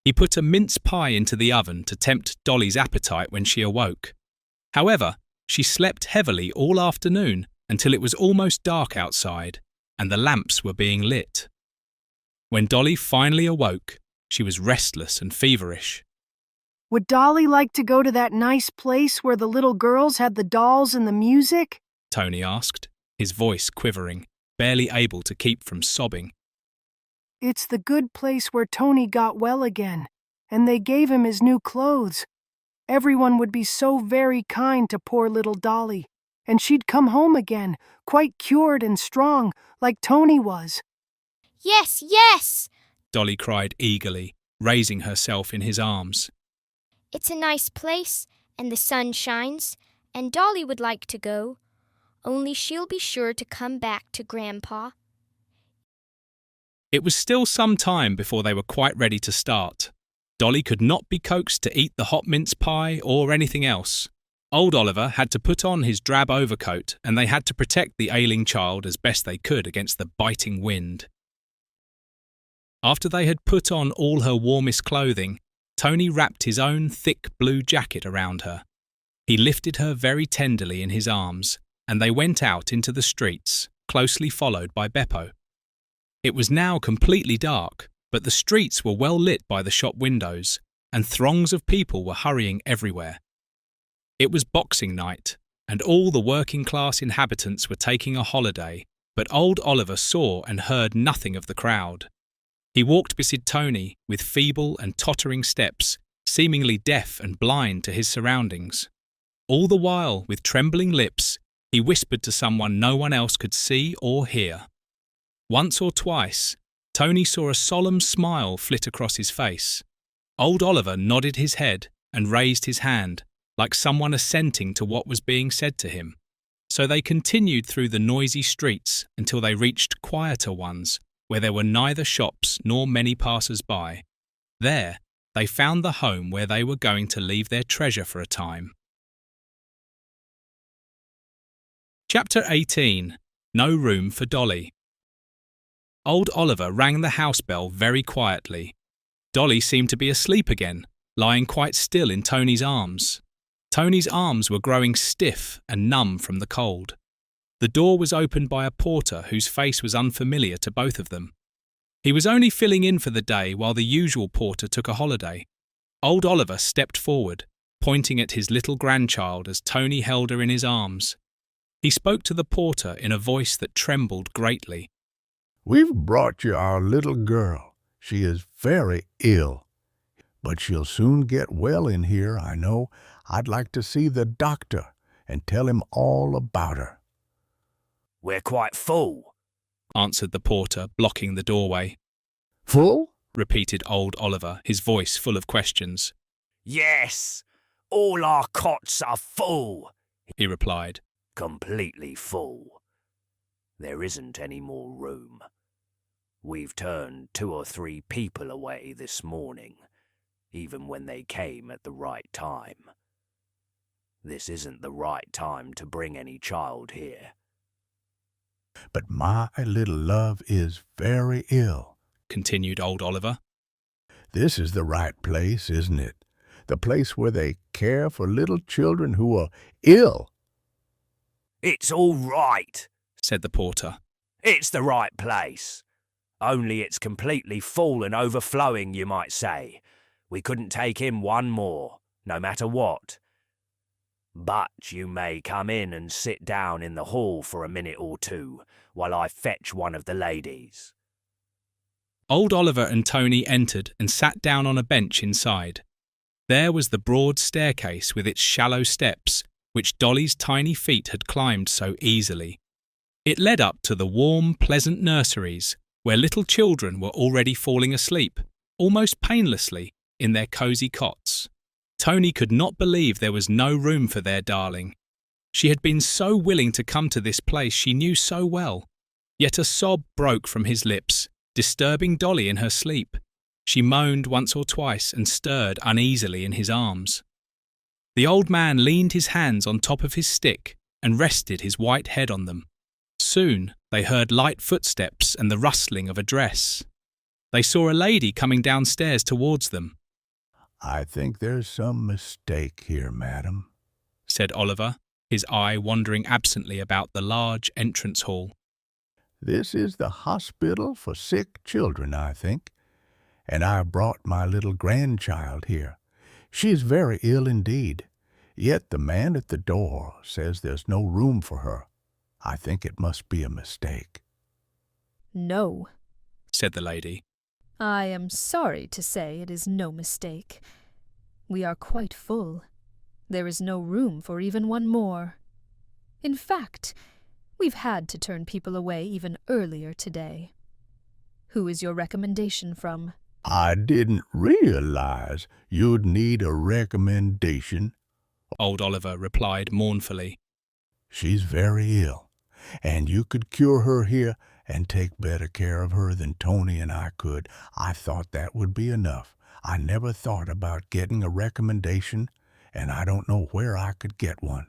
He put a mince pie into the oven to tempt Dolly's appetite when she awoke. However, she slept heavily all afternoon until it was almost dark outside and the lamps were being lit. When Dolly finally awoke, she was restless and feverish. Would Dolly like to go to that nice place where the little girls had the dolls and the music? Tony asked, his voice quivering, barely able to keep from sobbing. It's the good place where Tony got well again, and they gave him his new clothes. Everyone would be so very kind to poor little Dolly, and she'd come home again, quite cured and strong, like Tony was. "Yes, yes!" Dolly cried eagerly, raising herself in his arms. "It's a nice place, and the sun shines, and Dolly would like to go. Only she'll be sure to come back to Grandpa." It was still some time before they were quite ready to start. Dolly could not be coaxed to eat the hot mince pie or anything else. Old Oliver had to put on his drab overcoat, and they had to protect the ailing child as best they could against the biting wind. After they had put on all her warmest clothing, Tony wrapped his own thick blue jacket around her. He lifted her very tenderly in his arms, and they went out into the streets, closely followed by Beppo. It was now completely dark, but the streets were well lit by the shop windows, and throngs of people were hurrying everywhere. It was Boxing Night, and all the working-class inhabitants were taking a holiday, but old Oliver saw and heard nothing of the crowd. He walked beside Tony with feeble and tottering steps, seemingly deaf and blind to his surroundings. All the while, with trembling lips, he whispered to someone no one else could see or hear. Once or twice, Tony saw a solemn smile flit across his face. Old Oliver nodded his head and raised his hand, like someone assenting to what was being said to him. So they continued through the noisy streets until they reached quieter ones, where there were neither shops nor many passers-by. There, they found the home where they were going to leave their treasure for a time. Chapter 18. No Room for Dolly. Old Oliver rang the house bell very quietly. Dolly seemed to be asleep again, lying quite still in Tony's arms. Tony's arms were growing stiff and numb from the cold. The door was opened by a porter whose face was unfamiliar to both of them. He was only filling in for the day while the usual porter took a holiday. Old Oliver stepped forward, pointing at his little grandchild as Tony held her in his arms. He spoke to the porter in a voice that trembled greatly. "We've brought you our little girl. She is very ill, but she'll soon get well in here, I know. I'd like to see the doctor and tell him all about her." "We're quite full," answered the porter, blocking the doorway. "Full?" repeated old Oliver, his voice full of questions. "Yes, all our cots are full," he replied. "Completely full. There isn't any more room. We've turned 2 or 3 people away this morning, even when they came at the right time. This isn't the right time to bring any child here." "But my little love is very ill," continued old Oliver. "This is the right place, isn't it? The place where they care for little children who are ill." "It's all right," said the porter. "It's the right place. Only it's completely full and overflowing, you might say. We couldn't take in one more, no matter what. But you may come in and sit down in the hall for a minute or two while I fetch one of the ladies." Old Oliver and Tony entered and sat down on a bench inside. There was the broad staircase with its shallow steps, which Dolly's tiny feet had climbed so easily. It led up to the warm, pleasant nurseries, where little children were already falling asleep, almost painlessly, in their cosy cots. Tony could not believe there was no room for their darling. She had been so willing to come to this place she knew so well. Yet a sob broke from his lips, disturbing Dolly in her sleep. She moaned once or twice and stirred uneasily in his arms. The old man leaned his hands on top of his stick and rested his white head on them. Soon they heard light footsteps and the rustling of a dress. They saw a lady coming downstairs towards them. "I think there's some mistake here, madam," said Oliver, his eye wandering absently about the large entrance hall. "This is the hospital for sick children, I think, and I brought my little grandchild here. She is very ill indeed, yet the man at the door says there's no room for her. I think it must be a mistake." "No," said the lady. "I am sorry to say it is no mistake. We are quite full. There is no room for even one more. In fact, we've had to turn people away even earlier today. Who is your recommendation from?" "I didn't realize you'd need a recommendation," old Oliver replied mournfully. "She's very ill, and you could cure her here and take better care of her than Tony and I could. I thought that would be enough. I never thought about getting a recommendation, and I don't know where I could get one."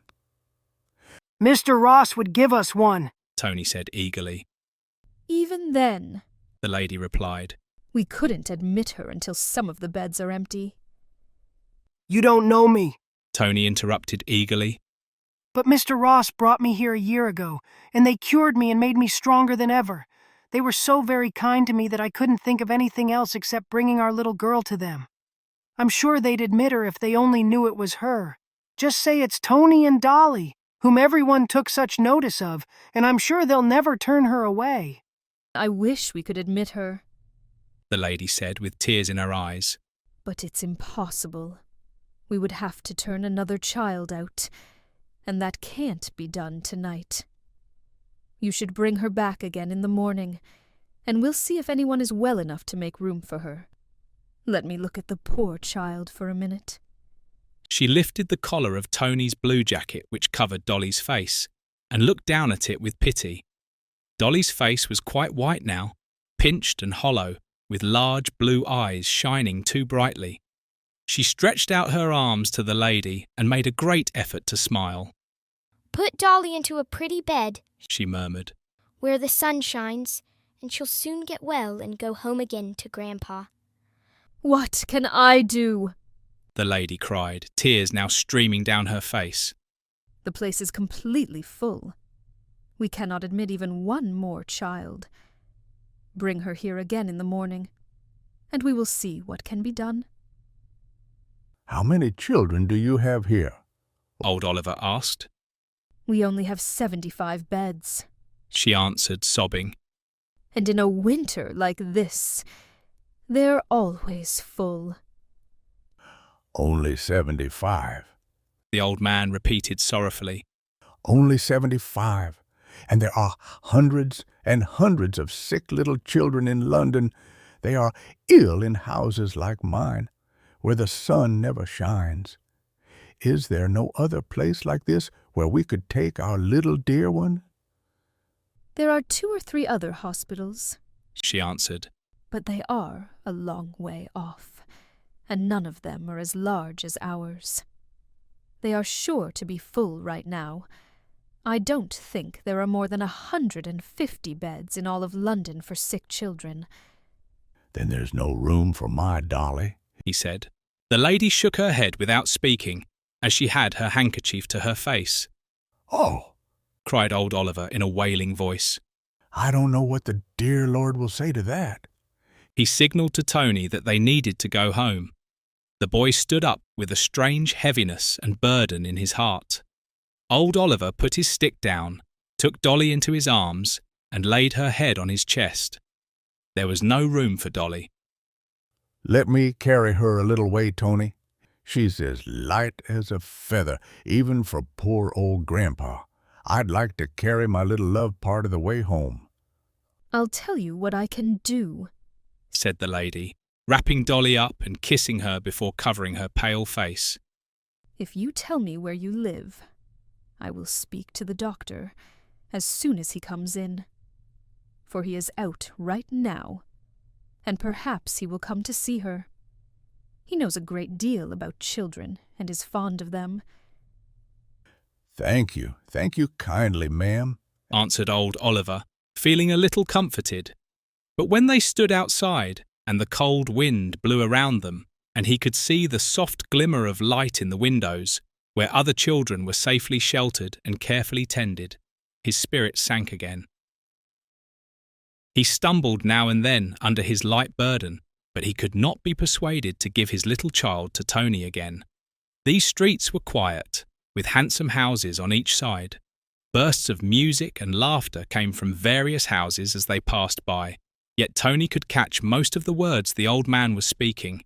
"Mr. Ross would give us one," Tony said eagerly. "Even then," the lady replied, "we couldn't admit her until some of the beds are empty." "You don't know me," Tony interrupted eagerly. "but Mr. Ross brought me here a year ago, and they cured me and made me stronger than ever. They were so very kind to me that I couldn't think of anything else except bringing our little girl to them. I'm sure they'd admit her if they only knew it was her. Just say it's Tony and Dolly, whom everyone took such notice of, and I'm sure they'll never turn her away." "I wish we could admit her," the lady said with tears in her eyes. "but it's impossible. We would have to turn another child out, and that can't be done tonight. You should bring her back again in the morning, and we'll see if anyone is well enough to make room for her. Let me look at the poor child for a minute." She lifted the collar of Tony's blue jacket which covered Dolly's face, and looked down at it with pity. Dolly's face was quite white now, pinched and hollow, with large blue eyes shining too brightly. She stretched out her arms to the lady and made a great effort to smile. Put Dolly into a pretty bed, she murmured. where the sun shines, and she'll soon get well and go home again to Grandpa. What can I do? The lady cried, tears now streaming down her face. The place is completely full. We cannot admit even one more child. Bring her here again in the morning, and we will see what can be done. How many children do you have here? Old Oliver asked. We only have 75 beds. She answered, sobbing. And in a winter like this, they're always full. Only 75. The old man repeated sorrowfully. Only 75. And there are hundreds and hundreds of sick little children in London. They are ill in houses like mine, where the sun never shines. Is there no other place like this where we could take our little dear one? There are 2 or 3 other hospitals, she answered. but they are a long way off, and none of them are as large as ours. They are sure to be full right now. I don't think there are more than 150 beds in all of London for sick children. Then there's no room for my Dolly, he said. The lady shook her head without speaking, as she had her handkerchief to her face. Oh, cried old Oliver in a wailing voice. I don't know what the dear Lord will say to that. He signalled to Tony that they needed to go home. The boy stood up with a strange heaviness and burden in his heart. Old Oliver put his stick down, took Dolly into his arms, and laid her head on his chest. There was no room for Dolly. Let me carry her a little way, Tony. She's as light as a feather, even for poor old Grandpa. I'd like to carry my little love part of the way home. I'll tell you what I can do, said the lady, wrapping Dolly up and kissing her before covering her pale face. If you tell me where you live, I will speak to the doctor as soon as he comes in, for he is out right now, and perhaps he will come to see her. He knows a great deal about children and is fond of them. Thank you kindly, ma'am, answered old Oliver, feeling a little comforted. But when they stood outside, and the cold wind blew around them, and he could see the soft glimmer of light in the windows, where other children were safely sheltered and carefully tended, his spirit sank again. He stumbled now and then under his light burden, but he could not be persuaded to give his little child to Tony again. These streets were quiet, with handsome houses on each side. Bursts of music and laughter came from various houses as they passed by, yet Tony could catch most of the words the old man was speaking.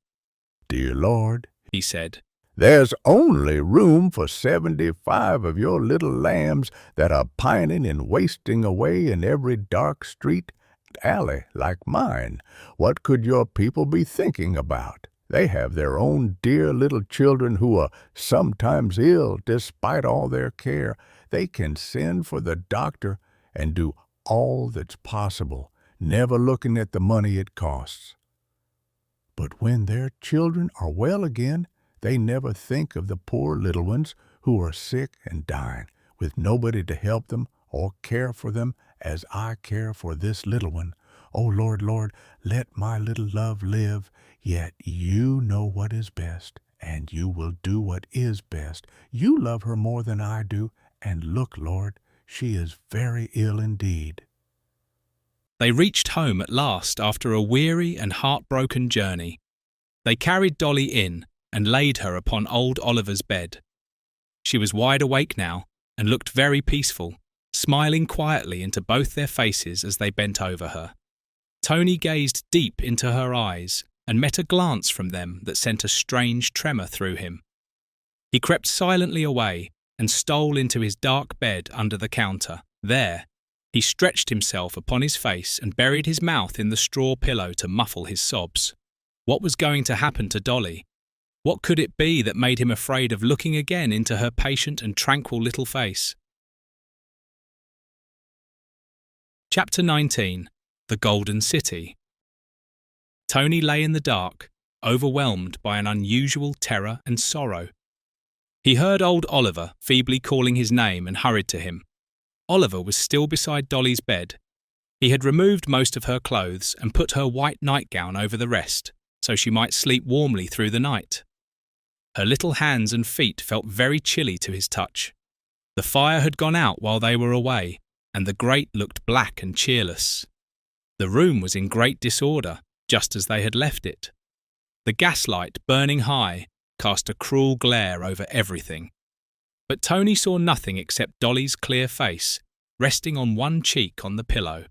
Dear Lord, he said, there's only room for 75 of your little lambs that are pining and wasting away in every dark street and alley like mine. What could your people be thinking about? They have their own dear little children who are sometimes ill despite all their care. They can send for the doctor and do all that's possible, never looking at the money it costs. But when their children are well again, they never think of the poor little ones who are sick and dying, with nobody to help them or care for them as I care for this little one. Oh, Lord, Lord, let my little love live, yet you know what is best, and you will do what is best. You love her more than I do, and look, Lord, she is very ill indeed. They reached home at last after a weary and heartbroken journey. They carried Dolly in and laid her upon old Oliver's bed. She was wide awake now and looked very peaceful, smiling quietly into both their faces as they bent over her. Tony gazed deep into her eyes and met a glance from them that sent a strange tremor through him. He crept silently away and stole into his dark bed under the counter. There, he stretched himself upon his face and buried his mouth in the straw pillow to muffle his sobs. What was going to happen to Dolly? What could it be that made him afraid of looking again into her patient and tranquil little face? Chapter 19. The Golden City. Tony lay in the dark, overwhelmed by an unusual terror and sorrow. He heard old Oliver feebly calling his name and hurried to him. Oliver was still beside Dolly's bed. He had removed most of her clothes and put her white nightgown over the rest, so she might sleep warmly through the night. Her little hands and feet felt very chilly to his touch. The fire had gone out while they were away, and the grate looked black and cheerless. The room was in great disorder, just as they had left it. The gaslight, burning high, cast a cruel glare over everything. But Tony saw nothing except Dolly's clear face, resting on one cheek on the pillow.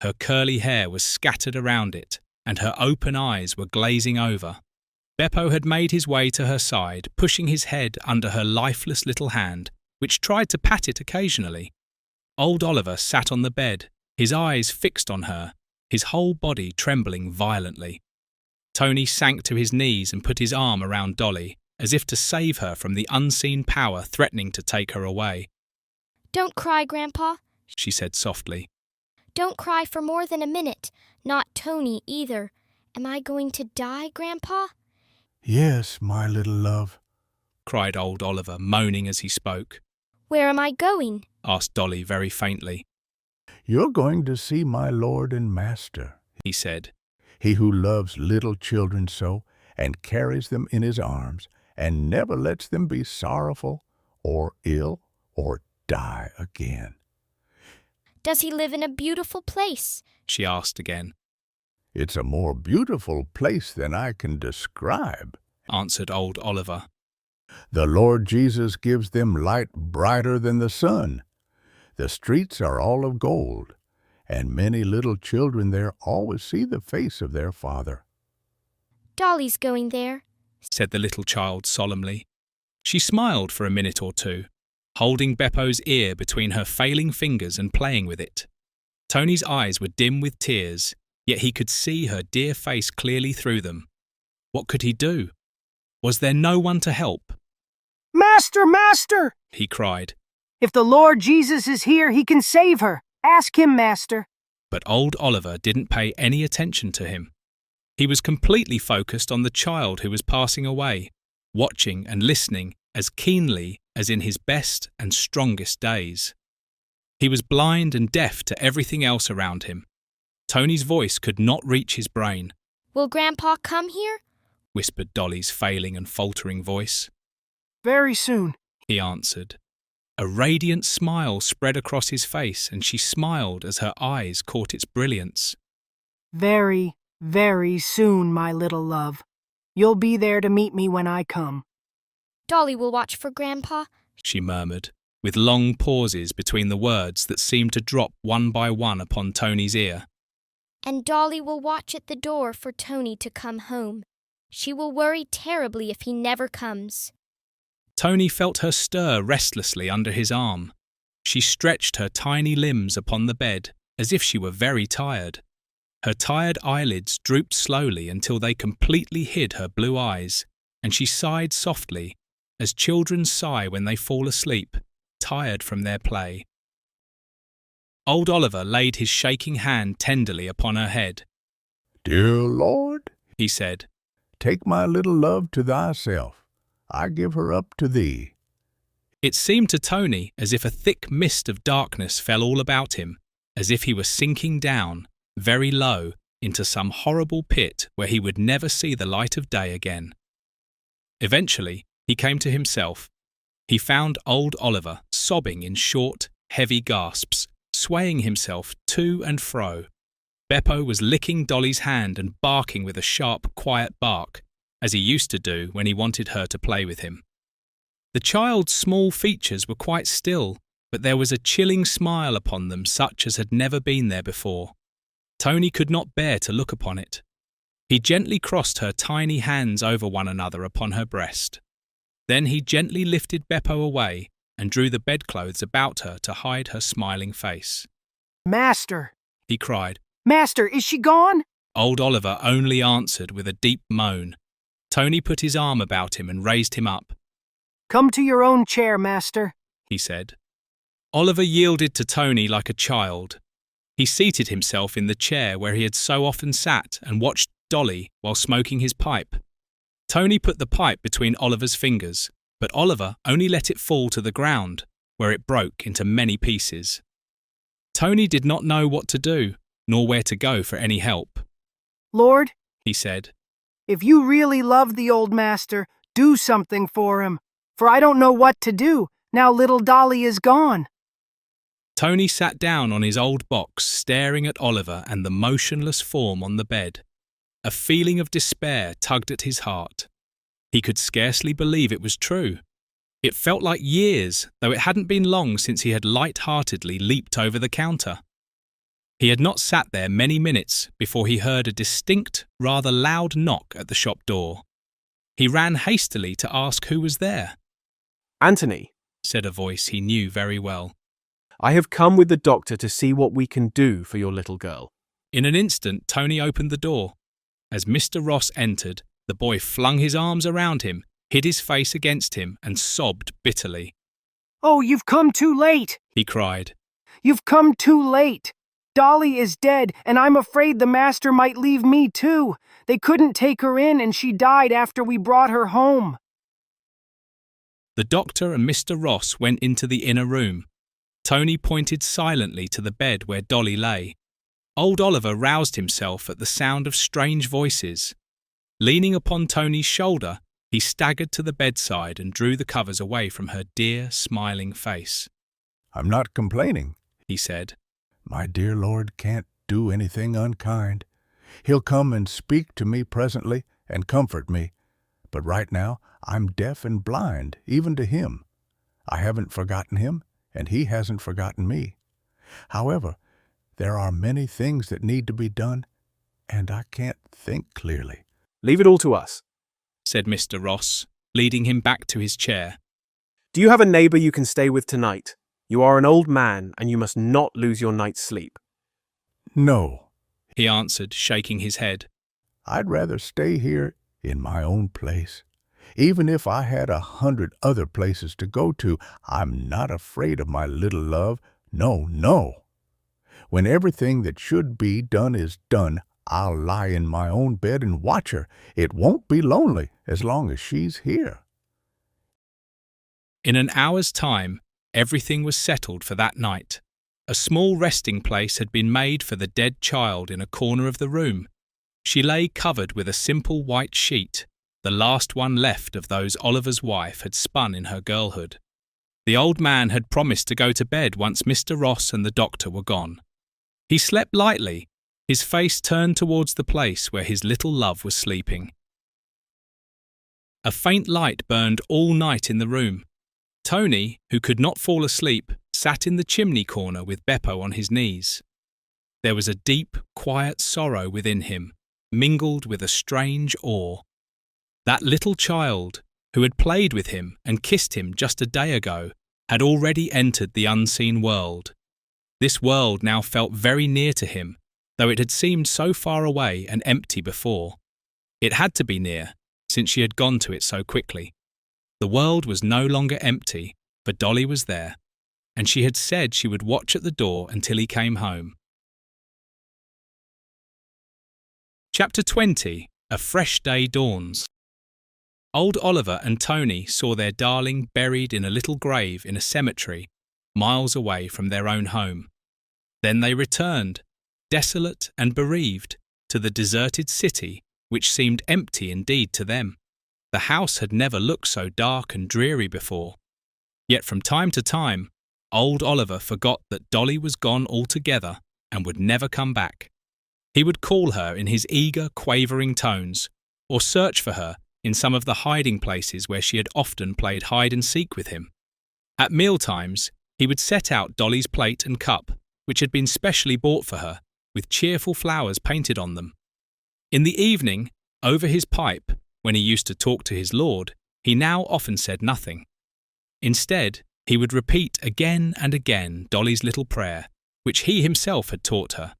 Her curly hair was scattered around it, and her open eyes were glazing over. Beppo had made his way to her side, pushing his head under her lifeless little hand, which tried to pat it occasionally. Old Oliver sat on the bed, his eyes fixed on her, his whole body trembling violently. Tony sank to his knees and put his arm around Dolly, as if to save her from the unseen power threatening to take her away. "Don't cry, Grandpa," she said softly. "Don't cry for more than a minute. Not Tony either. Am I going to die, Grandpa?" Yes, my little love, cried old Oliver, moaning as he spoke. "Where am I going?" asked Dolly very faintly. You're going to see my Lord and Master, he said. He who loves little children so, and carries them in his arms, and never lets them be sorrowful, or ill, or die again. "Does he live in a beautiful place?" she asked again. It's a more beautiful place than I can describe, answered old Oliver. The Lord Jesus gives them light brighter than the sun. The streets are all of gold, and many little children there always see the face of their Father. "Dolly's going there," said the little child solemnly. She smiled for a minute or two, holding Beppo's ear between her failing fingers and playing with it. Tony's eyes were dim with tears, yet he could see her dear face clearly through them. What could he do? Was there no one to help? "Master, Master!" he cried. "If the Lord Jesus is here, he can save her. Ask him, Master." But old Oliver didn't pay any attention to him. He was completely focused on the child who was passing away, watching and listening as keenly as in his best and strongest days. He was blind and deaf to everything else around him. Tony's voice could not reach his brain. "Will Grandpa come here?" whispered Dolly's failing and faltering voice. "Very soon," he answered. A radiant smile spread across his face, and she smiled as her eyes caught its brilliance. "Very, very soon, my little love. You'll be there to meet me when I come." "Dolly will watch for Grandpa," she murmured, with long pauses between the words that seemed to drop one by one upon Tony's ear. "And Dolly will watch at the door for Tony to come home. She will worry terribly if he never comes." Tony felt her stir restlessly under his arm. She stretched her tiny limbs upon the bed, as if she were very tired. Her tired eyelids drooped slowly until they completely hid her blue eyes, and she sighed softly, as children sigh when they fall asleep, tired from their play. Old Oliver laid his shaking hand tenderly upon her head. Dear Lord, he said, take my little love to thyself. I give her up to thee. It seemed to Tony as if a thick mist of darkness fell all about him, as if he were sinking down, very low, into some horrible pit where he would never see the light of day again. Eventually, he came to himself. He found old Oliver sobbing in short, heavy gasps, swaying himself to and fro. Beppo was licking Dolly's hand and barking with a sharp, quiet bark, as he used to do when he wanted her to play with him. The child's small features were quite still, but there was a chilling smile upon them such as had never been there before. Tony could not bear to look upon it. He gently crossed her tiny hands over one another upon her breast. Then he gently lifted Beppo away and drew the bedclothes about her to hide her smiling face. "Master!" he cried. "Master, is she gone?" Old Oliver only answered with a deep moan. Tony put his arm about him and raised him up. "Come to your own chair, Master," he said. Oliver yielded to Tony like a child. He seated himself in the chair where he had so often sat and watched Dolly while smoking his pipe. Tony put the pipe between Oliver's fingers, but Oliver only let it fall to the ground, where it broke into many pieces. Tony did not know what to do, nor where to go for any help. Lord, He said, if you really love the old master, do something for him, for I don't know what to do, now little Dolly is gone. Tony sat down on his old box, staring at Oliver and the motionless form on the bed. A feeling of despair tugged at his heart. He could scarcely believe it was true. It felt like years, though it hadn't been long since he had light-heartedly leaped over the counter. He had not sat there many minutes before he heard a distinct, rather loud knock at the shop door. He ran hastily to ask who was there. Anthony, Said a voice he knew very well. I have come with the doctor to see what we can do for your little girl. In an instant, Tony opened the door. As Mr. Ross entered, the boy flung his arms around him, hid his face against him, and sobbed bitterly. Oh, you've come too late, He cried. You've come too late. Dolly is dead, and I'm afraid the master might leave me too. They couldn't take her in, and she died after we brought her home. The doctor and Mr. Ross went into the inner room. Tony pointed silently to the bed where Dolly lay. Old Oliver roused himself at the sound of strange voices. Leaning upon Tony's shoulder, he staggered to the bedside and drew the covers away from her dear, smiling face. I'm not complaining, He said. My dear Lord can't do anything unkind. He'll come and speak to me presently and comfort me. But right now, I'm deaf and blind, even to him. I haven't forgotten him, and he hasn't forgotten me. However, there are many things that need to be done, and I can't think clearly. Leave it all to us, Said Mr. Ross, leading him back to his chair. Do you have a neighbour you can stay with tonight? You are an old man, and you must not lose your night's sleep. No, He answered, shaking his head. I'd rather stay here in my own place. Even if I had 100 other places to go to, I'm not afraid of my little love. No, no. When everything that should be done is done, I'll lie in my own bed and watch her. It won't be lonely as long as she's here. In an hour's time, everything was settled for that night. A small resting place had been made for the dead child in a corner of the room. She lay covered with a simple white sheet, the last one left of those Oliver's wife had spun in her girlhood. The old man had promised to go to bed once Mr. Ross and the doctor were gone. He slept lightly, his face turned towards the place where his little love was sleeping. A faint light burned all night in the room. Tony, who could not fall asleep, sat in the chimney corner with Beppo on his knees. There was a deep, quiet sorrow within him, mingled with a strange awe. That little child, who had played with him and kissed him just a day ago, had already entered the unseen world. This world now felt very near to him, though it had seemed so far away and empty before. It had to be near, since she had gone to it so quickly. The world was no longer empty, for Dolly was there, and she had said she would watch at the door until he came home. Chapter 20. A Fresh Day Dawns. Old Oliver and Tony saw their darling buried in a little grave in a cemetery, miles away from their own home. Then they returned, desolate and bereaved, to the deserted city, which seemed empty indeed to them. The house had never looked so dark and dreary before. Yet from time to time, old Oliver forgot that Dolly was gone altogether and would never come back. He would call her in his eager, quavering tones, or search for her in some of the hiding places where she had often played hide-and-seek with him. At mealtimes, he would set out Dolly's plate and cup, which had been specially bought for her, with cheerful flowers painted on them. In the evening, over his pipe, when he used to talk to his lord, he now often said nothing. Instead, he would repeat again and again Dolly's little prayer, which he himself had taught her.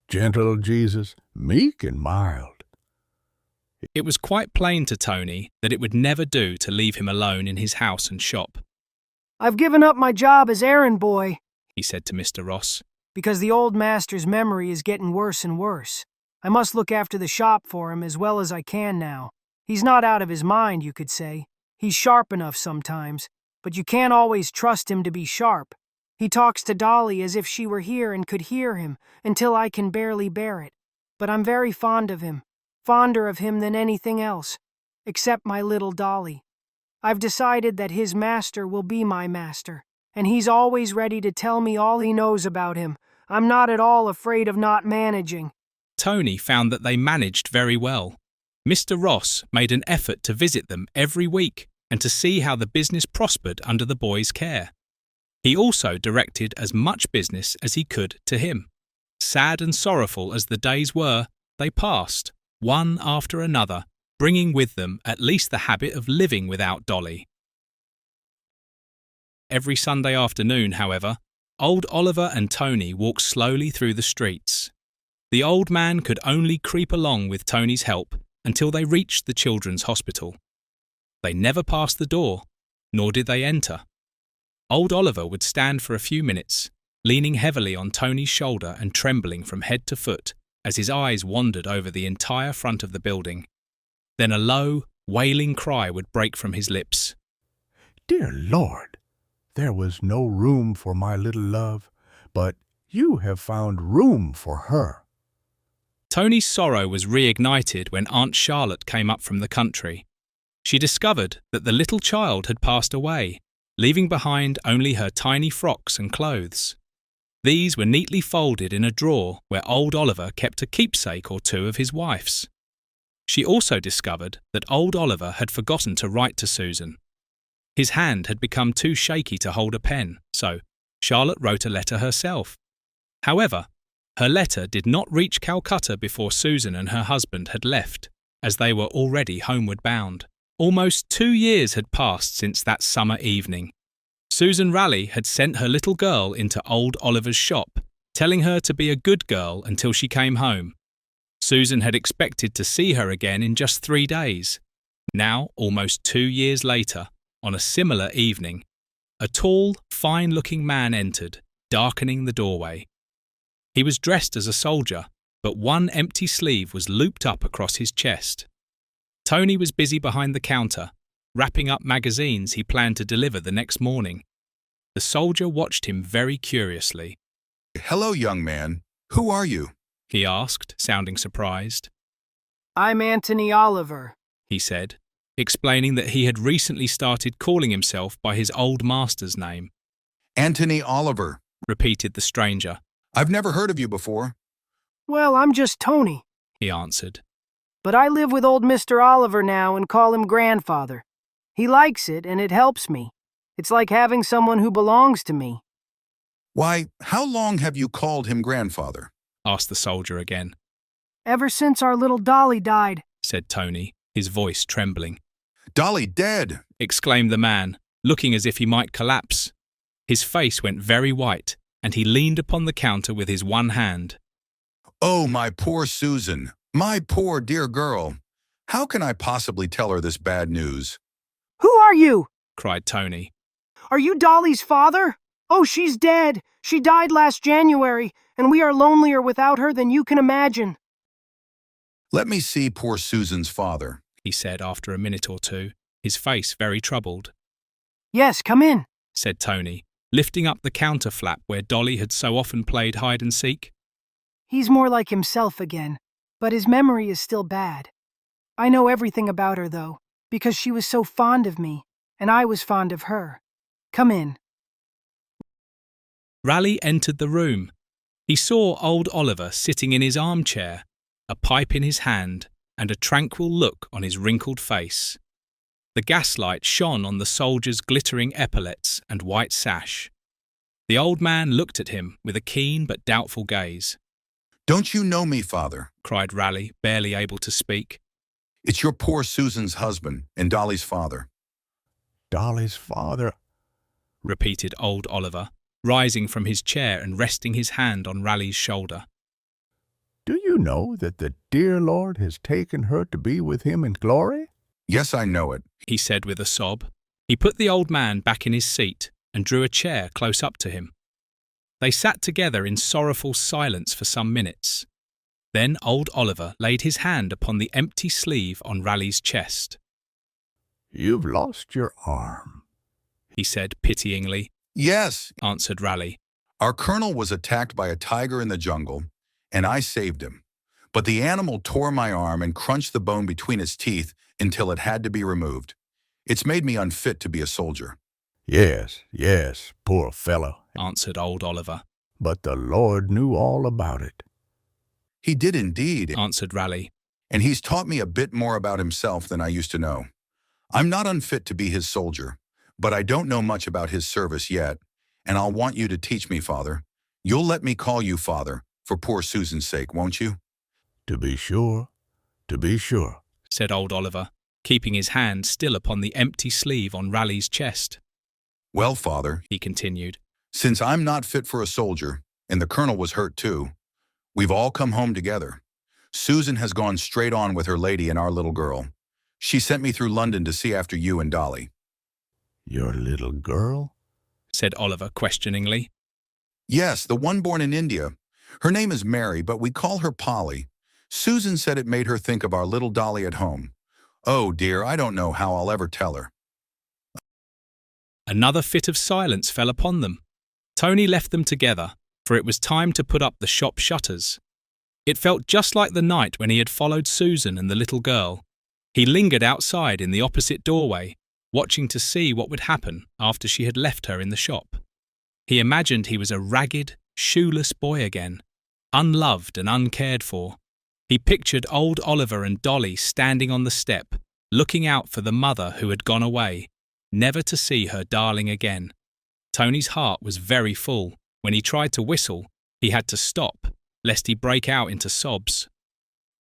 Gentle Jesus, meek and mild. It was quite plain to Tony that it would never do to leave him alone in his house and shop. I've given up my job as errand boy, He said to Mr. Ross. because the old master's memory is getting worse and worse. I must look after the shop for him as well as I can now. He's not out of his mind, you could say. He's sharp enough sometimes, but you can't always trust him to be sharp. He talks to Dolly as if she were here and could hear him, until I can barely bear it. But I'm very fond of him, fonder of him than anything else, except my little Dolly. I've decided that his master will be my master, and he's always ready to tell me all he knows about him. I'm not at all afraid of not managing. Tony found that they managed very well. Mr. Ross made an effort to visit them every week and to see how the business prospered under the boys' care. He also directed as much business as he could to him. Sad and sorrowful as the days were, they passed, one after another, bringing with them at least the habit of living without Dolly. Every Sunday afternoon, however, old Oliver and Tony walked slowly through the streets. The old man could only creep along with Tony's help until they reached the children's hospital. They never passed the door, nor did they enter. Old Oliver would stand for a few minutes, leaning heavily on Tony's shoulder and trembling from head to foot as his eyes wandered over the entire front of the building. Then a low, wailing cry would break from his lips. Dear Lord, there was no room for my little love, but you have found room for her. Tony's sorrow was reignited when Aunt Charlotte came up from the country. She discovered that the little child had passed away, leaving behind only her tiny frocks and clothes. These were neatly folded in a drawer where old Oliver kept a keepsake or two of his wife's. She also discovered that old Oliver had forgotten to write to Susan. His hand had become too shaky to hold a pen, so Charlotte wrote a letter herself. However, her letter did not reach Calcutta before Susan and her husband had left, as they were already homeward bound. Almost 2 years had passed since that summer evening. Susan Raleigh had sent her little girl into old Oliver's shop, telling her to be a good girl until she came home. Susan had expected to see her again in just 3 days. Now, almost 2 years later, on a similar evening, a tall, fine-looking man entered, darkening the doorway. He was dressed as a soldier, but one empty sleeve was looped up across his chest. Tony was busy behind the counter, wrapping up magazines he planned to deliver the next morning. The soldier watched him very curiously. "Hello, young man. Who are you?" he asked, sounding surprised. I'm Anthony Oliver, he said, explaining that he had recently started calling himself by his old master's name. "Anthony Oliver," repeated the stranger. "I've never heard of you before." Well, I'm just Tony, he answered. But I live with old Mr. Oliver now and call him grandfather. He likes it and it helps me. It's like having someone who belongs to me. "Why, how long have you called him grandfather?" asked the soldier again. Ever since our little Dolly died, said Tony, his voice trembling. "Dolly dead!" exclaimed the man, looking as if he might collapse. His face went very white, and he leaned upon the counter with his one hand. "Oh, my poor Susan, my poor dear girl. How can I possibly tell her this bad news?" Who are you? cried Tony. Are you Dolly's father? Oh, she's dead. She died last January, and we are lonelier without her than you can imagine. "Let me see poor Susan's father," he said after a minute or two, his face very troubled. Yes, come in, said Tony, lifting up the counter flap where Dolly had so often played hide-and-seek. He's more like himself again, but his memory is still bad. I know everything about her, though, because she was so fond of me, and I was fond of her. Come in. Raleigh entered the room. He saw old Oliver sitting in his armchair, a pipe in his hand, and a tranquil look on his wrinkled face. The gaslight shone on the soldier's glittering epaulets and white sash. The old man looked at him with a keen but doubtful gaze. "Don't you know me, father?" cried Raleigh, barely able to speak. "It's your poor Susan's husband and Dolly's father." Dolly's father, repeated old Oliver, rising from his chair and resting his hand on Raleigh's shoulder. Do you know that the dear Lord has taken her to be with him in glory? "Yes, I know it," he said with a sob. He put the old man back in his seat and drew a chair close up to him. They sat together in sorrowful silence for some minutes. Then old Oliver laid his hand upon the empty sleeve on Raleigh's chest. You've lost your arm, he said pityingly. Yes, Answered Raleigh. our colonel was attacked by a tiger in the jungle, and I saved him. But the animal tore my arm and crunched the bone between its teeth until it had to be removed. It's made me unfit to be a soldier. Yes, yes, poor fellow, Answered old Oliver. but the Lord knew all about it. He did indeed, Answered Raleigh. and he's taught me a bit more about himself than I used to know. I'm not unfit to be his soldier, but I don't know much about his service yet, and I'll want you to teach me, Father. You'll let me call you Father, for poor Susan's sake, won't you? To be sure, Said old Oliver, keeping his hand still upon the empty sleeve on Raleigh's chest. Well, Father, He continued, since I'm not fit for a soldier, and the colonel was hurt too, we've all come home together. Susan has gone straight on with her lady and our little girl. She sent me through London to see after you and Dolly. Your little girl? Said Oliver questioningly. Yes, the one born in India. Her name is Mary, but we call her Polly. Susan said it made her think of our little Dolly at home. Oh dear, I don't know how I'll ever tell her. Another fit of silence fell upon them. Tony left them together, for it was time to put up the shop shutters. It felt just like the night when he had followed Susan and the little girl. He lingered outside in the opposite doorway, watching to see what would happen after she had left her in the shop. He imagined he was a ragged, shoeless boy again, unloved and uncared for. He pictured old Oliver and Dolly standing on the step, looking out for the mother who had gone away, never to see her darling again. Tony's heart was very full. When he tried to whistle, he had to stop, lest he break out into sobs.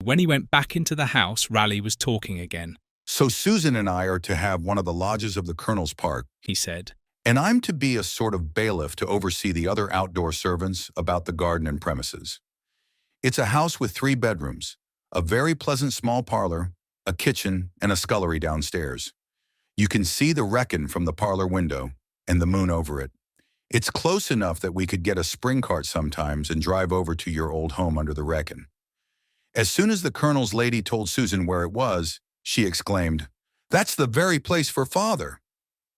When he went back into the house, Raleigh was talking again. So Susan and I are to have one of the lodges of the Colonel's Park, He said. and I'm to be a sort of bailiff to oversee the other outdoor servants about the garden and premises. It's a house with 3 bedrooms, a very pleasant small parlor, a kitchen, and a scullery downstairs. You can see the Wrekin from the parlor window and the moon over it. It's close enough that we could get a spring cart sometimes and drive over to your old home under the Wrekin. As soon as the Colonel's lady told Susan where it was, she exclaimed, "That's the very place for Father.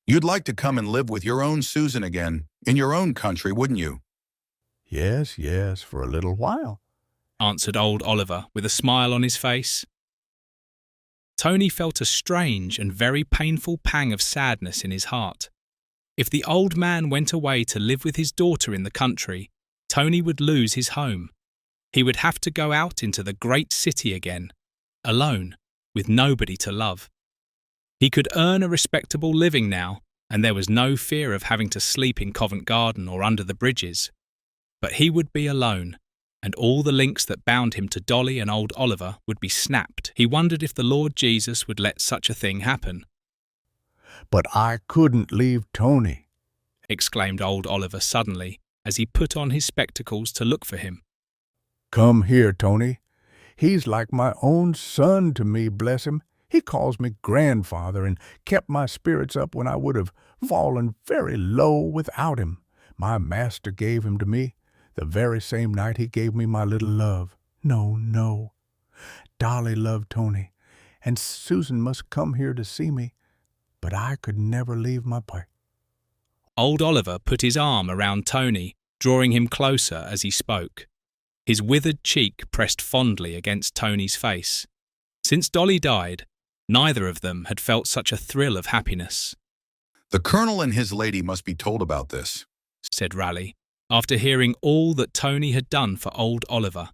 You'd like to come and live with your own Susan again, in your own country, wouldn't you?" Yes, yes, for a little while, Answered old Oliver with a smile on his face. Tony felt a strange and very painful pang of sadness in his heart. If the old man went away to live with his daughter in the country, Tony would lose his home. He would have to go out into the great city again, alone, with nobody to love. He could earn a respectable living now, and there was no fear of having to sleep in Covent Garden or under the bridges. But he would be alone, and all the links that bound him to Dolly and old Oliver would be snapped. He wondered if the Lord Jesus would let such a thing happen. but I couldn't leave Tony. Exclaimed old Oliver suddenly, as he put on his spectacles to look for him. Come here, Tony. He's like my own son to me, bless him. He calls me grandfather and kept my spirits up when I would have fallen very low without him. My master gave him to me the very same night he gave me my little love. No, no. Dolly loved Tony, and Susan must come here to see me, but I could never leave my place. Old Oliver put his arm around Tony, drawing him closer as he spoke. His withered cheek pressed fondly against Tony's face. Since Dolly died, neither of them had felt such a thrill of happiness. "The Colonel and his lady must be told about this," said Raleigh, after hearing all that Tony had done for old Oliver.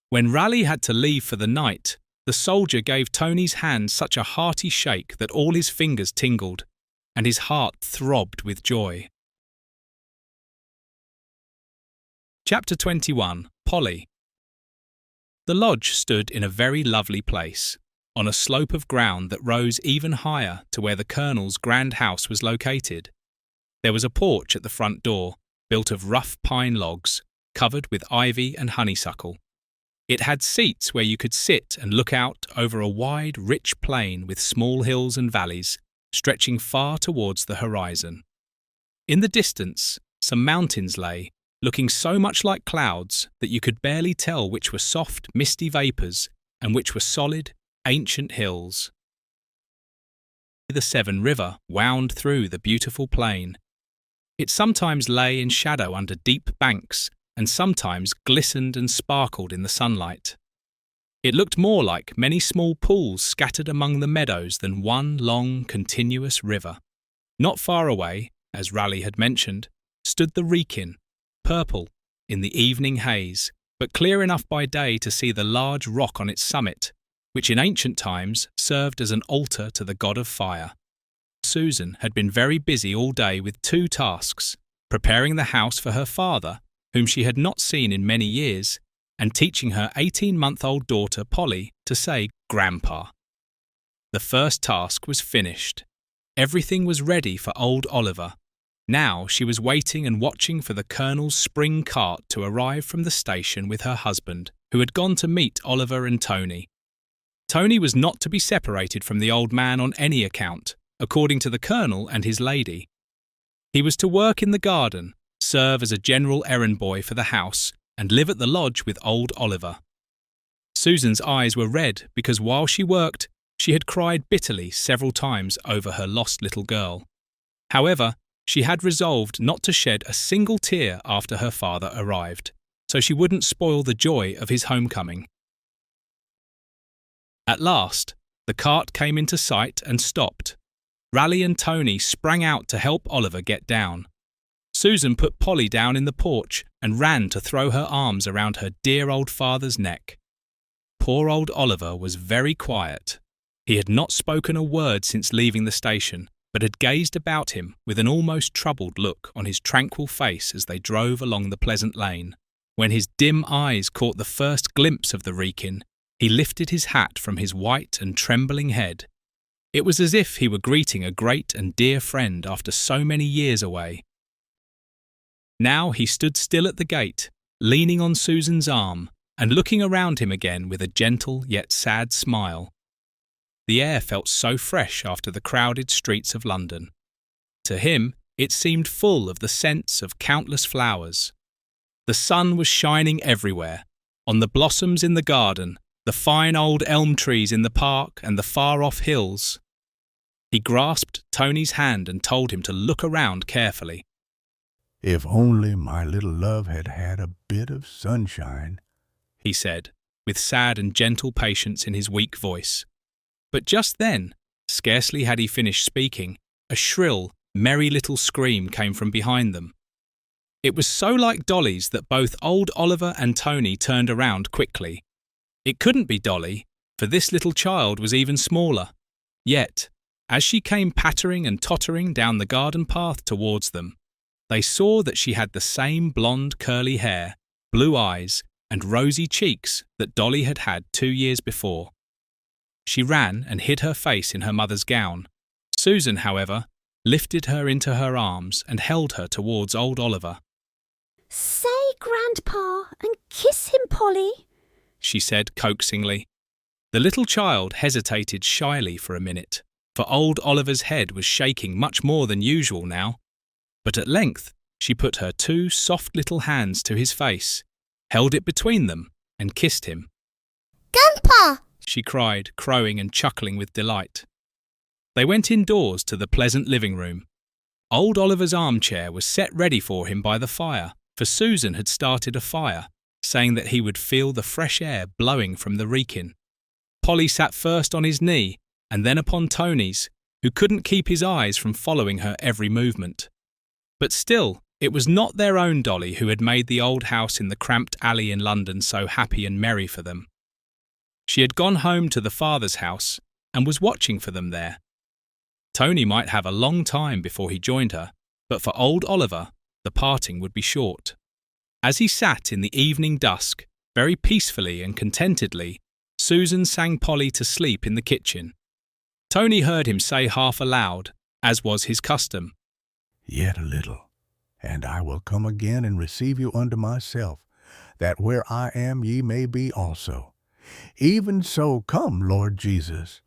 When Raleigh had to leave for the night, the soldier gave Tony's hand such a hearty shake that all his fingers tingled, and his heart throbbed with joy. Chapter 21. Polly. The lodge stood in a very lovely place, on a slope of ground that rose even higher to where the Colonel's grand house was located. There was a porch at the front door, built of rough pine logs, covered with ivy and honeysuckle. It had seats where you could sit and look out over a wide, rich plain with small hills and valleys, stretching far towards the horizon. In the distance, some mountains lay, looking so much like clouds that you could barely tell which were soft, misty vapours and which were solid, ancient hills. The Severn River wound through the beautiful plain. It sometimes lay in shadow under deep banks and sometimes glistened and sparkled in the sunlight. It looked more like many small pools scattered among the meadows than one long, continuous river. Not far away, as Raleigh had mentioned, stood the Wrekin, purple in the evening haze, but clear enough by day to see the large rock on its summit, which in ancient times served as an altar to the god of fire. Susan had been very busy all day with two tasks: preparing the house for her father, whom she had not seen in many years, and teaching her 18-month-old daughter Polly to say Grandpa. The first task was finished. Everything was ready for old Oliver. Now she was waiting and watching for the Colonel's spring cart to arrive from the station with her husband, who had gone to meet Oliver and Tony. Tony was not to be separated from the old man on any account, according to the Colonel and his lady. He was to work in the garden, serve as a general errand boy for the house, and live at the lodge with old Oliver. Susan's eyes were red because while she worked, she had cried bitterly several times over her lost little girl. However, she had resolved not to shed a single tear after her father arrived, so she wouldn't spoil the joy of his homecoming. At last, the cart came into sight and stopped. Raleigh and Tony sprang out to help Oliver get down. Susan put Polly down in the porch and ran to throw her arms around her dear old father's neck. Poor old Oliver was very quiet. He had not spoken a word since leaving the station, but had gazed about him with an almost troubled look on his tranquil face as they drove along the pleasant lane. When his dim eyes caught the first glimpse of the Wrekin, he lifted his hat from his white and trembling head. It was as if he were greeting a great and dear friend after so many years away. Now he stood still at the gate, leaning on Susan's arm and looking around him again with a gentle yet sad smile. The air felt so fresh after the crowded streets of London. To him, it seemed full of the scents of countless flowers. The sun was shining everywhere, on the blossoms in the garden, the fine old elm trees in the park and the far-off hills. He grasped Tony's hand and told him to look around carefully. "If only my little love had had a bit of sunshine," he said, with sad and gentle patience in his weak voice. But just then, scarcely had he finished speaking, a shrill, merry little scream came from behind them. It was so like Dolly's that both old Oliver and Tony turned around quickly. It couldn't be Dolly, for this little child was even smaller. Yet, as she came pattering and tottering down the garden path towards them, they saw that she had the same blonde curly hair, blue eyes, and rosy cheeks that Dolly had had 2 years before. She ran and hid her face in her mother's gown. Susan, however, lifted her into her arms and held her towards old Oliver. "Say Grandpa and kiss him, Polly," she said coaxingly. The little child hesitated shyly for a minute, for old Oliver's head was shaking much more than usual now. But at length she put her 2 soft little hands to his face, held it between them, and kissed him. "Grandpa!" she cried, crowing and chuckling with delight. They went indoors to the pleasant living room. Old Oliver's armchair was set ready for him by the fire, for Susan had started a fire, saying that he would feel the fresh air blowing from the Wrekin. Polly sat first on his knee, and then upon Tony's, who couldn't keep his eyes from following her every movement. But still, it was not their own Dolly who had made the old house in the cramped alley in London so happy and merry for them. She had gone home to the father's house and was watching for them there. Tony might have a long time before he joined her, but for old Oliver, the parting would be short. As he sat in the evening dusk, very peacefully and contentedly, Susan sang Polly to sleep in the kitchen. Tony heard him say half aloud, as was his custom, "Yet a little, and I will come again and receive you unto myself, that where I am ye may be also. Even so come, Lord Jesus."